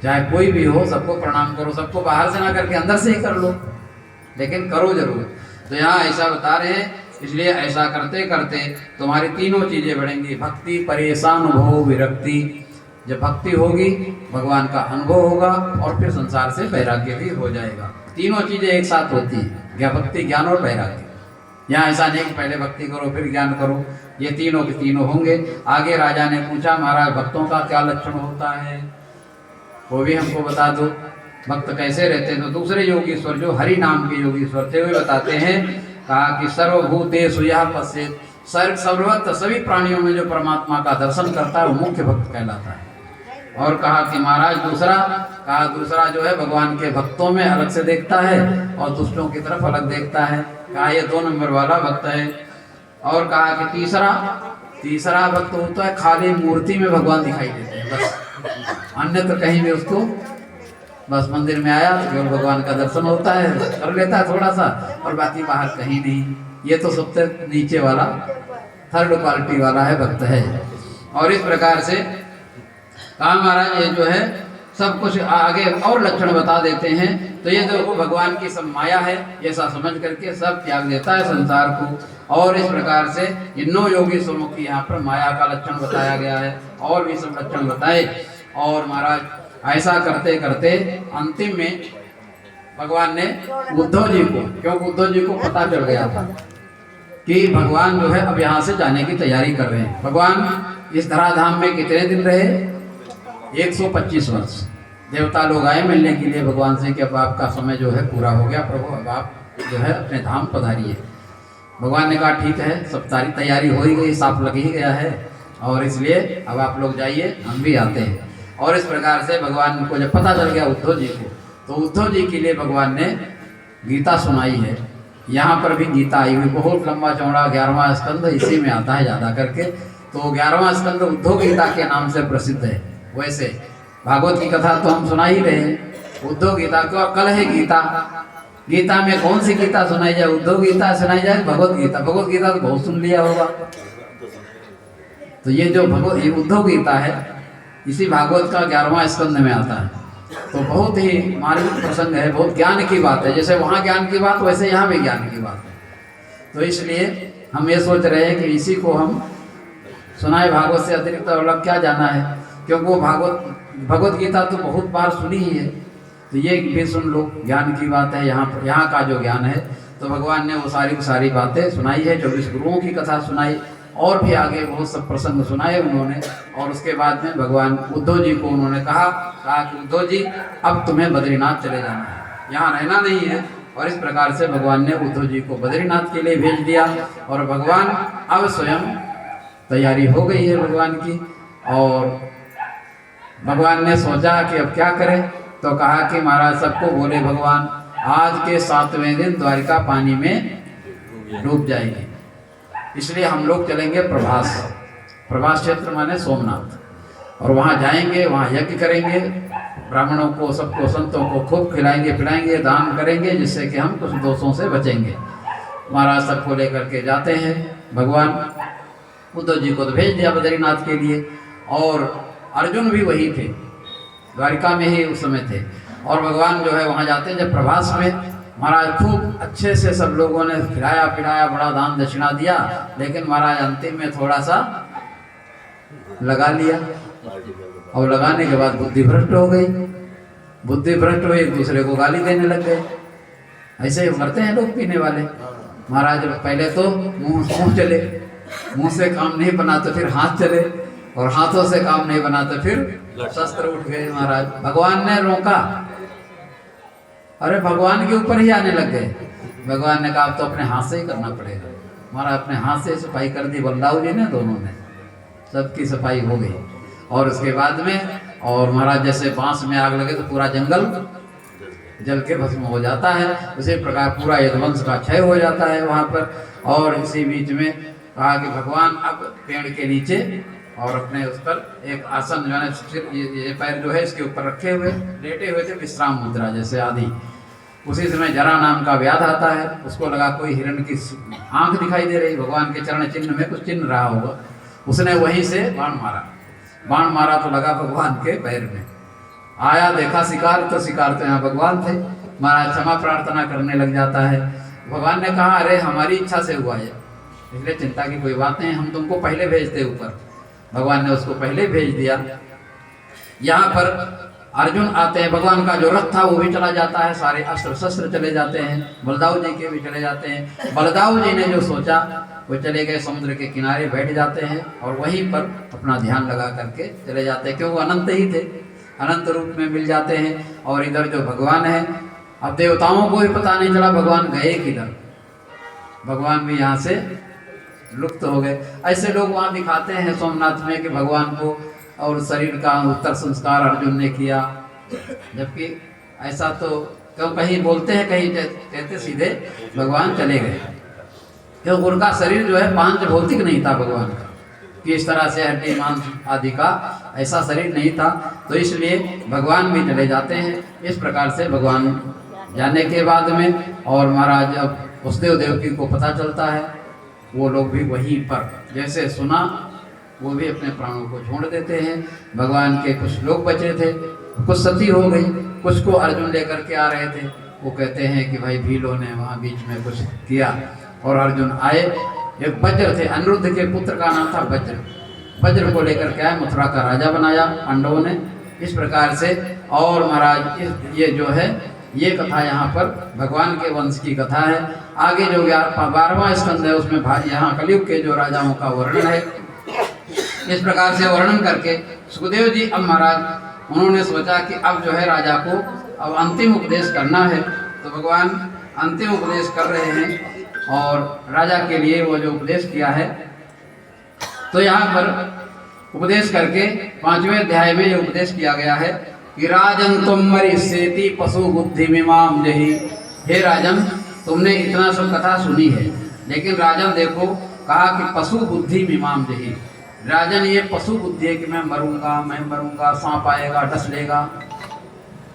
चाहे कोई भी हो सबको प्रणाम करो। सबको बाहर से ना करके अंदर से ही कर लो, लेकिन करो जरूर। तो यहाँ ऐसा बता रहे हैं, इसलिए ऐसा करते करते तुम्हारी 3 चीजें बढ़ेंगी, भक्ति परेशानुभव विरक्ति। जब भक्ति होगी भगवान का अनुभव होगा, और फिर संसार से वैराग्य भी हो जाएगा। 3 चीजें एक साथ होती हैं, क्या भक्ति, ज्ञान और वैराग्य। यहाँ ऐसा नहीं कि पहले भक्ति करो फिर ज्ञान करो, ये तीनों के तीनों होंगे। आगे राजा ने पूछा महाराज भक्तों का क्या लक्षण होता है, वो भी हमको बता दो, भक्त कैसे रहते हैं। तो दूसरे योगीश्वर जो हरि नाम के योगीश्वर थे वे बताते हैं, कहा कि सर्वभूतेषु यः पश्येत्, सर्वत्र सभी प्राणियों में जो परमात्मा का दर्शन करता है वो मुख्य भक्त कहलाता है। और कहा कि महाराज दूसरा जो है भगवान के भक्तों में अलग से देखता है और दुष्टों की तरफ अलग देखता है, कहा ये 2 नंबर वाला भक्त है। और कहा कि तीसरा भक्त होता है खाली मूर्ति में भगवान दिखाई देते हैं, बस अन्यत्र कहीं भी उसको, बस मंदिर में आया तो केवल भगवान का दर्शन होता है, कर लेता है थोड़ा सा, और बाकी बाहर कहीं नहीं। ये तो सबसे नीचे वाला 3rd क्वालिटी वाला है भक्त है। और इस प्रकार से कहा महाराज ये जो है सब कुछ आगे और लक्षण बता देते हैं। तो ये जो भगवान की सब माया है ऐसा समझ करके सब त्याग देता है संसार को। और इस प्रकार से इन 9 योगी स्वरूपों की यहाँ पर माया का लक्षण बताया गया है, और भी सब लक्षण बताए। और महाराज ऐसा करते करते अंतिम में भगवान ने उद्धव जी को, क्योंकि उद्धव जी को पता चल गया था कि भगवान जो है अब यहाँ से जाने की तैयारी कर रहे हैं। भगवान इस धराधाम में कितने दिन रहे, 125 वर्ष। देवता लोग आए मिलने के लिए भगवान से कि अब आपका समय जो है पूरा हो गया प्रभु, अब आप जो है अपने धाम पधारिए। भगवान ने कहा ठीक है, सब सारी तैयारी हो ही गई, साफ लग ही गया है, और इसलिए अब आप लोग जाइए, हम भी आते हैं। और इस प्रकार से भगवान को जब पता चल गया उद्धव जी को, तो उद्धव जी के लिए भगवान ने गीता सुनाई है। यहाँ पर भी गीता आई हुई, बहुत लंबा चौड़ा 11वां स्कंद इसी में आता है ज़्यादा करके। तो 11वां स्कंद उद्धव गीता के नाम से प्रसिद्ध है। वैसे भागवत की कथा तो हम सुना ही रहे हैं, उद्धव गीता को कल है गीता। गीता में कौन सी गीता सुनाई जाए? उद्धव गीता सुनाई जाए, भगवत गीता। भगवत गीता तो बहुत सुन लिया होगा। तो ये जो ये उद्धव गीता है, इसी भागवत का 11वां स्कंद में आता है। तो बहुत ही मार्मिक प्रसंग है, बहुत ज्ञान की बात है। जैसे वहाँ ज्ञान की बात, वैसे यहाँ भी ज्ञान की बात है। तो इसलिए हम ये सोच रहे हैं कि इसी को हम सुनाए, भागवत से अतिरिक्त और अलग क्या जाना है, क्योंकि वो भगवत गीता तो बहुत बार सुनी ही है। तो ये भी सुन लो, ज्ञान की बात है, यहाँ का जो ज्ञान है। तो भगवान ने वो सारी बातें सुनाई है, 24 गुरुओं की कथा सुनाई, और भी आगे बहुत सब प्रसंग सुनाए उन्होंने। और उसके बाद में भगवान उद्धव जी को उन्होंने कहा कि उद्धव जी अब तुम्हें बद्रीनाथ चले जाना है, यहाँ रहना नहीं है। और इस प्रकार से भगवान ने उद्धव जी को बद्रीनाथ के लिए भेज दिया। और भगवान अब स्वयं तैयारी हो गई है भगवान की। और भगवान ने सोचा कि अब क्या करें, तो कहा कि महाराज सबको बोले भगवान आज के 7वें दिन द्वारिका पानी में डूब जाएगी, इसलिए हम लोग चलेंगे प्रभास। प्रभास क्षेत्र माने सोमनाथ, और वहाँ जाएंगे, वहाँ यज्ञ करेंगे, ब्राह्मणों को, सबको, संतों को खूब खिलाएंगे पिलाएंगे, दान करेंगे, जिससे कि हम कुछ दोषों से बचेंगे। महाराज सबको लेकर के जाते हैं। भगवान उद्धव जी को तो भेज दिया बद्रीनाथ के लिए, और अर्जुन भी वही थे, द्वारिका में ही उस समय थे। और भगवान जो है वहाँ जाते हैं जब प्रभास में, महाराज खूब अच्छे से सब लोगों ने खिलाया पिलाया, बड़ा दान दक्षिणा दिया, लेकिन महाराज अंतिम में थोड़ा सा लगा लिया, और लगाने के बाद बुद्धि भ्रष्ट हो गई। बुद्धि भ्रष्ट हुई, एक दूसरे को गाली देने लग गए। ऐसे ही करते हैं लोग पीने वाले। महाराज पहले तो मुंह चले, मुंह से काम नहीं बना तो फिर हाथ चले, और हाथों से काम नहीं बना तो फिर शस्त्र उठ गए। महाराज भगवान ने रोका, अरे भगवान के ऊपर ही आने लग गए। भगवान ने कहा अब तो अपने हाथ से ही करना पड़ेगा। महाराज अपने हाथ से सफाई कर दी बलदाऊ जी ने, दोनों ने, सबकी सफाई हो गई। और उसके बाद में, और महाराज जैसे बांस में आग लगे तो पूरा जंगल जल के भस्म हो जाता है, उसी प्रकार पूरा यदुवंश का क्षय हो जाता है वहाँ पर। और इसी बीच में कहा कि भगवान अब पेड़ के नीचे, और अपने उस पर एक आसन जो है, ये पैर जो है इसके ऊपर रखे हुए लेटे हुए थे, विश्राम मुद्रा जैसे आदि। उसी समय जरा नाम का व्याध आता है, उसको लगा कोई हिरण की आंख दिखाई दे रही, भगवान के चरण चिन्ह में कुछ चिन्ह रहा होगा, उसने वहीं से बाण मारा तो लगा भगवान के पैर में। आया देखा शिकार, तो शिकार तो यहाँ भगवान थे। महाराज क्षमा प्रार्थना करने लग जाता है। भगवान ने कहा अरे हमारी इच्छा से हुआ है, इसलिए चिंता की कोई बात नहीं, हम तुमको पहले भेजते ऊपर। भगवान ने उसको पहले भेज दिया। यहाँ पर अर्जुन आते हैं, भगवान का जो रथ था वो भी चला जाता है, सारे अस्त्र शस्त्र चले जाते हैं, बलदाऊ जी के भी चले जाते हैं। बलदाऊ जी ने जो सोचा वो चले गए, समुद्र के किनारे बैठ जाते हैं, और वहीं पर अपना ध्यान लगा करके चले जाते हैं, क्योंकि वो अनंत ही थे, अनंत रूप में मिल जाते हैं। और इधर जो भगवान है, अब देवताओं को भी पता नहीं चला भगवान गए किधर, भगवान भी यहाँ से लुप्त हो गए। ऐसे लोग वहाँ दिखाते हैं सोमनाथ में कि भगवान को और शरीर का उत्तर संस्कार अर्जुन ने किया, जबकि ऐसा तो क्यों कहीं बोलते हैं, कहीं कहते सीधे भगवान चले गए, क्योंकि उनका शरीर जो है पांच भौतिक नहीं था भगवान का, कि इस तरह से हड्डी मांस आदि का ऐसा शरीर नहीं था। तो इसलिए भगवान भी चले जाते हैं। इस प्रकार से भगवान जाने के बाद में, और महाराज अब वसुदेव देवकी को पता चलता है, वो लोग भी वहीं पर जैसे सुना वो भी अपने प्राणों को छोड़ देते हैं। भगवान के कुछ लोग बचे थे, कुछ सती हो गई, कुछ को अर्जुन लेकर के आ रहे थे। वो कहते हैं कि भाई भीलों ने वहाँ बीच में कुछ किया, और अर्जुन आए। एक वज्र थे, अनिरुद्ध के पुत्र का नाम था वज्र, वज्र को लेकर के आए, मथुरा का राजा बनाया पांडवों ने। इस प्रकार से, और महाराज ये जो है ये कथा यहाँ पर भगवान के वंश की कथा है। आगे जो 12वां स्कंद है उसमें यहाँ कलयुग के जो राजाओं का वर्णन है। इस प्रकार से वर्णन करके सुखदेव जी अब महाराज उन्होंने सोचा कि अब जो है राजा को अब अंतिम उपदेश करना है। तो भगवान अंतिम उपदेश कर रहे हैं और राजा के लिए वो जो उपदेश किया है, तो यहाँ पर उपदेश करके 5वें अध्याय में ये उपदेश किया गया है कि राजन तुम मरिष्येति पशु बुद्धि मीमाम जही। हे राजन, तुमने इतना सब कथा सुनी है, लेकिन राजन देखो कहा कि पशु बुद्धि मीमाम जही। राजन ये पशु बुद्धि है कि मैं मरूंगा, सांप आएगा डस लेगा।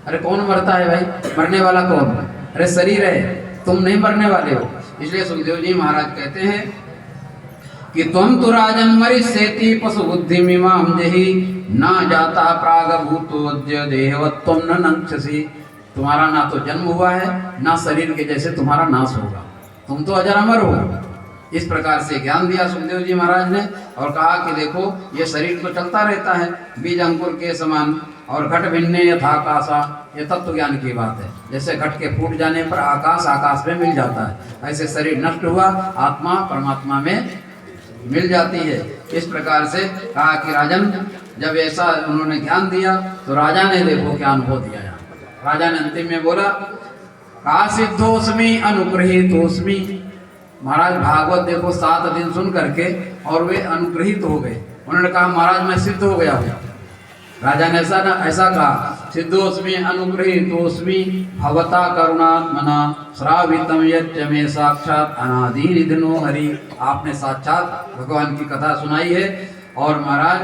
अरे कौन मरता है भाई? मरने वाला कौन? अरे शरीर है, तुम नहीं मरने वाले हो। इसलिए सुखदेव जी महाराज कहते हैं कि तुम तो राजन मरिष्येति पशु बुद्धि मीमाम जही ना जाता प्राग भूतोद्य देहवत्वम न नंक्षसी। तुम्हारा ना तो जन्म हुआ है, ना शरीर के जैसे तुम्हारा नाश होगा, तुम तो अजर अमर हो। इस प्रकार से ज्ञान दिया सुखदेव जी महाराज ने और कहा कि देखो ये शरीर तो चलता रहता है बीज अंकुर के समान, और घट भिन्ने यथाकाशा, ये तत्व ज्ञान की बात है। जैसे घट के फूट जाने पर आकाश में मिल जाता है, ऐसे शरीर नष्ट हुआ, आत्मा परमात्मा में मिल जाती है। इस प्रकार से कहा कि राजन, जब ऐसा उन्होंने ज्ञान दिया तो राजा ने देखो क्या अनुभव दिया। यहाँ राजा ने अंतिम में बोला का सिद्धोस्मी अनुग्रहीतोस्मी। महाराज भागवत देखो 7 दिन सुन करके और वे अनुग्रहित हो गए। उन्होंने कहा महाराज मैं सिद्ध हो गया हूँ। राजा ने ऐसा कहा सिद्धोस्मी अनुग्रहीतोस्मी भवता करुणात्मना श्रावितम यच्च मे साक्षात अनादि निधनो हरि। आपने साक्षात भगवान की कथा सुनाई है और महाराज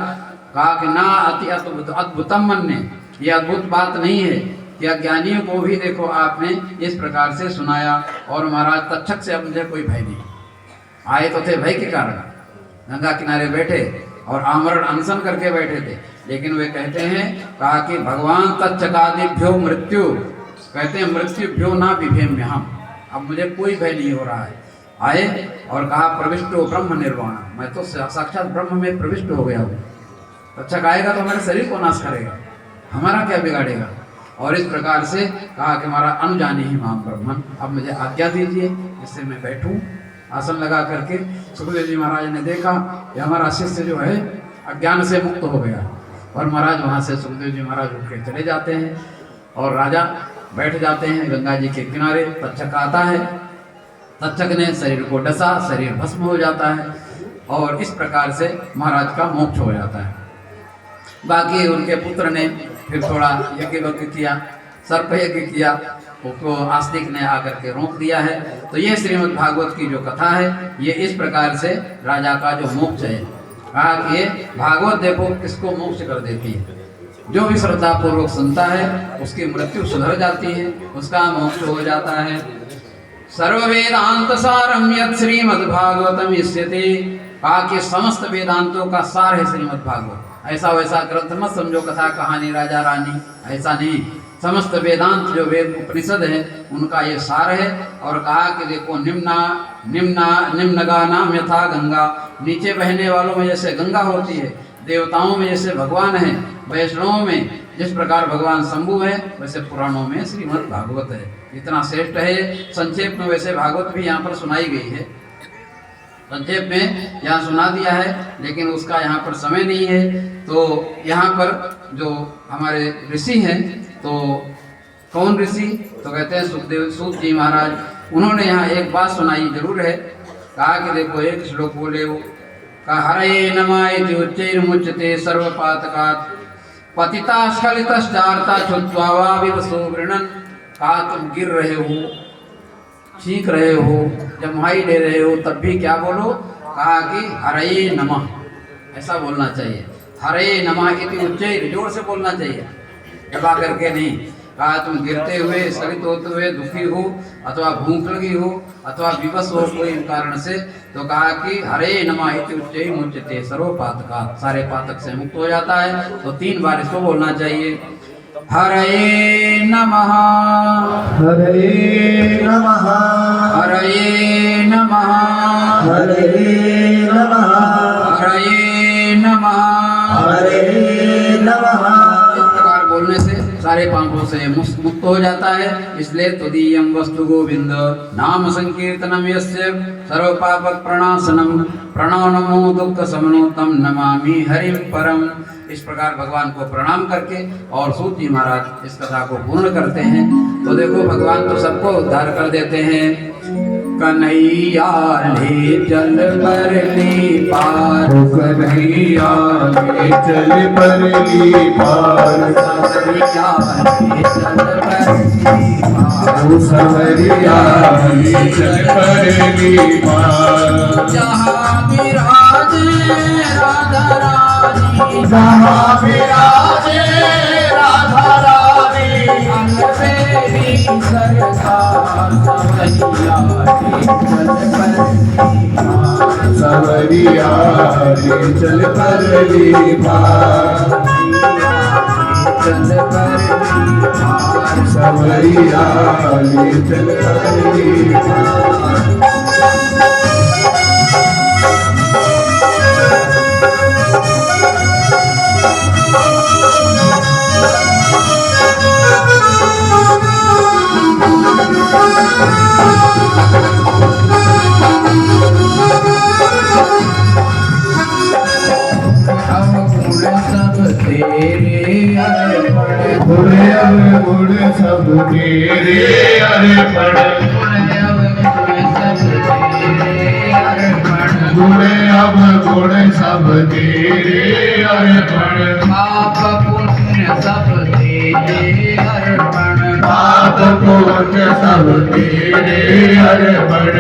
कहा कि ना अति अद्भुतम मन्ने, ये अद्भुत बात नहीं है कि अज्ञानियों को भी देखो आपने इस प्रकार से सुनाया। और महाराज तक्षक से अब मुझे कोई भय नहीं। आए तो थे भय के कारण, गंगा किनारे बैठे और आमरण अनशन करके बैठे थे, लेकिन वे कहते हैं कहा कि भगवान तक्षकादिभ्यो मृत्यु, कहते हैं मृत्युभ्यो ना विभेम्य हम, अब मुझे कोई भय नहीं हो रहा है। आए और कहा प्रविष्टो ब्रह्म निर्वाण, मैं तो साक्षात ब्रह्म में प्रविष्ट हो गया हूँ। तक्षक आएगा तो हमारे शरीर को नाश करेगा, हमारा क्या बिगाड़ेगा। और इस प्रकार से कहा कि हमारा अनुजानी ही माम ब्रह्मन, अब मुझे आज्ञा दीजिए जिससे मैं बैठूं आसन लगा करके। सुखदेव जी महाराज ने देखा कि हमारा शिष्य जो है अज्ञान से मुक्त हो गया, और महाराज वहाँ से सुखदेव जी महाराज उठ के चले जाते हैं और राजा बैठ जाते हैं गंगा जी के किनारे। तक्षक आता है, तक्षक ने शरीर को डसा, शरीर भस्म हो जाता है और इस प्रकार से महाराज का मोक्ष हो जाता है। बाकी उनके पुत्र ने फिर थोड़ा यज्ञ किया, सर्प यज्ञ किया, उसको आस्तिक ने आकर के रोक दिया है। तो ये श्रीमद् भागवत की जो कथा है ये इस प्रकार से राजा का जो मोक्ष है, कहा कि ये भागवत देखो किसको मोक्ष कर देती है। जो भी श्रद्धा पूर्वक सुनता है उसकी मृत्यु सुधर जाती है, उसका मोक्ष हो जाता है। सर्व वेदांत सारम यत् श्रीमद् भागवतम इष्यते, कहा कि समस्त वेदांतों का सार है श्रीमद् भागवत। ऐसा वैसा ग्रंथ मत समझो, कथा कहानी राजा रानी, ऐसा नहीं। समस्त वेदांत जो वेद उपनिषद है उनका ये सार है। और कहा कि देखो निम्नगा नाम यथा गंगा, नीचे बहने वालों में जैसे गंगा होती है, देवताओं में जैसे भगवान है, वैष्णवों में जिस प्रकार भगवान शंभु है, वैसे पुराणों में श्रीमद् भागवत है। इतना श्रेष्ठ है। संक्षेप में वैसे भागवत भी यहाँ पर सुनाई गई है, संक्षेप में यहाँ सुना दिया है, लेकिन उसका यहाँ पर समय नहीं है। तो यहाँ पर जो हमारे ऋषि हैं, तो कौन ऋषि, तो कहते हैं सुखदेव सूत जी महाराज। उन्होंने यहाँ एक बात सुनाई जरूर है। कहा कि देखो एक श्लोक बोले वो, कहा हरे नमः इति उच्चैर्मुच्यते सर्वपातकात् पतिता स्खलितश्चार्ता छुत्वा वा विवशो गृह्णन्। कहा तुम गिर रहे हो, चीख रहे हो, जम्हाई ले रहे हो, तब भी क्या बोलो, कहा कि हरे नमः, ऐसा बोलना चाहिए। हरे नमः इति उच्चैर, जोर से बोलना चाहिए, दबा करके नहीं। कहा तुम गिरते हुए, स्खलित होते हुए दुखी हो, अथवा भूख लगी हो, अथवा विवश हो कोई कारण से, तो कहा कि हरे नमः इति उच्चैर मुच्यते सर्व पातकात्, सारे पातक से मुक्त हो जाता है। तो 3 बार इसको बोलना चाहिए। हरे नमः, हरे नमः, हरे नमः, हरे नमः, हरे नमः, हरे नमः। इस प्रकार बोलने से सारे पापों से मुक्त हो जाता है। इसलिए तुदीयम वस्तु गोविंद नाम संकीर्तनम यस्य सर्व पाप प्रणाशनम प्रणव नमो दुख समनोतम नमामि हरिम परम। इस प्रकार भगवान को प्रणाम करके और सूत जी महाराज इस कथा को पूर्ण करते हैं। तो देखो भगवान तो सबको उद्धार कर देते हैं। कन्हैया ले चल परली पार, कन्हैया ले चल परली पार, कन्हैया ले चल परली पार, सवरिया ले चल परली पार। जहाँ विराजे राधा रानी, जहाँ विराजे राधा रानी, अंगवेली सरकार सवैया सवरिया ले चल परली पार, चल परली पार, सवरिया ले चल परली पार। गुण सब तेरे अर्पण, गुण अब गुण सब तेरे अर्पण। पाप पुण्य सब तेरे अर्पण, पाप पुण्य सब तेरे अर्पण।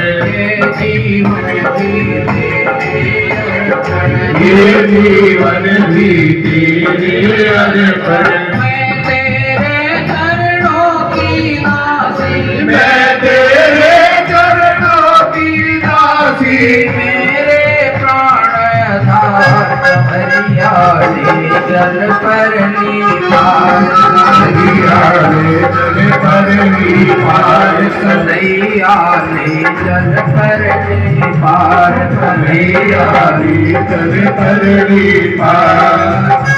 ये जीवन भी तेरे अर्पण। मैं तेरे चरणों की दासी, मेरे प्राण आधार सवरिया ले चल परली पार, सवरिया ले चल परली पार, सवैया ले चल परली पार, सवरिया ले चल परली पार।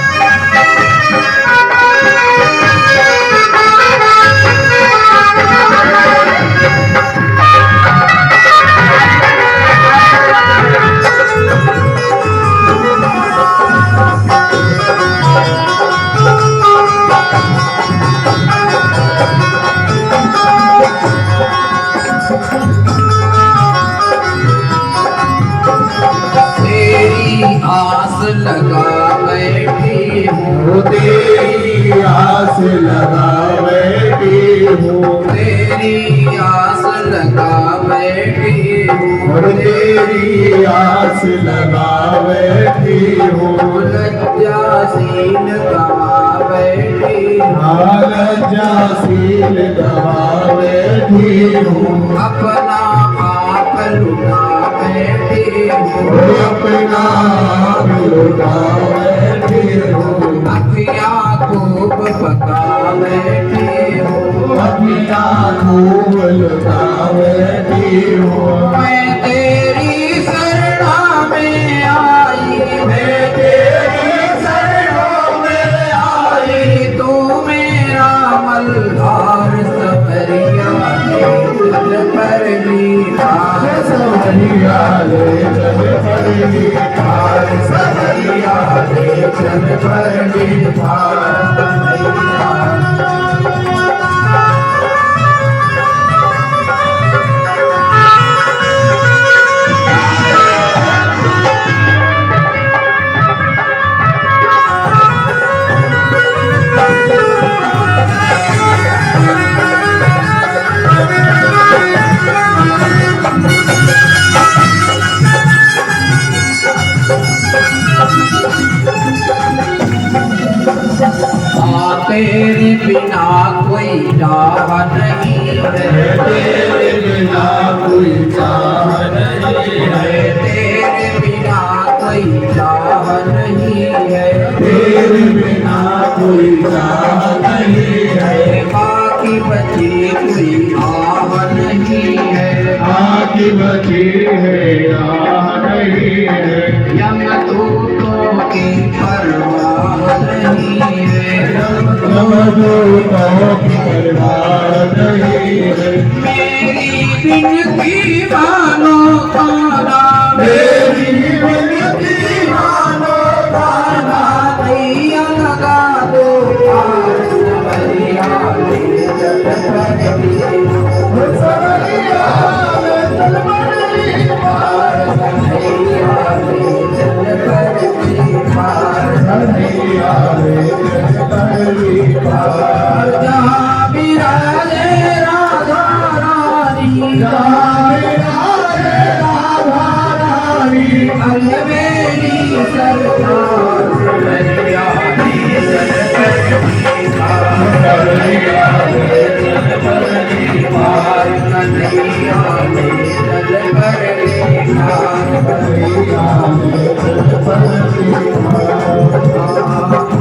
आस लगा बैठी हूँ, तेरी आस लगा बैठी हूँ, तेरी आस लगा बैठी हूँ, और तेरी आस लगा बैठी हूँ। लज्जाशील गवा बैठी हूँ, लज्जाशील गवा बैठी हूँ। अपना आप लुटा बैठी हूँ, अपना आप लुटा बैठी हूँ। अखियाँ खूब पका बैठी हूँ, अखियाँ खूब लुटा बैठी हूँ। मैं तेरी शरणा में आई, मैं तेरी शरणों में आई, तू मेरा मल्हार सवरिया ले चल परली पार, सवरिया ले चल परली पार, सवरिया ले चल परली पार। तेरे बिना कोई चाह नहीं है, तेरे बिना कोई चाह नहीं है, तेरे बिना कोई चाह नहीं है, तेरे बिना कोई चाह नहीं है। बाकी बची कोई आह नहीं है, बाकी बची है आह नहीं है। यमदूतों की परवाह नहीं है, यमदूतों विनती मानो ताना मेरी विनती मानो ताना नैया लगा दो पार सवरिया ले चल पड़ली सवरिया ले चल पड़ली पार नैया ले चल पड़ली पार कन्हैया ले चल पड़ली पार जहाँ विराजे राधा रानी जहाँ विराजे राधा रानी अलवेली सरकार सवरिया ले चल पड़ली पार कन्हैया ले चल पड़ली पार कन्हैया ले चल पड़ली पार कन्हैया ले चल पड़ली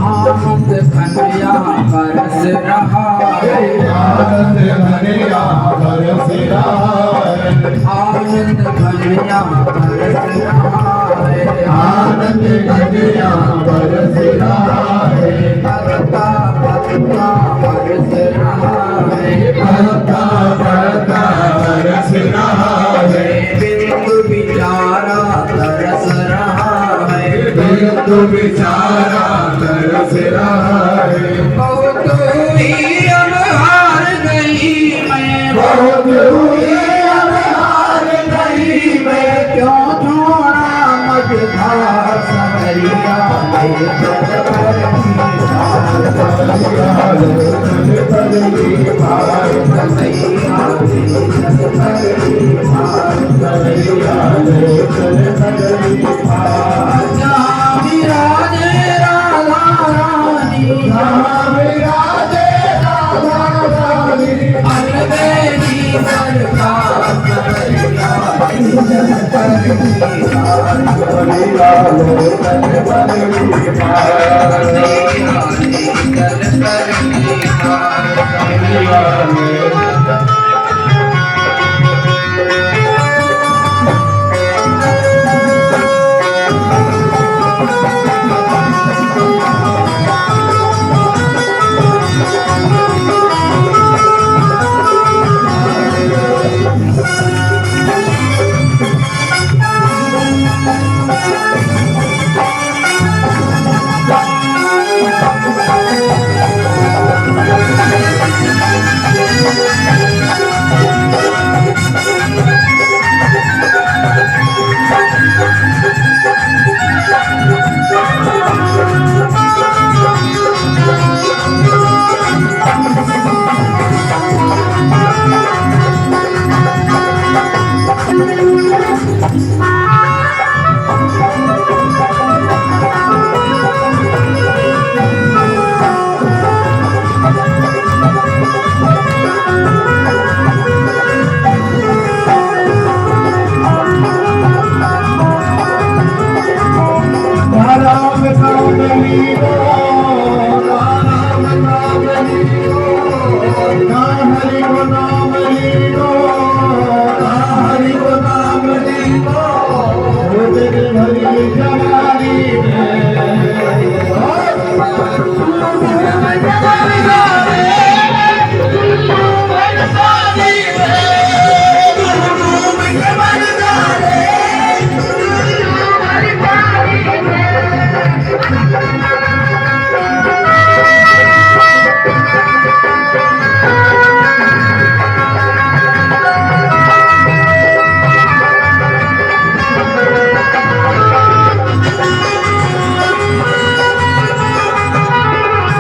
आनंद कन्हैया बरस रहा है आनंद कन्हैया बरस रहा है आनंद कन्हैया बरस रहा है आनंद कन्हैया बरस रहा है पत्ता पत्ता बरस रहा है पत्ता पत्ता बरस रहा है बिंदु बिचारा तरस रहा है बिंदु बेचारा तरस रहा है बहुत हुई अब हार गई मैं बहुत हुई अब हार गई मैं क्यों छोड़ा मझधार सवरिया ले चल पड़ली पार कन्हैया ले चल पड़ली पार कन्हैया ले चल पड़ली पार कन्हैया ले चल पड़ली पार जहाँ विराजे राधा रानी जहाँ विराजे राधा रानी अलवेली सरकार सवरिया ले चल पड़ली पार कन्हैया ले चल पड़ली पार कन्हैया ले चल पड़ली पार कन्हैया ले राम नाम लीला